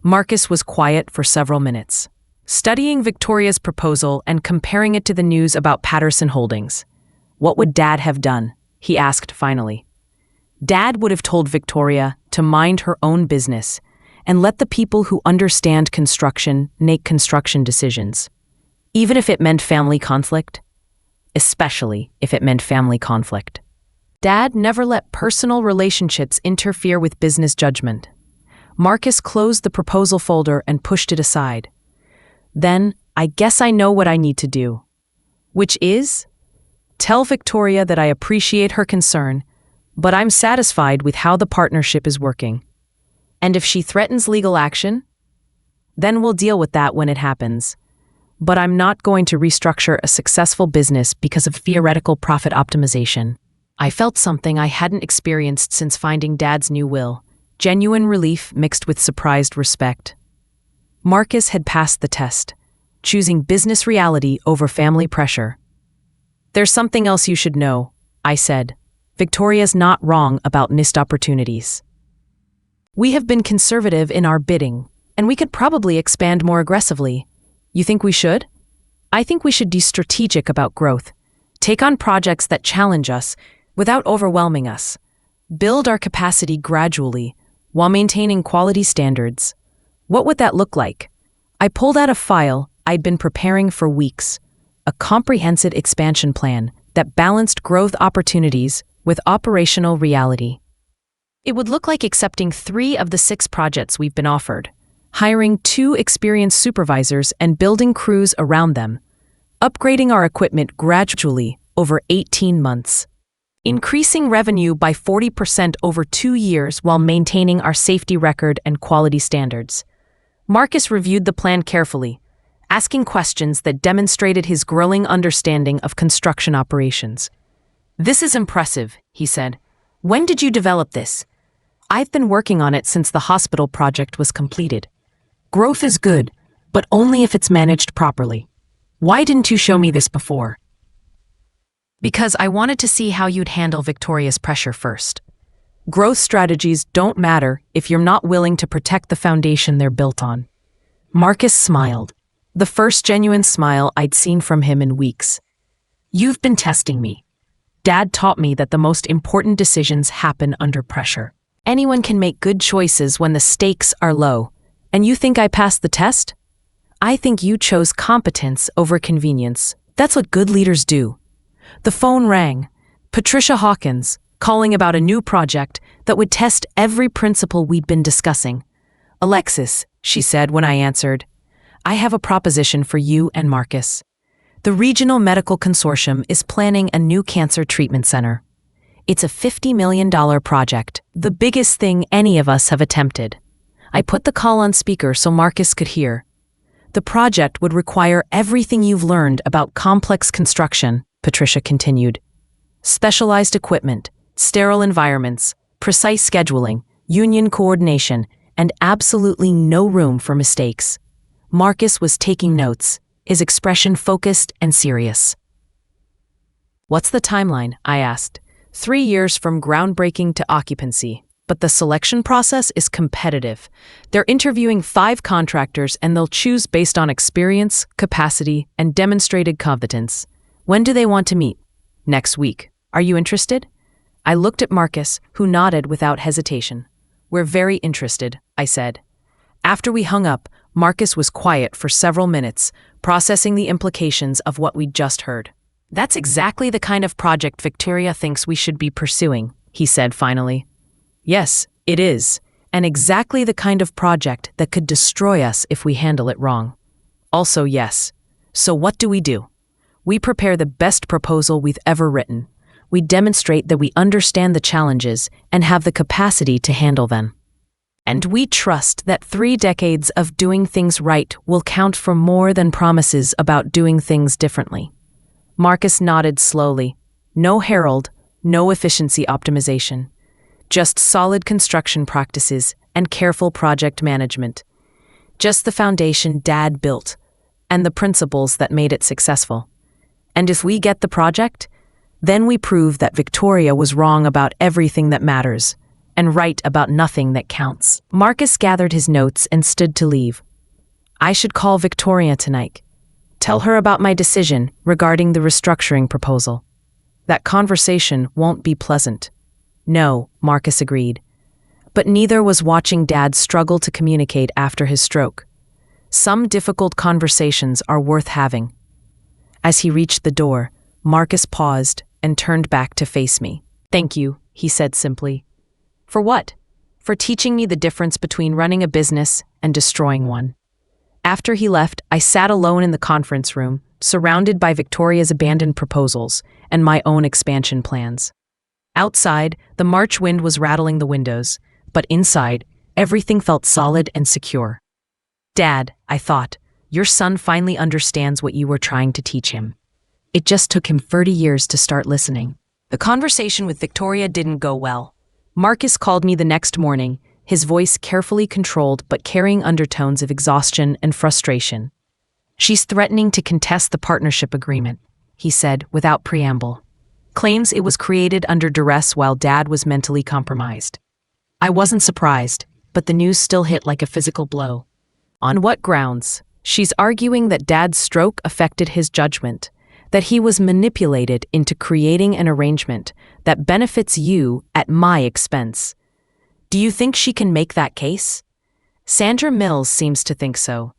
Marcus was quiet for several minutes, studying Victoria's proposal and comparing it to the news about Patterson Holdings. What would Dad have done? He asked finally. Dad would have told Victoria to mind her own business and let the people who understand construction make construction decisions. Even if it meant family conflict. Especially if it meant family conflict. Dad never let personal relationships interfere with business judgment. Marcus closed the proposal folder and pushed it aside. Then, I guess I know what I need to do. Which is? Tell Victoria that I appreciate her concern, but I'm satisfied with how the partnership is working. And if she threatens legal action, then we'll deal with that when it happens. But I'm not going to restructure a successful business because of theoretical profit optimization. I felt something I hadn't experienced since finding Dad's new will, genuine relief mixed with surprised respect. Marcus had passed the test, choosing business reality over family pressure. There's something else you should know, I said. Victoria's not wrong about missed opportunities. We have been conservative in our bidding, and we could probably expand more aggressively. You think we should? I think we should be strategic about growth. Take on projects that challenge us without overwhelming us. Build our capacity gradually while maintaining quality standards. What would that look like? I pulled out a file I'd been preparing for weeks, a comprehensive expansion plan that balanced growth opportunities with operational reality. It would look like accepting 3 of the 6 projects we've been offered, hiring 2 experienced supervisors and building crews around them, upgrading our equipment gradually over 18 months, increasing revenue by 40% over 2 years while maintaining our safety record and quality standards. Marcus reviewed the plan carefully, asking questions that demonstrated his growing understanding of construction operations. This is impressive, he said. When did you develop this? I've been working on it since the hospital project was completed. Growth is good, but only if it's managed properly. Why didn't you show me this before? Because I wanted to see how you'd handle Victoria's pressure first. Growth strategies don't matter if you're not willing to protect the foundation they're built on. Marcus smiled, the first genuine smile I'd seen from him in weeks. You've been testing me. Dad taught me that the most important decisions happen under pressure. Anyone can make good choices when the stakes are low. And you think I passed the test? I think you chose competence over convenience. That's what good leaders do. The phone rang. Patricia Hawkins, calling about a new project that would test every principle we'd been discussing. Alexis, she said when I answered, I have a proposition for you and Marcus. The Regional Medical Consortium is planning a new cancer treatment center. It's a $50 million project, the biggest thing any of us have attempted. I put the call on speaker so Marcus could hear. The project would require everything you've learned about complex construction, Patricia continued. Specialized equipment, sterile environments, precise scheduling, union coordination, and absolutely no room for mistakes. Marcus was taking notes, his expression focused and serious. What's the timeline? I asked. 3 years from groundbreaking to occupancy. But the selection process is competitive. They're interviewing 5 contractors and they'll choose based on experience, capacity, and demonstrated competence. When do they want to meet? Next week. Are you interested? I looked at Marcus, who nodded without hesitation. We're very interested, I said. After we hung up, Marcus was quiet for several minutes, processing the implications of what we'd just heard. That's exactly the kind of project Victoria thinks we should be pursuing, he said finally. Yes, it is, and exactly the kind of project that could destroy us if we handle it wrong. Also, yes. So what do? We prepare the best proposal we've ever written. We demonstrate that we understand the challenges and have the capacity to handle them. And we trust that 3 decades of doing things right will count for more than promises about doing things differently. Marcus nodded slowly. No herald, no efficiency optimization. Just solid construction practices and careful project management. Just the foundation Dad built, and the principles that made it successful. And if we get the project, then we prove that Victoria was wrong about everything that matters, and right about nothing that counts. Marcus gathered his notes and stood to leave. I should call Victoria tonight. Tell her about my decision regarding the restructuring proposal. That conversation won't be pleasant. No, Marcus agreed. But neither was watching Dad struggle to communicate after his stroke. Some difficult conversations are worth having. As he reached the door, Marcus paused and turned back to face me. Thank you, he said simply. For what? For teaching me the difference between running a business and destroying one. After he left, I sat alone in the conference room, surrounded by Victoria's abandoned proposals and my own expansion plans. Outside, the March wind was rattling the windows, but inside, everything felt solid and secure. Dad, I thought, your son finally understands what you were trying to teach him. It just took him 30 years to start listening. The conversation with Victoria didn't go well. Marcus called me the next morning, his voice carefully controlled but carrying undertones of exhaustion and frustration. She's threatening to contest the partnership agreement, he said without preamble. Claims it was created under duress while Dad was mentally compromised. I wasn't surprised, but the news still hit like a physical blow. On what grounds? She's arguing that Dad's stroke affected his judgment, that he was manipulated into creating an arrangement that benefits you at my expense. Do you think she can make that case? Sandra Mills seems to think so.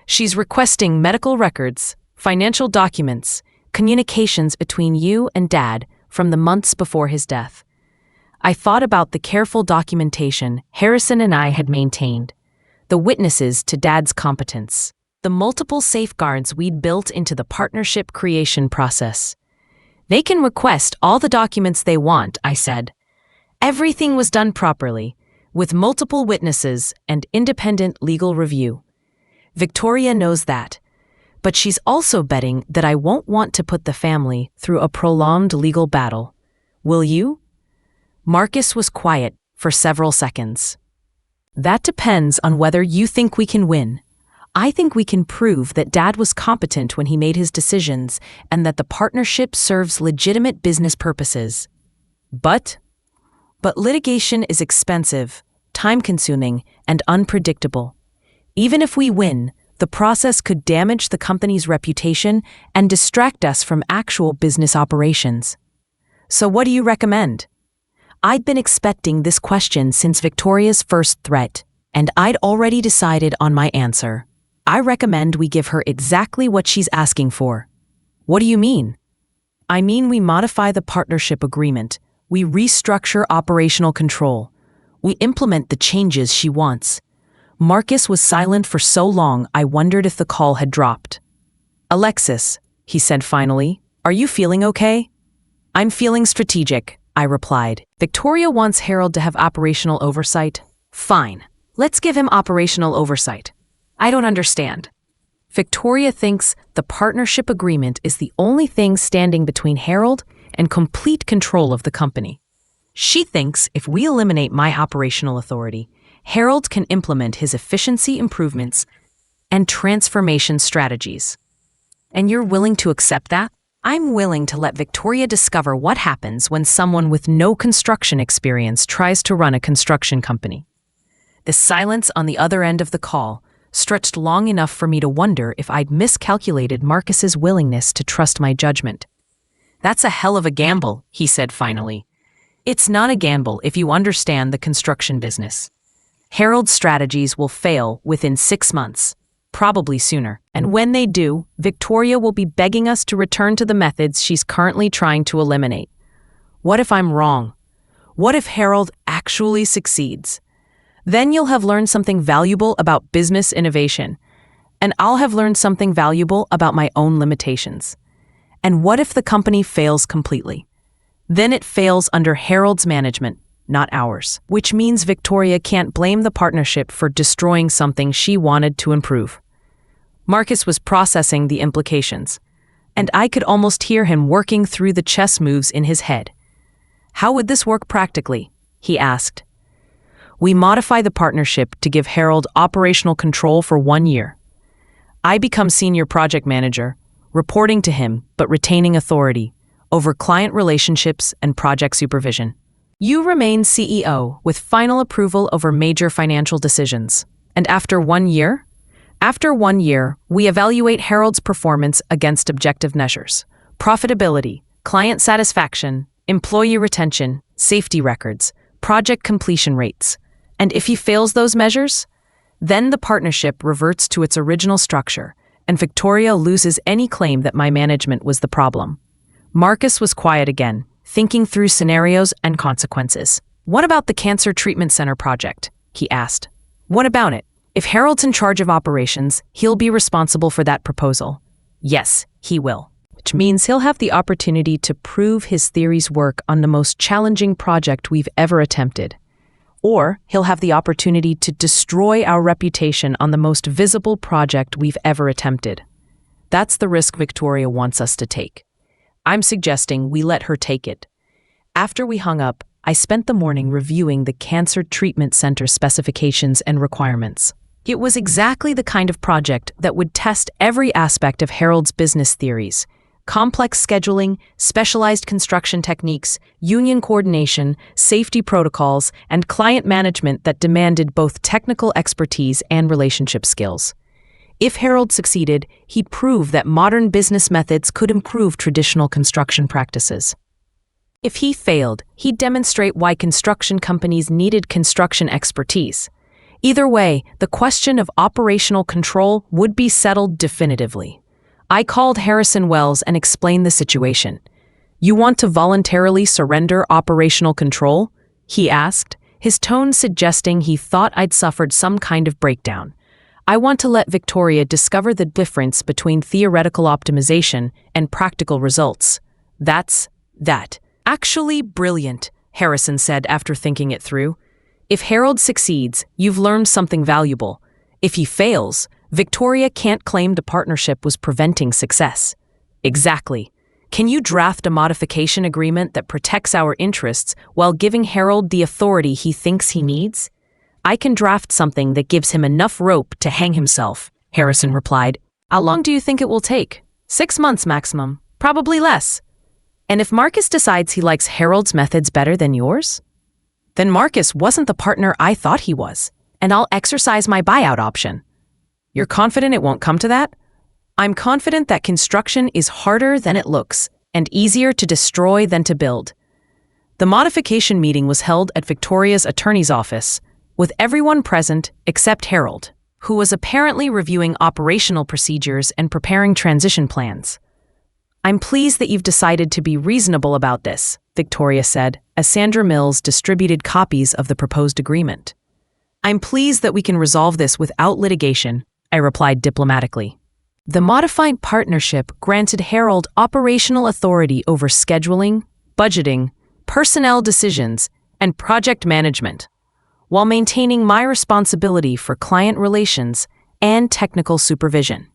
She's requesting medical records, financial documents, communications between you and Dad from the months before his death. I thought about the careful documentation Harrison and I had maintained, the witnesses to Dad's competence, the multiple safeguards we'd built into the partnership creation process. They can request all the documents they want, I said. Everything was done properly, with multiple witnesses and independent legal review. Victoria knows that, but she's also betting that I won't want to put the family through a prolonged legal battle. Will you? Marcus was quiet for several seconds. That depends on whether you think we can win. I think we can prove that Dad was competent when he made his decisions and that the partnership serves legitimate business purposes. But litigation is expensive, time-consuming, and unpredictable. Even if we win, the process could damage the company's reputation and distract us from actual business operations. So what do you recommend? I'd been expecting this question since Victoria's first threat, and I'd already decided on my answer. I recommend we give her exactly what she's asking for. What do you mean? I mean we modify the partnership agreement. We restructure operational control. We implement the changes she wants. Marcus was silent for so long I wondered if the call had dropped. Alexis, he said finally, are you feeling okay? I'm feeling strategic, I replied. Victoria wants Harold to have operational oversight. Fine. Let's give him operational oversight. I don't understand. Victoria thinks the partnership agreement is the only thing standing between Harold and complete control of the company. She thinks if we eliminate my operational authority, Harold can implement his efficiency improvements and transformation strategies. And you're willing to accept that? I'm willing to let Victoria discover what happens when someone with no construction experience tries to run a construction company. The silence on the other end of the call stretched long enough for me to wonder if I'd miscalculated Marcus's willingness to trust my judgment. That's a hell of a gamble, he said finally. It's not a gamble if you understand the construction business. Harold's strategies will fail within 6 months, probably sooner. And when they do, Victoria will be begging us to return to the methods she's currently trying to eliminate. What if I'm wrong? What if Harold actually succeeds? Then you'll have learned something valuable about business innovation, and I'll have learned something valuable about my own limitations. And what if the company fails completely? Then it fails under Harold's management, not ours, which means Victoria can't blame the partnership for destroying something she wanted to improve. Marcus was processing the implications, and I could almost hear him working through the chess moves in his head. How would this work practically? He asked. We modify the partnership to give Harold operational control for 1 year. I become senior project manager, reporting to him but retaining authority over client relationships and project supervision. You remain CEO with final approval over major financial decisions. And after 1 year? After 1 year, we evaluate Harold's performance against objective measures: profitability, client satisfaction, employee retention, safety records, project completion rates. And if he fails those measures, then the partnership reverts to its original structure, and Victoria loses any claim that my management was the problem. Marcus was quiet again, thinking through scenarios and consequences. What about the cancer treatment center project? He asked. What about it? If Harold's in charge of operations, he'll be responsible for that proposal. Yes, he will. Which means he'll have the opportunity to prove his theories work on the most challenging project we've ever attempted. Or he'll have the opportunity to destroy our reputation on the most visible project we've ever attempted. That's the risk Victoria wants us to take. I'm suggesting we let her take it. After we hung up, I spent the morning reviewing the cancer treatment center specifications and requirements. It was exactly the kind of project that would test every aspect of Harold's business theories: complex scheduling, specialized construction techniques, union coordination, safety protocols, and client management that demanded both technical expertise and relationship skills. If Harold succeeded, he'd prove that modern business methods could improve traditional construction practices. If he failed, he'd demonstrate why construction companies needed construction expertise. Either way, the question of operational control would be settled definitively. I called Harrison Wells and explained the situation. You want to voluntarily surrender operational control? He asked, his tone suggesting he thought I'd suffered some kind of breakdown. I want to let Victoria discover the difference between theoretical optimization and practical results. That's that. Actually brilliant, Harrison said after thinking it through. If Harold succeeds, you've learned something valuable. If he fails, Victoria can't claim the partnership was preventing success. Exactly. Can you draft a modification agreement that protects our interests while giving Harold the authority he thinks he needs? I can draft something that gives him enough rope to hang himself, Harrison replied. How long do you think it will take? 6 months maximum. Probably less. And if Marcus decides he likes Harold's methods better than yours? Then Marcus wasn't the partner I thought he was, and I'll exercise my buyout option. You're confident it won't come to that? I'm confident that construction is harder than it looks and easier to destroy than to build. The modification meeting was held at Victoria's attorney's office, with everyone present except Harold, who was apparently reviewing operational procedures and preparing transition plans. I'm pleased that you've decided to be reasonable about this, Victoria said, as Sandra Mills distributed copies of the proposed agreement. I'm pleased that we can resolve this without litigation, I replied diplomatically. The modified partnership granted Harold operational authority over scheduling, budgeting, personnel decisions, and project management, while maintaining my responsibility for client relations and technical supervision.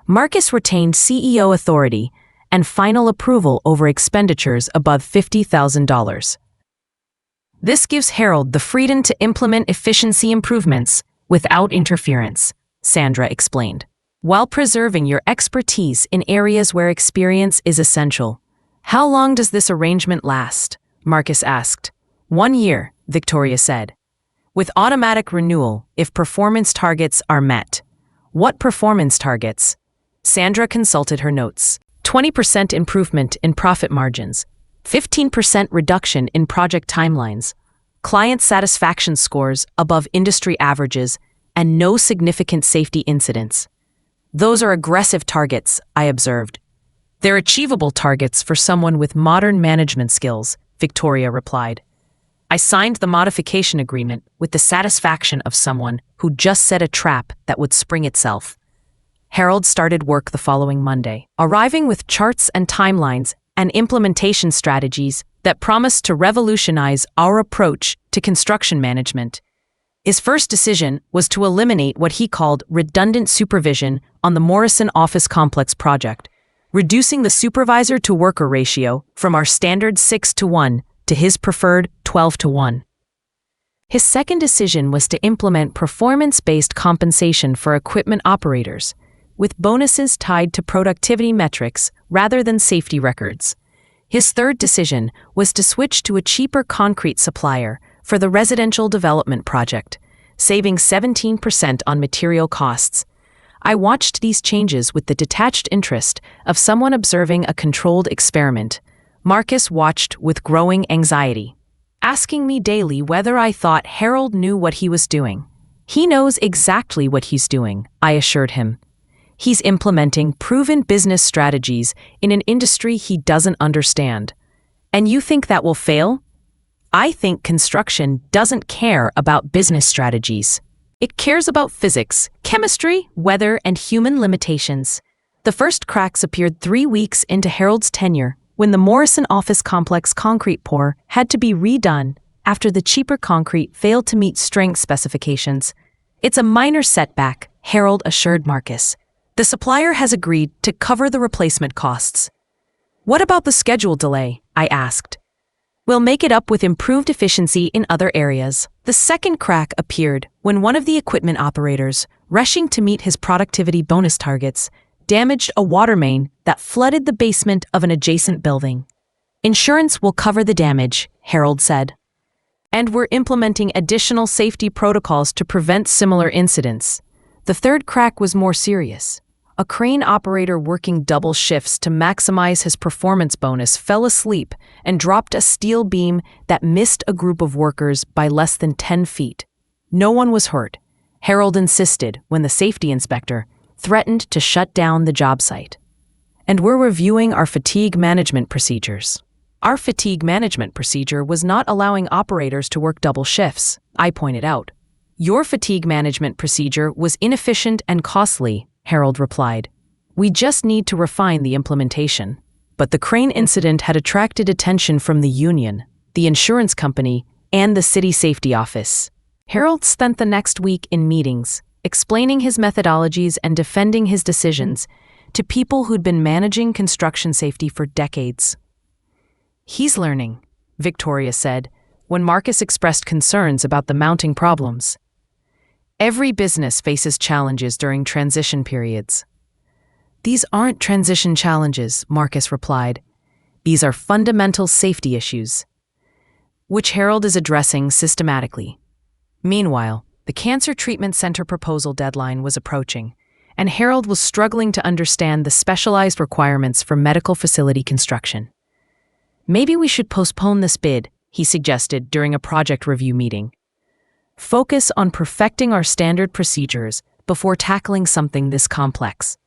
Marcus retained CEO authority and final approval over expenditures above $50,000. This gives Harold the freedom to implement efficiency improvements without interference, Sandra explained, while preserving your expertise in areas where experience is essential. How long does this arrangement last? Marcus asked. 1 year, Victoria said, with automatic renewal if performance targets are met. What performance targets? Sandra consulted her notes. 20% improvement in profit margins, 15% reduction in project timelines, client satisfaction scores above industry averages, and no significant safety incidents. Those are aggressive targets, I observed. They're achievable targets for someone with modern management skills, Victoria replied. I signed the modification agreement with the satisfaction of someone who just set a trap that would spring itself. Harold started work the following Monday, arriving with charts and timelines and implementation strategies that promised to revolutionize our approach to construction management. His first decision was to eliminate what he called redundant supervision on the Morrison office complex project, reducing the supervisor-to-worker ratio from our standard 6:1 to his preferred 12:1. His second decision was to implement performance-based compensation for equipment operators, with bonuses tied to productivity metrics rather than safety records. His third decision was to switch to a cheaper concrete supplier for the residential development project, saving 17% on material costs. I watched these changes with the detached interest of someone observing a controlled experiment. Marcus watched with growing anxiety, asking me daily whether I thought Harold knew what he was doing. He knows exactly what he's doing, I assured him. He's implementing proven business strategies in an industry he doesn't understand. And you think that will fail? I think construction doesn't care about business strategies. It cares about physics, chemistry, weather, and human limitations. The first cracks appeared 3 weeks into Harold's tenure when the Morrison office complex concrete pour had to be redone after the cheaper concrete failed to meet strength specifications. It's a minor setback, Harold assured Marcus. The supplier has agreed to cover the replacement costs. What about the schedule delay? I asked. We'll make it up with improved efficiency in other areas. The second crack appeared when one of the equipment operators, rushing to meet his productivity bonus targets, damaged a water main that flooded the basement of an adjacent building. Insurance will cover the damage, Harold said. And we're implementing additional safety protocols to prevent similar incidents. The third crack was more serious. A crane operator working double shifts to maximize his performance bonus fell asleep and dropped a steel beam that missed a group of workers by less than 10 feet. No one was hurt, Harold insisted when the safety inspector threatened to shut down the job site. And we're reviewing our fatigue management procedures. Our fatigue management procedure was not allowing operators to work double shifts, I pointed out. Your fatigue management procedure was inefficient and costly, Harold replied. We just need to refine the implementation. But the crane incident had attracted attention from the union, the insurance company, and the city safety office. Harold spent the next week in meetings, explaining his methodologies and defending his decisions to people who'd been managing construction safety for decades. He's learning, Victoria said, when Marcus expressed concerns about the mounting problems. Every business faces challenges during transition periods. These aren't transition challenges, Marcus replied. These are fundamental safety issues, which Harold is addressing systematically. Meanwhile, the Cancer Treatment Center proposal deadline was approaching, and Harold was struggling to understand the specialized requirements for medical facility construction. Maybe we should postpone this bid, he suggested during a project review meeting. Focus on perfecting our standard procedures before tackling something this complex.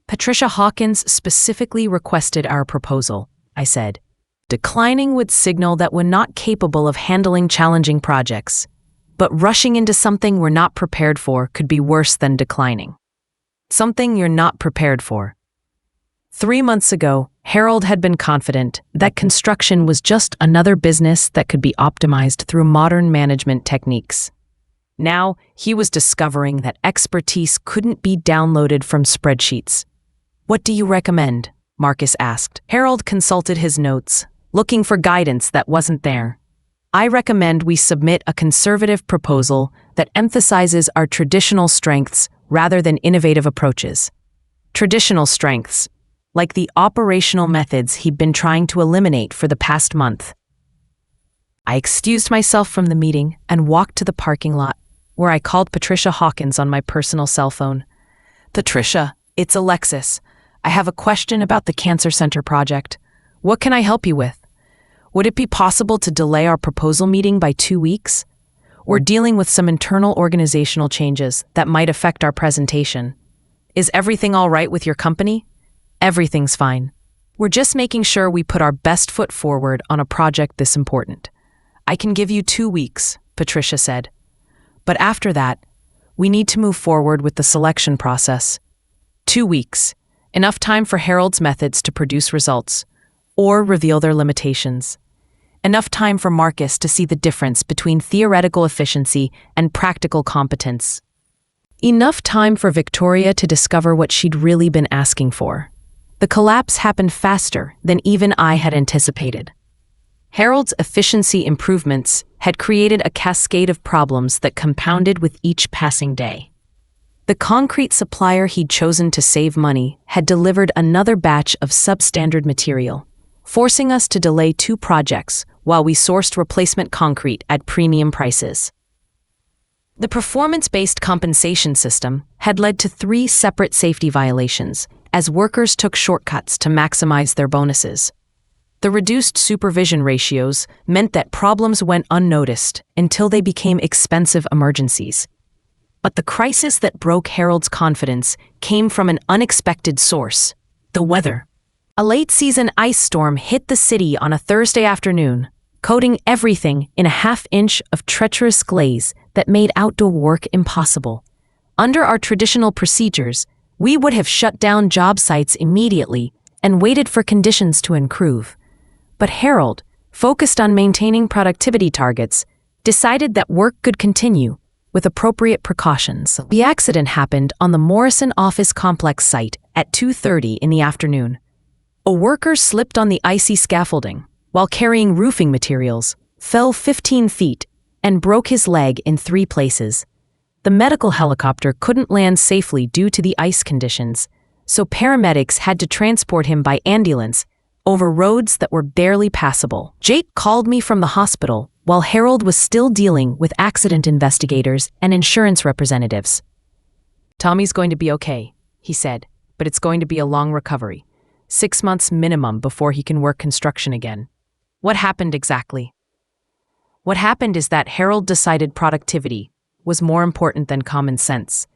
Patricia Hawkins specifically requested our proposal, I said. Declining would signal that we're not capable of handling challenging projects, but rushing into something we're not prepared for could be worse than declining. Something you're not prepared for. 3 months ago, Harold had been confident that construction was just another business that could be optimized through modern management techniques. Now, he was discovering that expertise couldn't be downloaded from spreadsheets. "What do you recommend?" Marcus asked. Harold consulted his notes, looking for guidance that wasn't there. "I recommend we submit a conservative proposal that emphasizes our traditional strengths rather than innovative approaches." Traditional strengths, like the operational methods he'd been trying to eliminate for the past month. I excused myself from the meeting and walked to the parking lot, where I called Patricia Hawkins on my personal cell phone. "Patricia, it's Alexis. I have a question about the Cancer Center project. What can I help you with? Would it be possible to delay our proposal meeting by 2 weeks? We're dealing with some internal organizational changes that might affect our presentation. Is everything all right with your company?" "Everything's fine. We're just making sure we put our best foot forward on a project this important." "I can give you 2 weeks," Patricia said. "But after that, we need to move forward with the selection process." 2 weeks. Enough time for Harold's methods to produce results, or reveal their limitations. Enough time for Marcus to see the difference between theoretical efficiency and practical competence. Enough time for Victoria to discover what she'd really been asking for. The collapse happened faster than even I had anticipated. Harold's efficiency improvements had created a cascade of problems that compounded with each passing day. The concrete supplier he'd chosen to save money had delivered another batch of substandard material, forcing us to delay 2 projects while we sourced replacement concrete at premium prices. The performance-based compensation system had led to 3 separate safety violations, as workers took shortcuts to maximize their bonuses. The reduced supervision ratios meant that problems went unnoticed until they became expensive emergencies. But the crisis that broke Harold's confidence came from an unexpected source: the weather. A late-season ice storm hit the city on a Thursday afternoon, coating everything in a half-inch of treacherous glaze that made outdoor work impossible. Under our traditional procedures, we would have shut down job sites immediately and waited for conditions to improve. But Harold, focused on maintaining productivity targets, decided that work could continue with appropriate precautions. The accident happened on the Morrison office complex site at 2:30 in the afternoon. A worker slipped on the icy scaffolding while carrying roofing materials, fell 15 feet, and broke his leg in 3 places. The medical helicopter couldn't land safely due to the ice conditions, so paramedics had to transport him by ambulance over roads that were barely passable. Jake called me from the hospital while Harold was still dealing with accident investigators and insurance representatives. "Tommy's going to be okay," he said, "but it's going to be a long recovery. 6 months minimum before he can work construction again." What happened exactly? What happened is that Harold decided productivity was more important than common sense.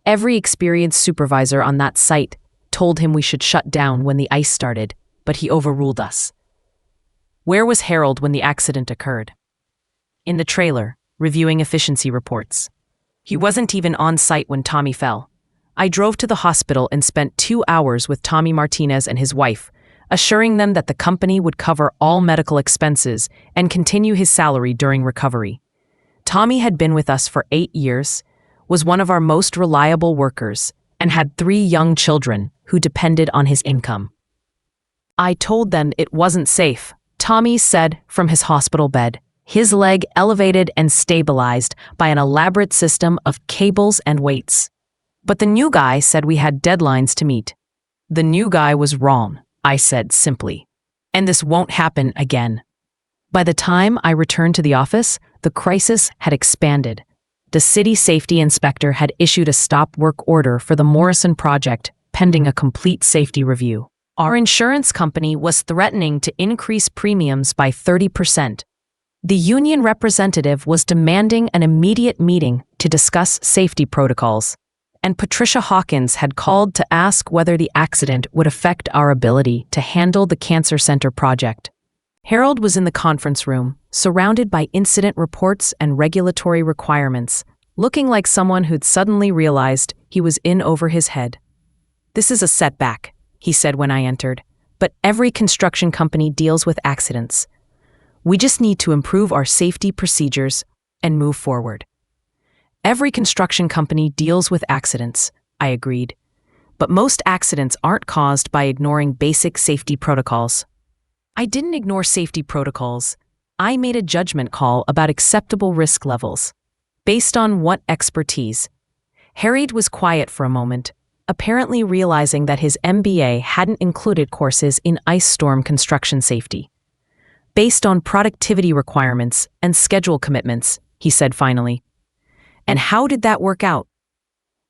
Every experienced supervisor on that site told him we should shut down when the ice started, but he overruled us. Where was Harold when the accident occurred? In the trailer, reviewing efficiency reports. He wasn't even on site when Tommy fell. I drove to the hospital and spent 2 hours with Tommy Martinez and his wife, assuring them that the company would cover all medical expenses and continue his salary during recovery. Tommy had been with us for 8 years, was one of our most reliable workers, and had 3 young children who depended on his income. I told them it wasn't safe, Tommy said from his hospital bed, his leg elevated and stabilized by an elaborate system of cables and weights. But the new guy said we had deadlines to meet. The new guy was wrong, I said simply. And this won't happen again. By the time I returned to the office, the crisis had expanded. The city safety inspector had issued a stop work order for the Morrison project, pending a complete safety review. Our insurance company was threatening to increase premiums by 30%. The union representative was demanding an immediate meeting to discuss safety protocols, and Patricia Hawkins had called to ask whether the accident would affect our ability to handle the Cancer Center project. Harold was in the conference room, surrounded by incident reports and regulatory requirements, looking like someone who'd suddenly realized he was in over his head. "This is a setback," he said when I entered, but every construction company deals with accidents. We just need to improve our safety procedures and move forward. Every construction company deals with accidents, I agreed. But most accidents aren't caused by ignoring basic safety protocols. I didn't ignore safety protocols. I made a judgment call about acceptable risk levels. Based on what expertise? Harried was quiet for a moment, apparently realizing that his MBA hadn't included courses in ice storm construction safety. Based on productivity requirements and schedule commitments, he said finally. And how did that work out?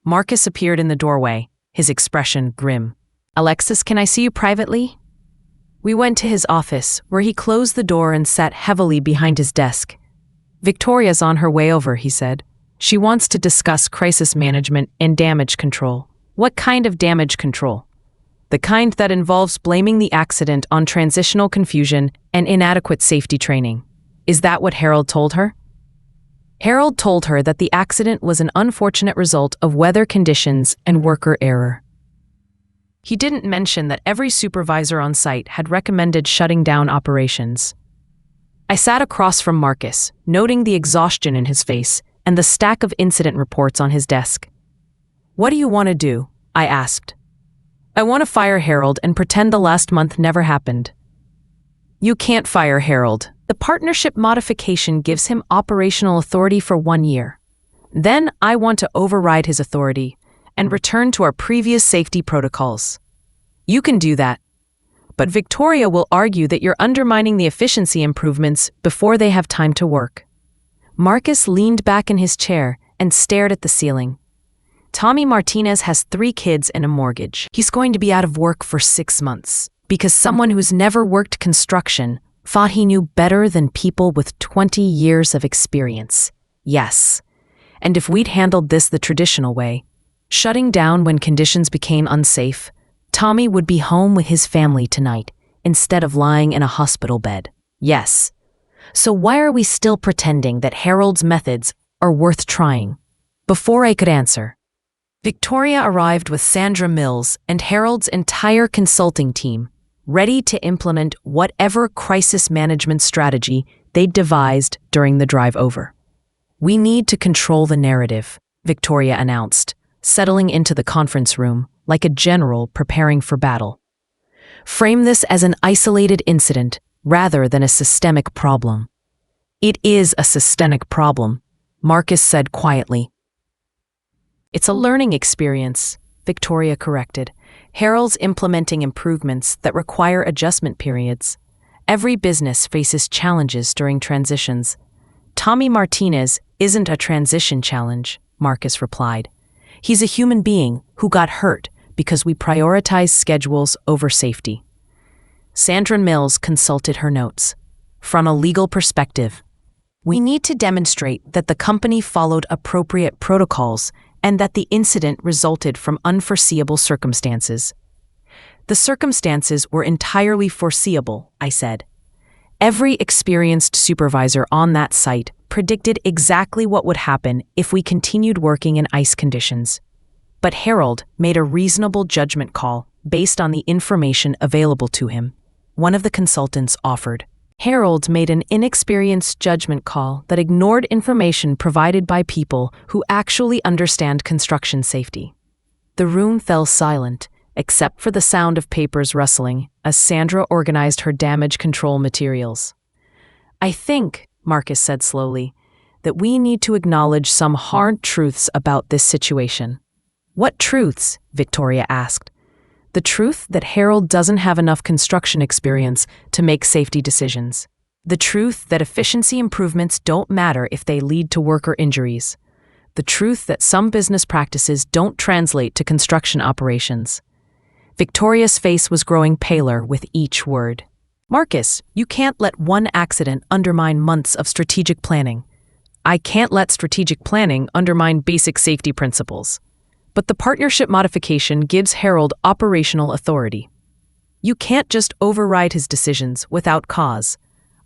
Marcus appeared in the doorway, his expression grim. Alexis, can I see you privately? We went to his office, where he closed the door and sat heavily behind his desk. Victoria's on her way over, he said. She wants to discuss crisis management and damage control. What kind of damage control? The kind that involves blaming the accident on transitional confusion and inadequate safety training. Is that what Harold told her? Harold told her that the accident was an unfortunate result of weather conditions and worker error. He didn't mention that every supervisor on site had recommended shutting down operations. I sat across from Marcus, noting the exhaustion in his face and the stack of incident reports on his desk. What do you want to do? I asked. I want to fire Harold and pretend the last month never happened. You can't fire Harold. The partnership modification gives him operational authority for 1 year. Then I want to override his authority and return to our previous safety protocols. You can do that. But Victoria will argue that you're undermining the efficiency improvements before they have time to work. Marcus leaned back in his chair and stared at the ceiling. Tommy Martinez has 3 kids and a mortgage. He's going to be out of work for 6 months because someone who's never worked construction thought he knew better than people with 20 years of experience. Yes. And if we'd handled this the traditional way, shutting down when conditions became unsafe, Tommy would be home with his family tonight instead of lying in a hospital bed. Yes. So why are we still pretending that Harold's methods are worth trying? Before I could answer, Victoria arrived with Sandra Mills and Harold's entire consulting team, ready to implement whatever crisis management strategy they'd devised during the drive over. We need to control the narrative, Victoria announced, settling into the conference room like a general preparing for battle. Frame this as an isolated incident rather than a systemic problem. It is a systemic problem, Marcus said quietly. It's a learning experience, Victoria corrected. Harold's implementing improvements that require adjustment periods. Every business faces challenges during transitions. Tommy Martinez isn't a transition challenge, Marcus replied. He's a human being who got hurt because we prioritize schedules over safety. Sandra Mills consulted her notes. From a legal perspective, we need to demonstrate that the company followed appropriate protocols and that the incident resulted from unforeseeable circumstances. The circumstances were entirely foreseeable, I said. Every experienced supervisor on that site predicted exactly what would happen if we continued working in ice conditions. But Harold made a reasonable judgment call based on the information available to him, one of the consultants offered. Harold made an inexperienced judgment call that ignored information provided by people who actually understand construction safety. The room fell silent, except for the sound of papers rustling as Sandra organized her damage control materials. I think, Marcus said slowly, that we need to acknowledge some hard truths about this situation. What truths? Victoria asked. The truth that Harold doesn't have enough construction experience to make safety decisions. The truth that efficiency improvements don't matter if they lead to worker injuries. The truth that some business practices don't translate to construction operations. Victoria's face was growing paler with each word. Marcus, you can't let one accident undermine months of strategic planning. I can't let strategic planning undermine basic safety principles. But the partnership modification gives Harold operational authority. You can't just override his decisions without cause.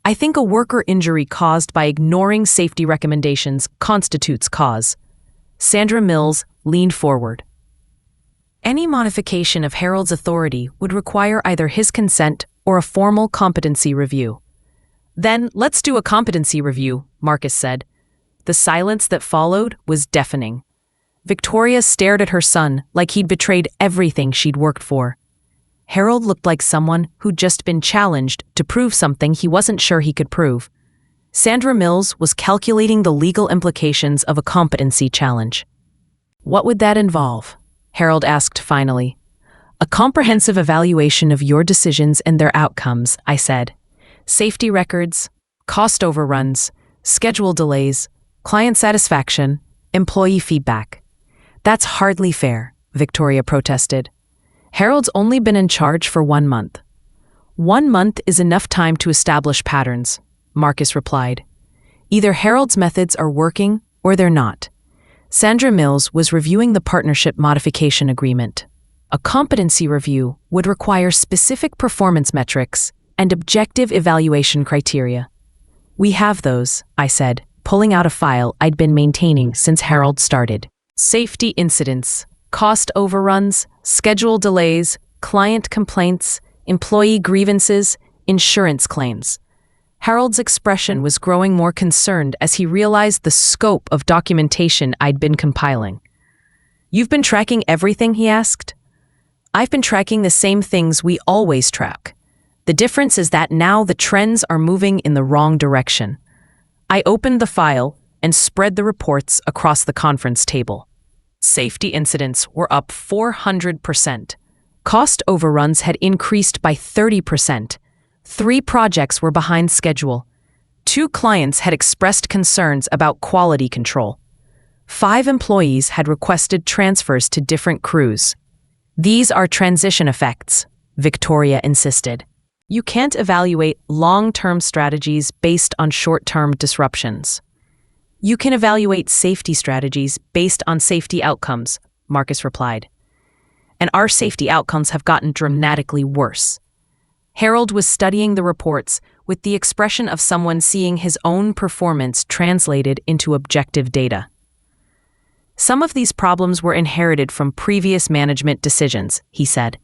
I think a worker injury caused by ignoring safety recommendations constitutes cause. Sandra Mills leaned forward. Any modification of Harold's authority would require either his consent or a formal competency review. Then let's do a competency review, Marcus said. The silence that followed was deafening. Victoria stared at her son like he'd betrayed everything she'd worked for. Harold looked like someone who'd just been challenged to prove something he wasn't sure he could prove. Sandra Mills was calculating the legal implications of a competency challenge. What would that involve? Harold asked finally. A comprehensive evaluation of your decisions and their outcomes, I said. Safety records, cost overruns, schedule delays, client satisfaction, employee feedback. That's hardly fair, Victoria protested. Harold's only been in charge for 1 month. 1 month is enough time to establish patterns, Marcus replied. Either Harold's methods are working or they're not. Sandra Mills was reviewing the partnership modification agreement. A competency review would require specific performance metrics and objective evaluation criteria. We have those, I said, pulling out a file I'd been maintaining since Harold started. Safety incidents, cost overruns, schedule delays, client complaints, employee grievances, insurance claims. Harold's expression was growing more concerned as he realized the scope of documentation I'd been compiling. You've been tracking everything, he asked. I've been tracking the same things we always track. The difference is that now the trends are moving in the wrong direction. I opened the file and spread the reports across the conference table. Safety incidents were up 400%. Cost overruns had increased by 30%. 3 projects were behind schedule. 2 clients had expressed concerns about quality control. 5 employees had requested transfers to different crews. These are transition effects, Victoria insisted. You can't evaluate long-term strategies based on short-term disruptions. You can evaluate safety strategies based on safety outcomes, Marcus replied. And our safety outcomes have gotten dramatically worse. Harold was studying the reports with the expression of someone seeing his own performance translated into objective data. Some of these problems were inherited from previous management decisions, he said.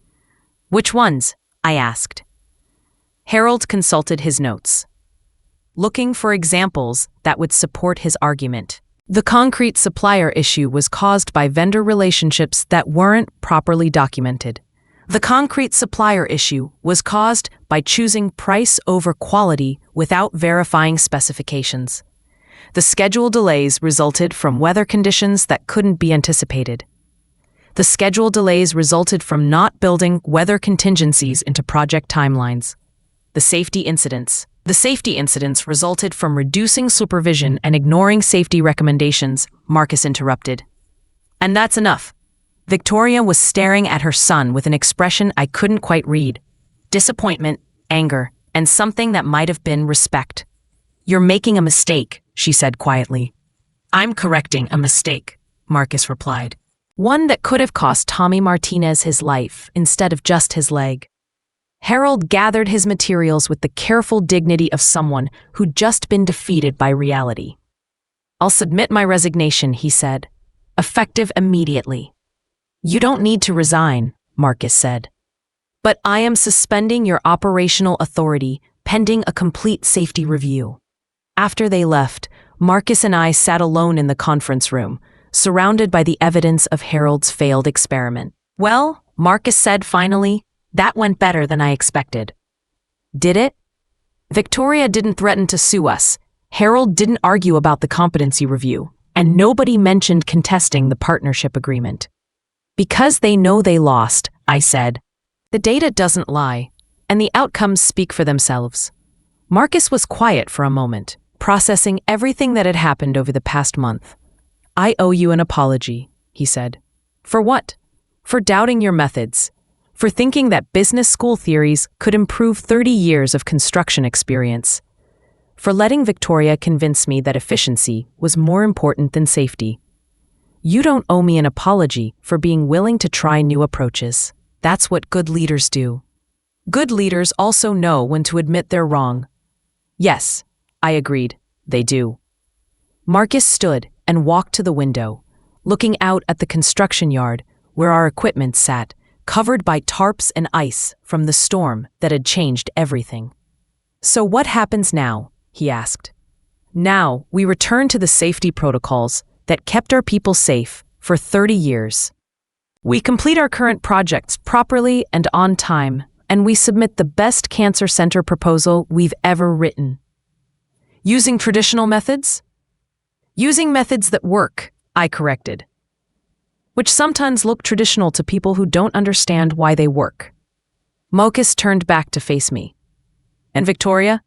Which ones? I asked. Harold consulted his notes, looking for examples that would support his argument. The concrete supplier issue was caused by vendor relationships that weren't properly documented. The concrete supplier issue was caused by choosing price over quality without verifying specifications. The schedule delays resulted from weather conditions that couldn't be anticipated. The schedule delays resulted from not building weather contingencies into project timelines. The safety incidents resulted from reducing supervision and ignoring safety recommendations, Marcus interrupted. And that's enough. Victoria was staring at her son with an expression I couldn't quite read. Disappointment, anger, and something that might have been respect. You're making a mistake, she said quietly. I'm correcting a mistake, Marcus replied. One that could have cost Tommy Martinez his life instead of just his leg. Harold gathered his materials with the careful dignity of someone who'd just been defeated by reality. I'll submit my resignation, he said, effective immediately. You don't need to resign, Marcus said. But I am suspending your operational authority pending a complete safety review. After they left, Marcus and I sat alone in the conference room, surrounded by the evidence of Harold's failed experiment. Well, Marcus said finally, that went better than I expected. Did it? Victoria didn't threaten to sue us. Harold didn't argue about the competency review, and nobody mentioned contesting the partnership agreement. Because they know they lost, I said. The data doesn't lie, and the outcomes speak for themselves. Marcus was quiet for a moment, processing everything that had happened over the past month. I owe you an apology, he said. For what? For doubting your methods. For thinking that business school theories could improve 30 years of construction experience. For letting Victoria convince me that efficiency was more important than safety. You don't owe me an apology for being willing to try new approaches. That's what good leaders do. Good leaders also know when to admit they're wrong. Yes, I agreed, they do. Marcus stood and walked to the window, looking out at the construction yard where our equipment sat, covered by tarps and ice from the storm that had changed everything. "So what happens now?" he asked. "Now, we return to the safety protocols that kept our people safe for 30 years. We complete our current projects properly and on time, and we submit the best cancer center proposal we've ever written." "Using traditional methods?" "Using methods that work," I corrected, "which sometimes look traditional to people who don't understand why they work." Marcus turned back to face me. "And Victoria?"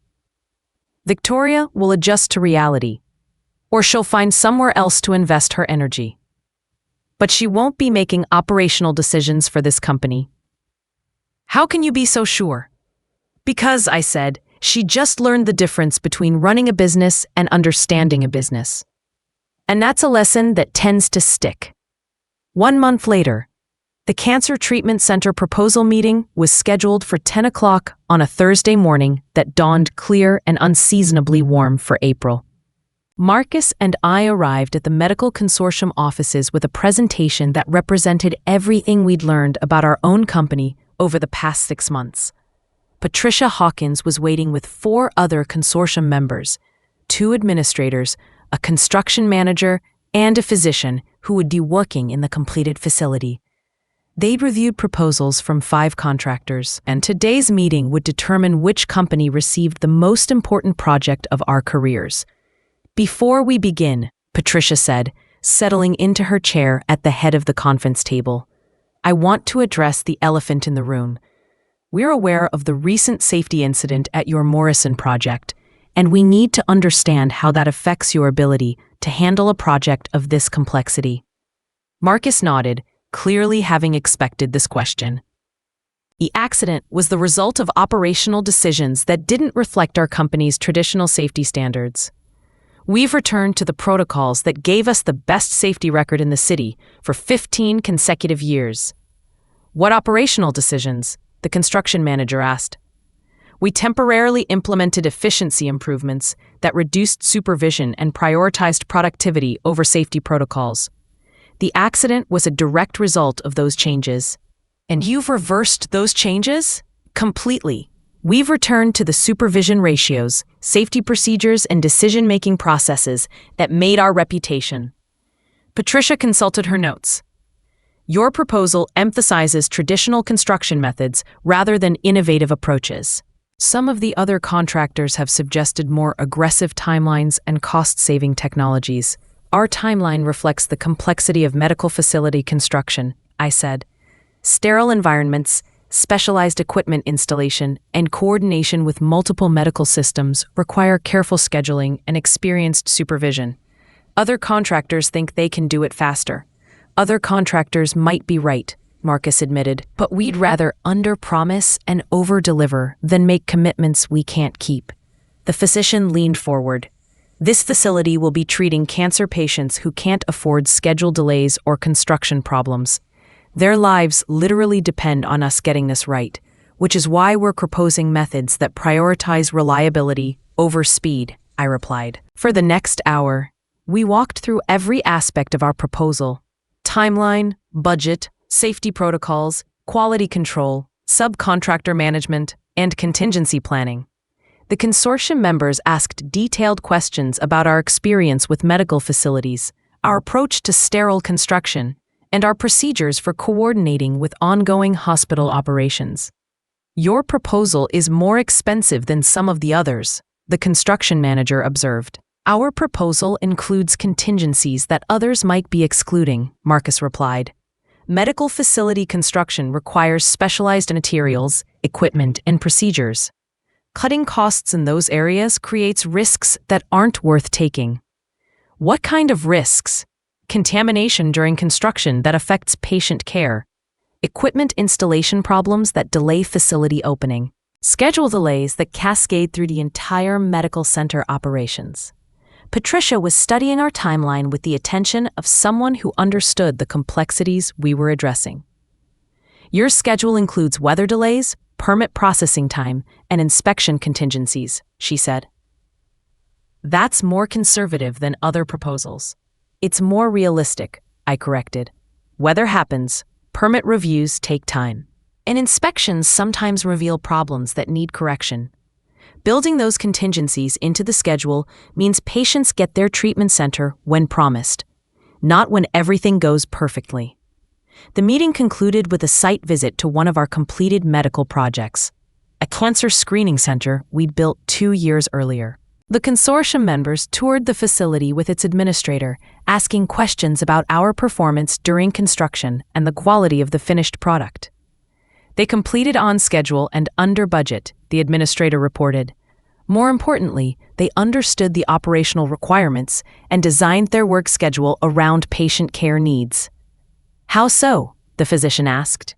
"Victoria will adjust to reality, or she'll find somewhere else to invest her energy. But she won't be making operational decisions for this company." "How can you be so sure?" "Because," I said, "she just learned the difference between running a business and understanding a business. And that's a lesson that tends to stick." 1 month later, the Cancer Treatment Center proposal meeting was scheduled for 10 o'clock on a Thursday morning that dawned clear and unseasonably warm for April. Marcus and I arrived at the medical consortium offices with a presentation that represented everything we'd learned about our own company over the past 6 months. Patricia Hawkins was waiting with 4 other consortium members, 2 administrators, a construction manager, and a physician who would be working in the completed facility. They'd reviewed proposals from 5 contractors, and today's meeting would determine which company received the most important project of our careers. "Before we begin," Patricia said, settling into her chair at the head of the conference table, "I want to address the elephant in the room. We're aware of the recent safety incident at your Morrison project, and we need to understand how that affects your ability to handle a project of this complexity." Marcus nodded, clearly having expected this question. "The accident was the result of operational decisions that didn't reflect our company's traditional safety standards. We've returned to the protocols that gave us the best safety record in the city for 15 consecutive years." "What operational decisions?" the construction manager asked. "We temporarily implemented efficiency improvements that reduced supervision and prioritized productivity over safety protocols. The accident was a direct result of those changes." "And you've reversed those changes?" "Completely. We've returned to the supervision ratios, safety procedures, and decision-making processes that made our reputation." Patricia consulted her notes. "Your proposal emphasizes traditional construction methods rather than innovative approaches. Some of the other contractors have suggested more aggressive timelines and cost-saving technologies. Our timeline reflects the complexity of medical facility construction," I said. "Sterile environments, specialized equipment installation, and coordination with multiple medical systems require careful scheduling and experienced supervision. Other contractors think they can do it faster." "Other contractors might be right," Marcus admitted, "but we'd rather under-promise and over-deliver than make commitments we can't keep." The physician leaned forward. "This facility will be treating cancer patients who can't afford schedule delays or construction problems. Their lives literally depend on us getting this right, which is why we're proposing methods that prioritize reliability over speed," I replied. For the next hour, we walked through every aspect of our proposal: timeline, budget, safety protocols, quality control, subcontractor management, and contingency planning. The consortium members asked detailed questions about our experience with medical facilities, our approach to sterile construction, and our procedures for coordinating with ongoing hospital operations. "Your proposal is more expensive than some of the others," the construction manager observed. "Our proposal includes contingencies that others might be excluding," Marcus replied. "Medical facility construction requires specialized materials, equipment, and procedures. Cutting costs in those areas creates risks that aren't worth taking." "What kind of risks?" "Contamination during construction that affects patient care, equipment installation problems that delay facility opening, schedule delays that cascade through the entire medical center operations." Patricia was studying our timeline with the attention of someone who understood the complexities we were addressing. "Your schedule includes weather delays, permit processing time, and inspection contingencies," she said. "That's more conservative than other proposals." "It's more realistic," I corrected. "Weather happens, Permit reviews take time, and inspections sometimes reveal problems that need correction. Building those contingencies into the schedule means patients get their treatment center when promised, not when everything goes perfectly. The meeting concluded with a site visit to one of our completed medical projects, a cancer screening center we'd built 2 years earlier. The consortium members toured the facility with its administrator, asking questions about our performance during construction and the quality of the finished product. They completed on schedule and under budget, the administrator reported. More importantly, they understood the operational requirements and designed their work schedule around patient care needs. How so? The physician asked.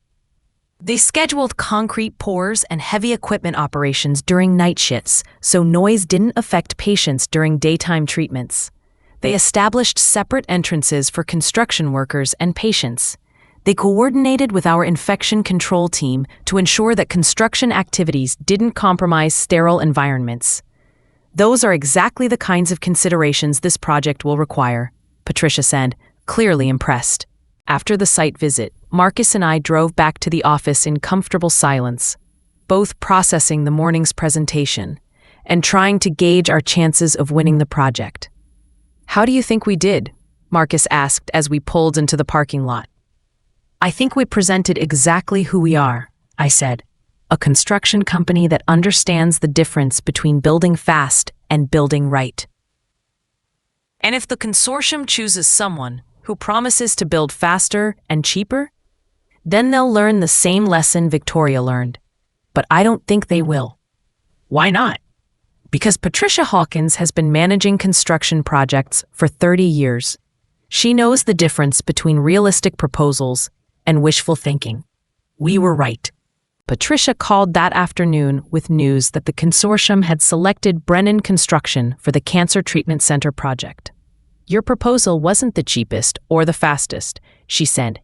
They scheduled concrete pours and heavy equipment operations during night shifts, so noise didn't affect patients during daytime treatments. They established separate entrances for construction workers and patients. They coordinated with our infection control team to ensure that construction activities didn't compromise sterile environments. Those are exactly the kinds of considerations this project will require, Patricia said, clearly impressed. After the site visit, Marcus and I drove back to the office in comfortable silence, both processing the morning's presentation and trying to gauge our chances of winning the project. "How do you think we did?" Marcus asked as we pulled into the parking lot. "I think we presented exactly who we are," I said. "A construction company that understands the difference between building fast and building right." And if the consortium chooses someone who promises to build faster and cheaper, then they'll learn the same lesson Victoria learned. But I don't think they will. Why not? Because Patricia Hawkins has been managing construction projects for 30 years. She knows the difference between realistic proposals and wishful thinking. We were right. Patricia called that afternoon with news that the consortium had selected Brennan Construction for the Cancer Treatment Center project. "Your proposal wasn't the cheapest or the fastest," she said,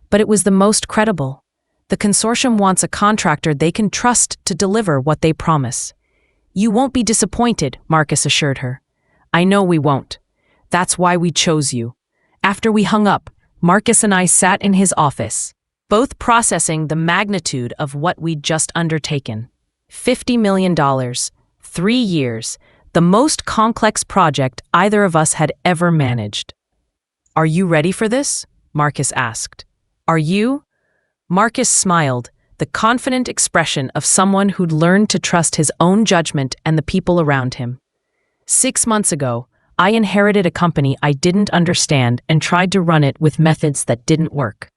"but it was the most credible. The consortium wants a contractor they can trust to deliver what they promise." "You won't be disappointed," Marcus assured her. "I know we won't. That's why we chose you." After we hung up, Marcus and I sat in his office, both processing the magnitude of what we'd just undertaken. $50 million, 3 years, the most complex project either of us had ever managed. "Are you ready for this?" Marcus asked. "Are you?" Marcus smiled, the confident expression of someone who'd learned to trust his own judgment and the people around him. 6 months ago, I inherited a company I didn't understand and tried to run it with methods that didn't work.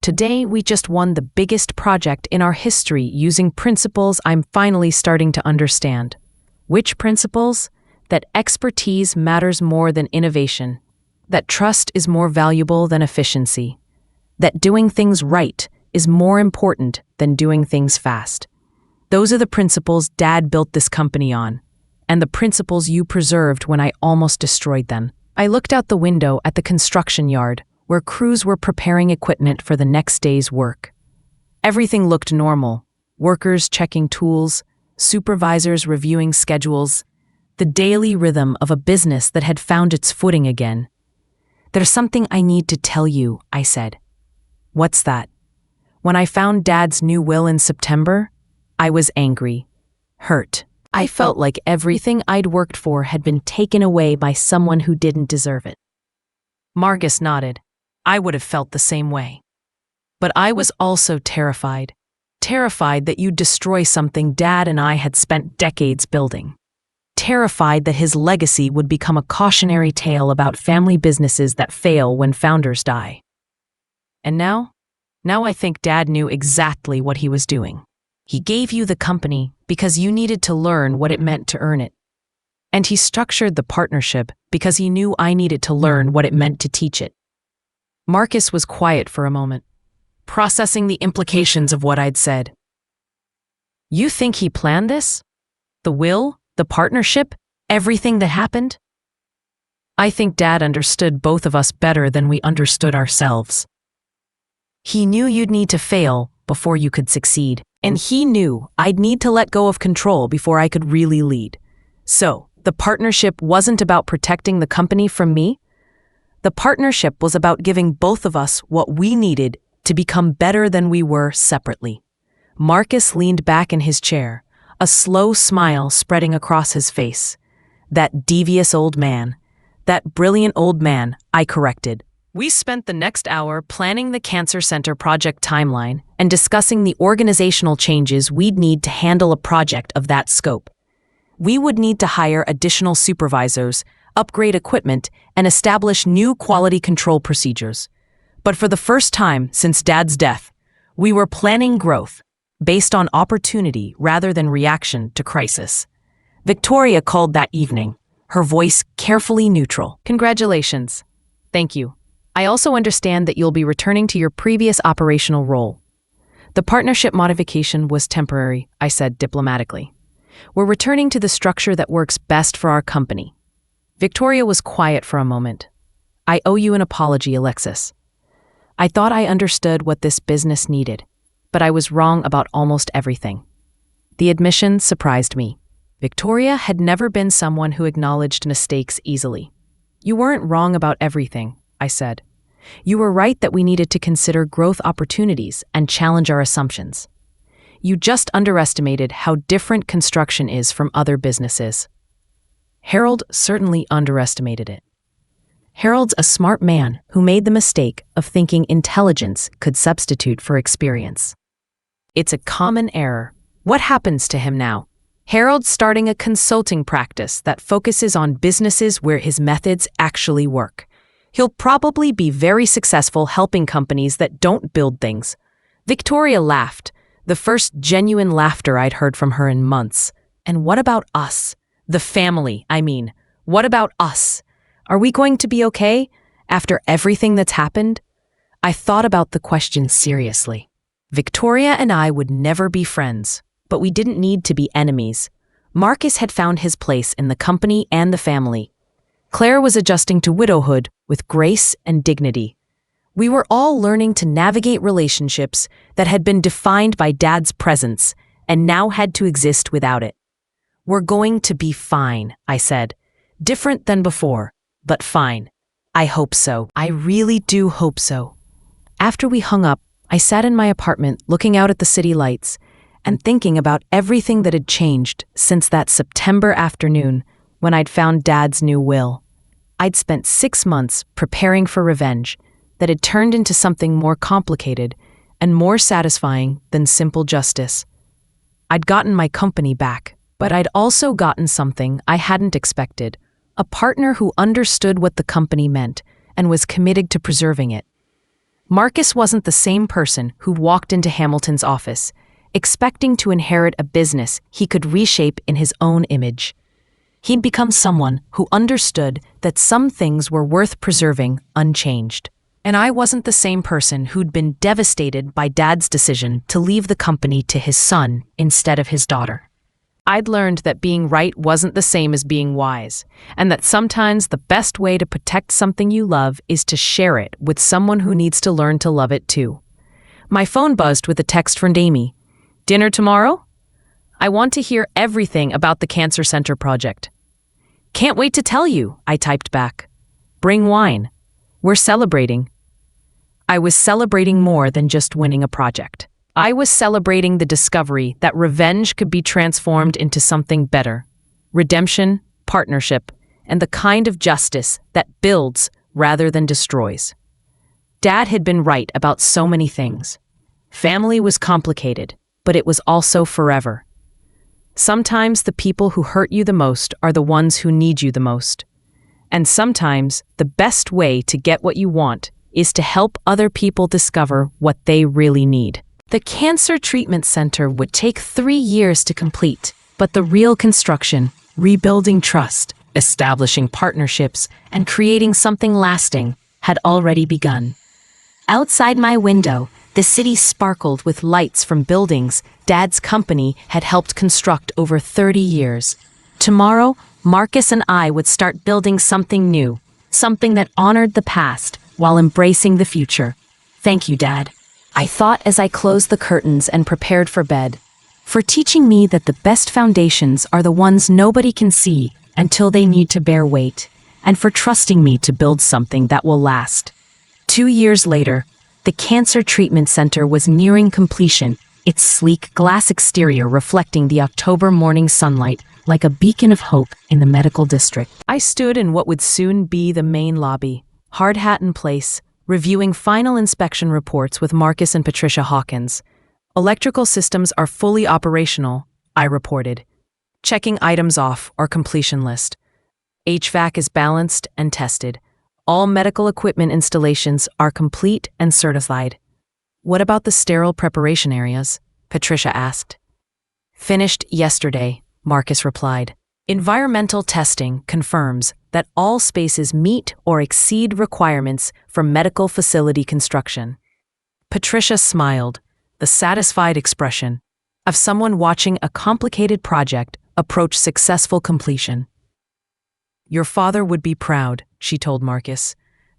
Today, we just won the biggest project in our history using principles I'm finally starting to understand. Which principles? That expertise matters more than innovation. That trust is more valuable than efficiency. That doing things right is more important than doing things fast. Those are the principles Dad built this company on, and the principles you preserved when I almost destroyed them. I looked out the window at the construction yard, where crews were preparing equipment for the next day's work. Everything looked normal. Workers checking tools, supervisors reviewing schedules, the daily rhythm of a business that had found its footing again. "There's something I need to tell you," I said. "What's that?" When I found Dad's new will in September, I was angry, hurt. I felt like everything I'd worked for had been taken away by someone who didn't deserve it. Marcus nodded. I would have felt the same way. But I was also terrified. Terrified that you'd destroy something Dad and I had spent decades building. Terrified that his legacy would become a cautionary tale about family businesses that fail when founders die. And now I think Dad knew exactly what he was doing. He gave you the company because you needed to learn what it meant to earn it. And he structured the partnership because he knew I needed to learn what it meant to teach it. Marcus was quiet for a moment, processing the implications of what I'd said. "You think he planned this? The will, the partnership, everything that happened?" I think Dad understood both of us better than we understood ourselves. He knew you'd need to fail before you could succeed, and he knew I'd need to let go of control before I could really lead. So, the partnership wasn't about protecting the company from me. The partnership was about giving both of us what we needed to become better than we were separately. Marcus leaned back in his chair, a slow smile spreading across his face. That devious old man. That brilliant old man, I corrected. We spent the next hour planning the Cancer Center project timeline and discussing the organizational changes we'd need to handle a project of that scope. We would need to hire additional supervisors, upgrade equipment, and establish new quality control procedures. But for the first time since Dad's death, we were planning growth, based on opportunity rather than reaction to crisis. Victoria called that evening, her voice carefully neutral. Congratulations. Thank you. I also understand that you'll be returning to your previous operational role. The partnership modification was temporary, I said diplomatically. We're returning to the structure that works best for our company. Victoria was quiet for a moment. I owe you an apology, Alexis. I thought I understood what this business needed, but I was wrong about almost everything. The admission surprised me. Victoria had never been someone who acknowledged mistakes easily. You weren't wrong about everything, I said. You were right that we needed to consider growth opportunities and challenge our assumptions. You just underestimated how different construction is from other businesses. Harold certainly underestimated it. Harold's a smart man who made the mistake of thinking intelligence could substitute for experience. It's a common error. What happens to him now? Harold's starting a consulting practice that focuses on businesses where his methods actually work. He'll probably be very successful helping companies that don't build things. Victoria laughed, the first genuine laughter I'd heard from her in months. And what about us? The family, I mean. What about us? Are we going to be okay after everything that's happened? I thought about the question seriously. Victoria and I would never be friends, but we didn't need to be enemies. Marcus had found his place in the company and the family. Claire was adjusting to widowhood with grace and dignity. We were all learning to navigate relationships that had been defined by Dad's presence and now had to exist without it. We're going to be fine, I said. Different than before, but fine. I hope so. I really do hope so. After we hung up, I sat in my apartment looking out at the city lights and thinking about everything that had changed since that September afternoon when I'd found Dad's new will. I'd spent 6 months preparing for revenge that had turned into something more complicated and more satisfying than simple justice. I'd gotten my company back, but I'd also gotten something I hadn't expected, a partner who understood what the company meant and was committed to preserving it. Marcus wasn't the same person who walked into Hamilton's office, expecting to inherit a business he could reshape in his own image. He'd become someone who understood that some things were worth preserving unchanged. And I wasn't the same person who'd been devastated by Dad's decision to leave the company to his son instead of his daughter. I'd learned that being right wasn't the same as being wise, and that sometimes the best way to protect something you love is to share it with someone who needs to learn to love it too. My phone buzzed with a text from Amy. Dinner tomorrow? I want to hear everything about the Cancer Center project. Can't wait to tell you, I typed back. Bring wine. We're celebrating. I was celebrating more than just winning a project. I was celebrating the discovery that revenge could be transformed into something better. Redemption, partnership, and the kind of justice that builds rather than destroys. Dad had been right about so many things. Family was complicated, but it was also forever. Sometimes the people who hurt you the most are the ones who need you the most. And sometimes the best way to get what you want is to help other people discover what they really need. The Cancer Treatment Center would take 3 years to complete, but the real construction, rebuilding trust, establishing partnerships, and creating something lasting had already begun. Outside my window, the city sparkled with lights from buildings Dad's company had helped construct over 30 years. Tomorrow, Marcus and I would start building something new, something that honored the past while embracing the future. Thank you, Dad. I thought as I closed the curtains and prepared for bed, for teaching me that the best foundations are the ones nobody can see until they need to bear weight, and for trusting me to build something that will last. 2 years later, The cancer treatment center was nearing completion, its sleek glass exterior reflecting the October morning sunlight like a beacon of hope in the medical district. I stood in what would soon be the main lobby, hard hat in place, reviewing final inspection reports with Marcus and Patricia Hawkins. Electrical systems are fully operational, I reported, checking items off our completion list. HVAC is balanced and tested. All medical equipment installations are complete and certified. What about the sterile preparation areas? Patricia asked. Finished yesterday, Marcus replied. Environmental testing confirms that all spaces meet or exceed requirements for medical facility construction. Patricia smiled, the satisfied expression of someone watching a complicated project approach successful completion. Your father would be proud, she told Marcus.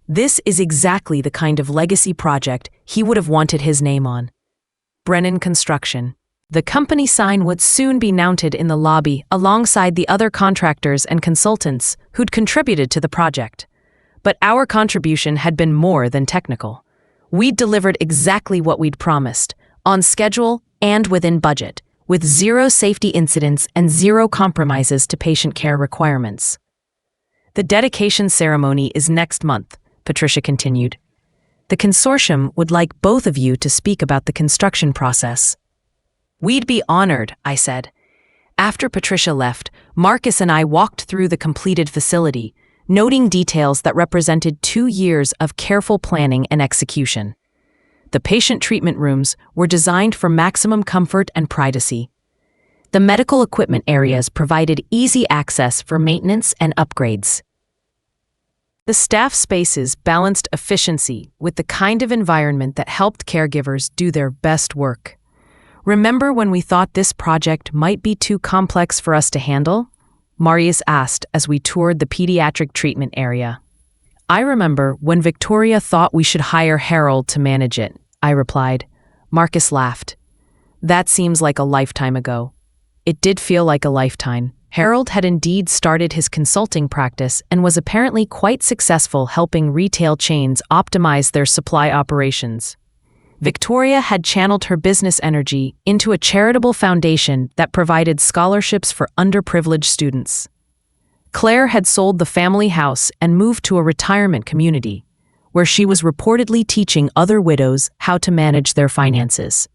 This is exactly the kind of legacy project he would have wanted his name on. Brennan Construction. The company sign would soon be mounted in the lobby alongside the other contractors and consultants who'd contributed to the project. But our contribution had been more than technical. We'd delivered exactly what we'd promised, on schedule and within budget, with zero safety incidents and zero compromises to patient care requirements. The dedication ceremony is next month, Patricia continued. The consortium would like both of you to speak about the construction process. We'd be honored, I said. After Patricia left, Marcus and I walked through the completed facility, noting details that represented 2 years of careful planning and execution. The patient treatment rooms were designed for maximum comfort and privacy. The medical equipment areas provided easy access for maintenance and upgrades. The staff spaces balanced efficiency with the kind of environment that helped caregivers do their best work. Remember when we thought this project might be too complex for us to handle? Marius asked as we toured the pediatric treatment area. I remember when Victoria thought we should hire Harold to manage it, I replied. Marcus laughed. That seems like a lifetime ago. It did feel like a lifetime. Harold had indeed started his consulting practice and was apparently quite successful helping retail chains optimize their supply operations. Victoria had channeled her business energy into a charitable foundation that provided scholarships for underprivileged students. Claire had sold the family house and moved to a retirement community, where she was reportedly teaching other widows how to manage their finances.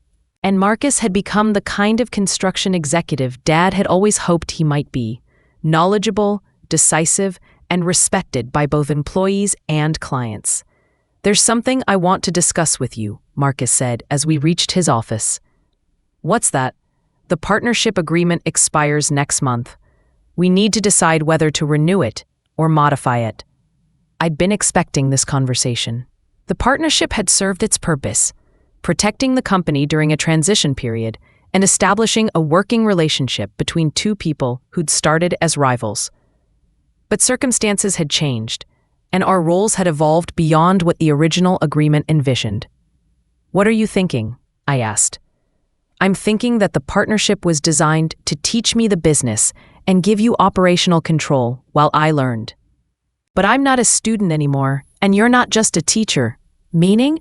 And Marcus had become the kind of construction executive Dad had always hoped he might be, knowledgeable, decisive, and respected by both employees and clients. There's something I want to discuss with you, Marcus said as we reached his office. What's that? The partnership agreement expires next month. We need to decide whether to renew it or modify it. I'd been expecting this conversation. The partnership had served its purpose, protecting the company during a transition period and establishing a working relationship between two people who'd started as rivals. But circumstances had changed, and our roles had evolved beyond what the original agreement envisioned. What are you thinking? I asked. I'm thinking that the partnership was designed to teach me the business and give you operational control while I learned. But I'm not a student anymore, and you're not just a teacher. Meaning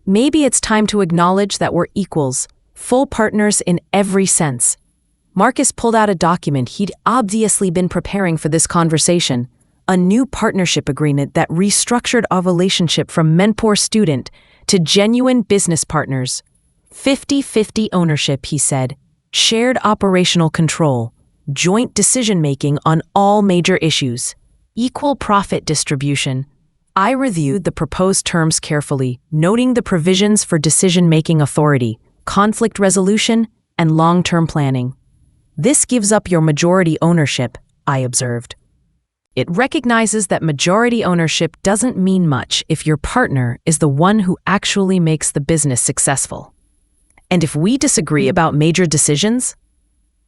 maybe it's time to acknowledge that we're equals, full partners in every sense. Marcus pulled out a document he'd obviously been preparing for this conversation, a new partnership agreement that restructured our relationship from mentor-student to genuine business partners. 50-50 ownership, he said, shared operational control, joint decision-making on all major issues, equal profit distribution. I reviewed the proposed terms carefully, noting the provisions for decision-making authority, conflict resolution, and long-term planning. This gives up your majority ownership, I observed. It recognizes that majority ownership doesn't mean much if your partner is the one who actually makes the business successful. And if we disagree about major decisions,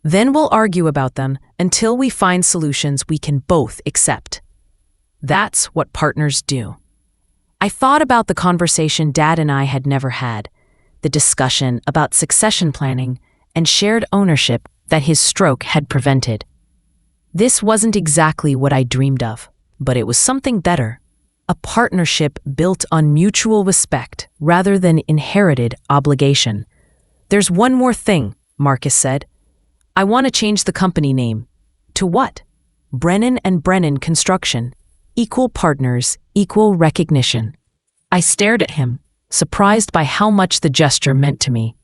then we'll argue about them until we find solutions we can both accept. That's what partners do. I thought about the conversation Dad and I had never had, the discussion about succession planning and shared ownership that his stroke had prevented. This wasn't exactly what I dreamed of, but it was something better. a partnership built on mutual respect rather than inherited obligation. There's one more thing, Marcus said. I want to change the company name. To what? Brennan and Brennan Construction. Equal partners, equal recognition. I stared at him, surprised by how much the gesture meant to me.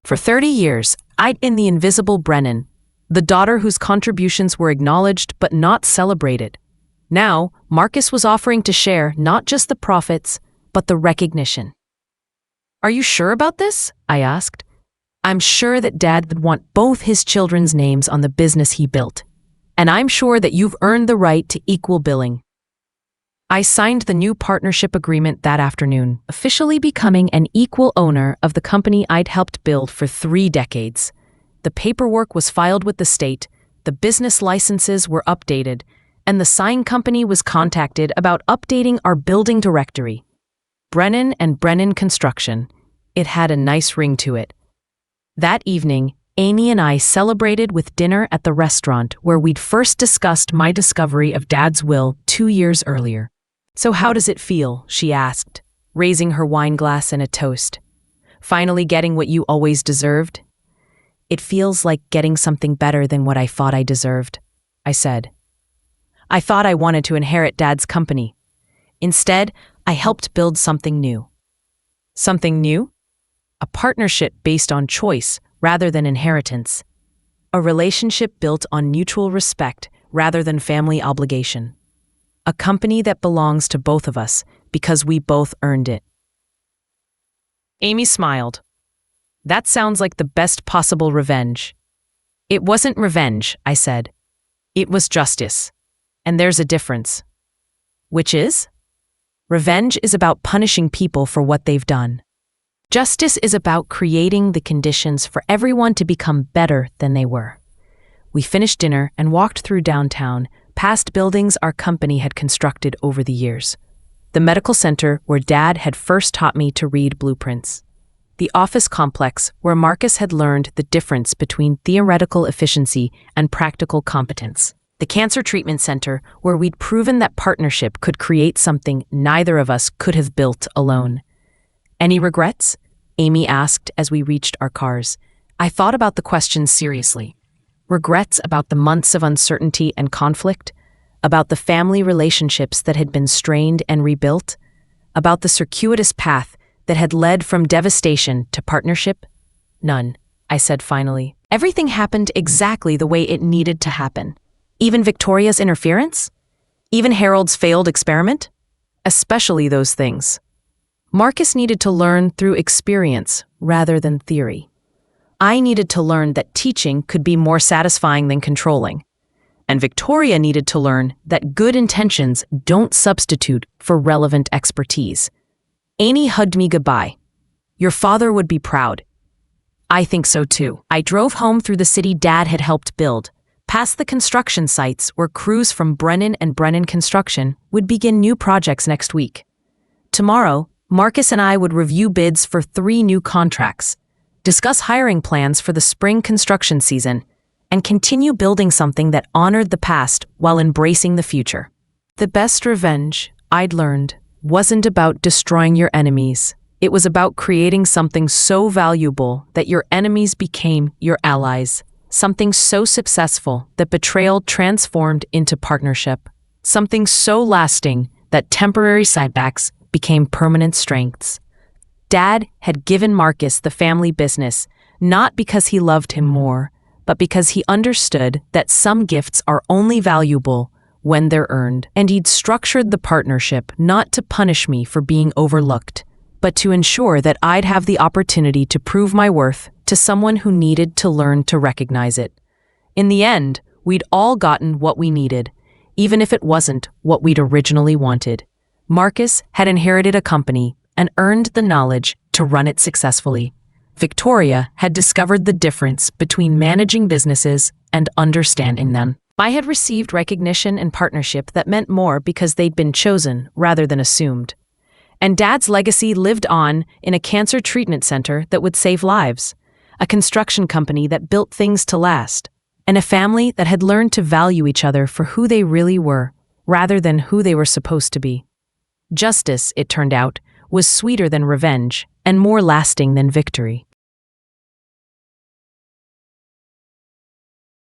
For 30 years, I'd been the invisible Brennan, the daughter whose contributions were acknowledged but not celebrated. Now, Marcus was offering to share not just the profits, but the recognition. Are you sure about this? I asked. I'm sure that Dad would want both his children's names on the business he built. And I'm sure that you've earned the right to equal billing. I signed the new partnership agreement that afternoon, officially becoming an equal owner of the company I'd helped build for 3 decades. The paperwork was filed with the state, the business licenses were updated, and the sign company was contacted about updating our building directory. Brennan and Brennan Construction. It had a nice ring to it. That evening, Amy and I celebrated with dinner at the restaurant where we'd first discussed my discovery of Dad's will 2 years earlier. So how does it feel? She asked, raising her wine glass in a toast. Finally getting what you always deserved? It feels like getting something better than what I thought I deserved, I said. I thought I wanted to inherit Dad's company. Instead, I helped build something new. Something new? A partnership based on choice rather than inheritance. A relationship built on mutual respect rather than family obligation. A company that belongs to both of us because we both earned it. Amy smiled. That sounds like the best possible revenge. It wasn't revenge, I said. It was justice. And there's a difference. Which is? Revenge is about punishing people for what they've done. Justice is about creating the conditions for everyone to become better than they were. We finished dinner and walked through downtown, past buildings our company had constructed over the years. The medical center where Dad had first taught me to read blueprints. The office complex where Marcus had learned the difference between theoretical efficiency and practical competence. The cancer treatment center where we'd proven that partnership could create something neither of us could have built alone. Any regrets? Amy asked as we reached our cars. I thought about the question seriously. Regrets about the months of uncertainty and conflict, about the family relationships that had been strained and rebuilt, about the circuitous path that had led from devastation to partnership? None, I said finally. Everything happened exactly the way it needed to happen. Even Victoria's interference? Even Harold's failed experiment? Especially those things. Marcus needed to learn through experience rather than theory. I needed to learn that teaching could be more satisfying than controlling. And Victoria needed to learn that good intentions don't substitute for relevant expertise. Amy hugged me goodbye. Your father would be proud. I think so too. I drove home through the city Dad had helped build, past the construction sites where crews from Brennan and Brennan Construction would begin new projects next week. Tomorrow, Marcus and I would review bids for 3 new contracts, discuss hiring plans for the spring construction season, and continue building something that honored the past while embracing the future. The best revenge, I'd learned, wasn't about destroying your enemies. It was about creating something so valuable that your enemies became your allies, something so successful that betrayal transformed into partnership, something so lasting that temporary setbacks became permanent strengths. Dad had given Marcus the family business, not because he loved him more, but because he understood that some gifts are only valuable when they're earned. And he'd structured the partnership not to punish me for being overlooked, but to ensure that I'd have the opportunity to prove my worth to someone who needed to learn to recognize it. In the end, we'd all gotten what we needed, even if it wasn't what we'd originally wanted. Marcus had inherited a company and earned the knowledge to run it successfully. Victoria had discovered the difference between managing businesses and understanding them. I had received recognition and partnership that meant more because they'd been chosen rather than assumed. And Dad's legacy lived on in a cancer treatment center that would save lives, a construction company that built things to last, and a family that had learned to value each other for who they really were rather than who they were supposed to be. Justice, it turned out, was sweeter than revenge and more lasting than victory.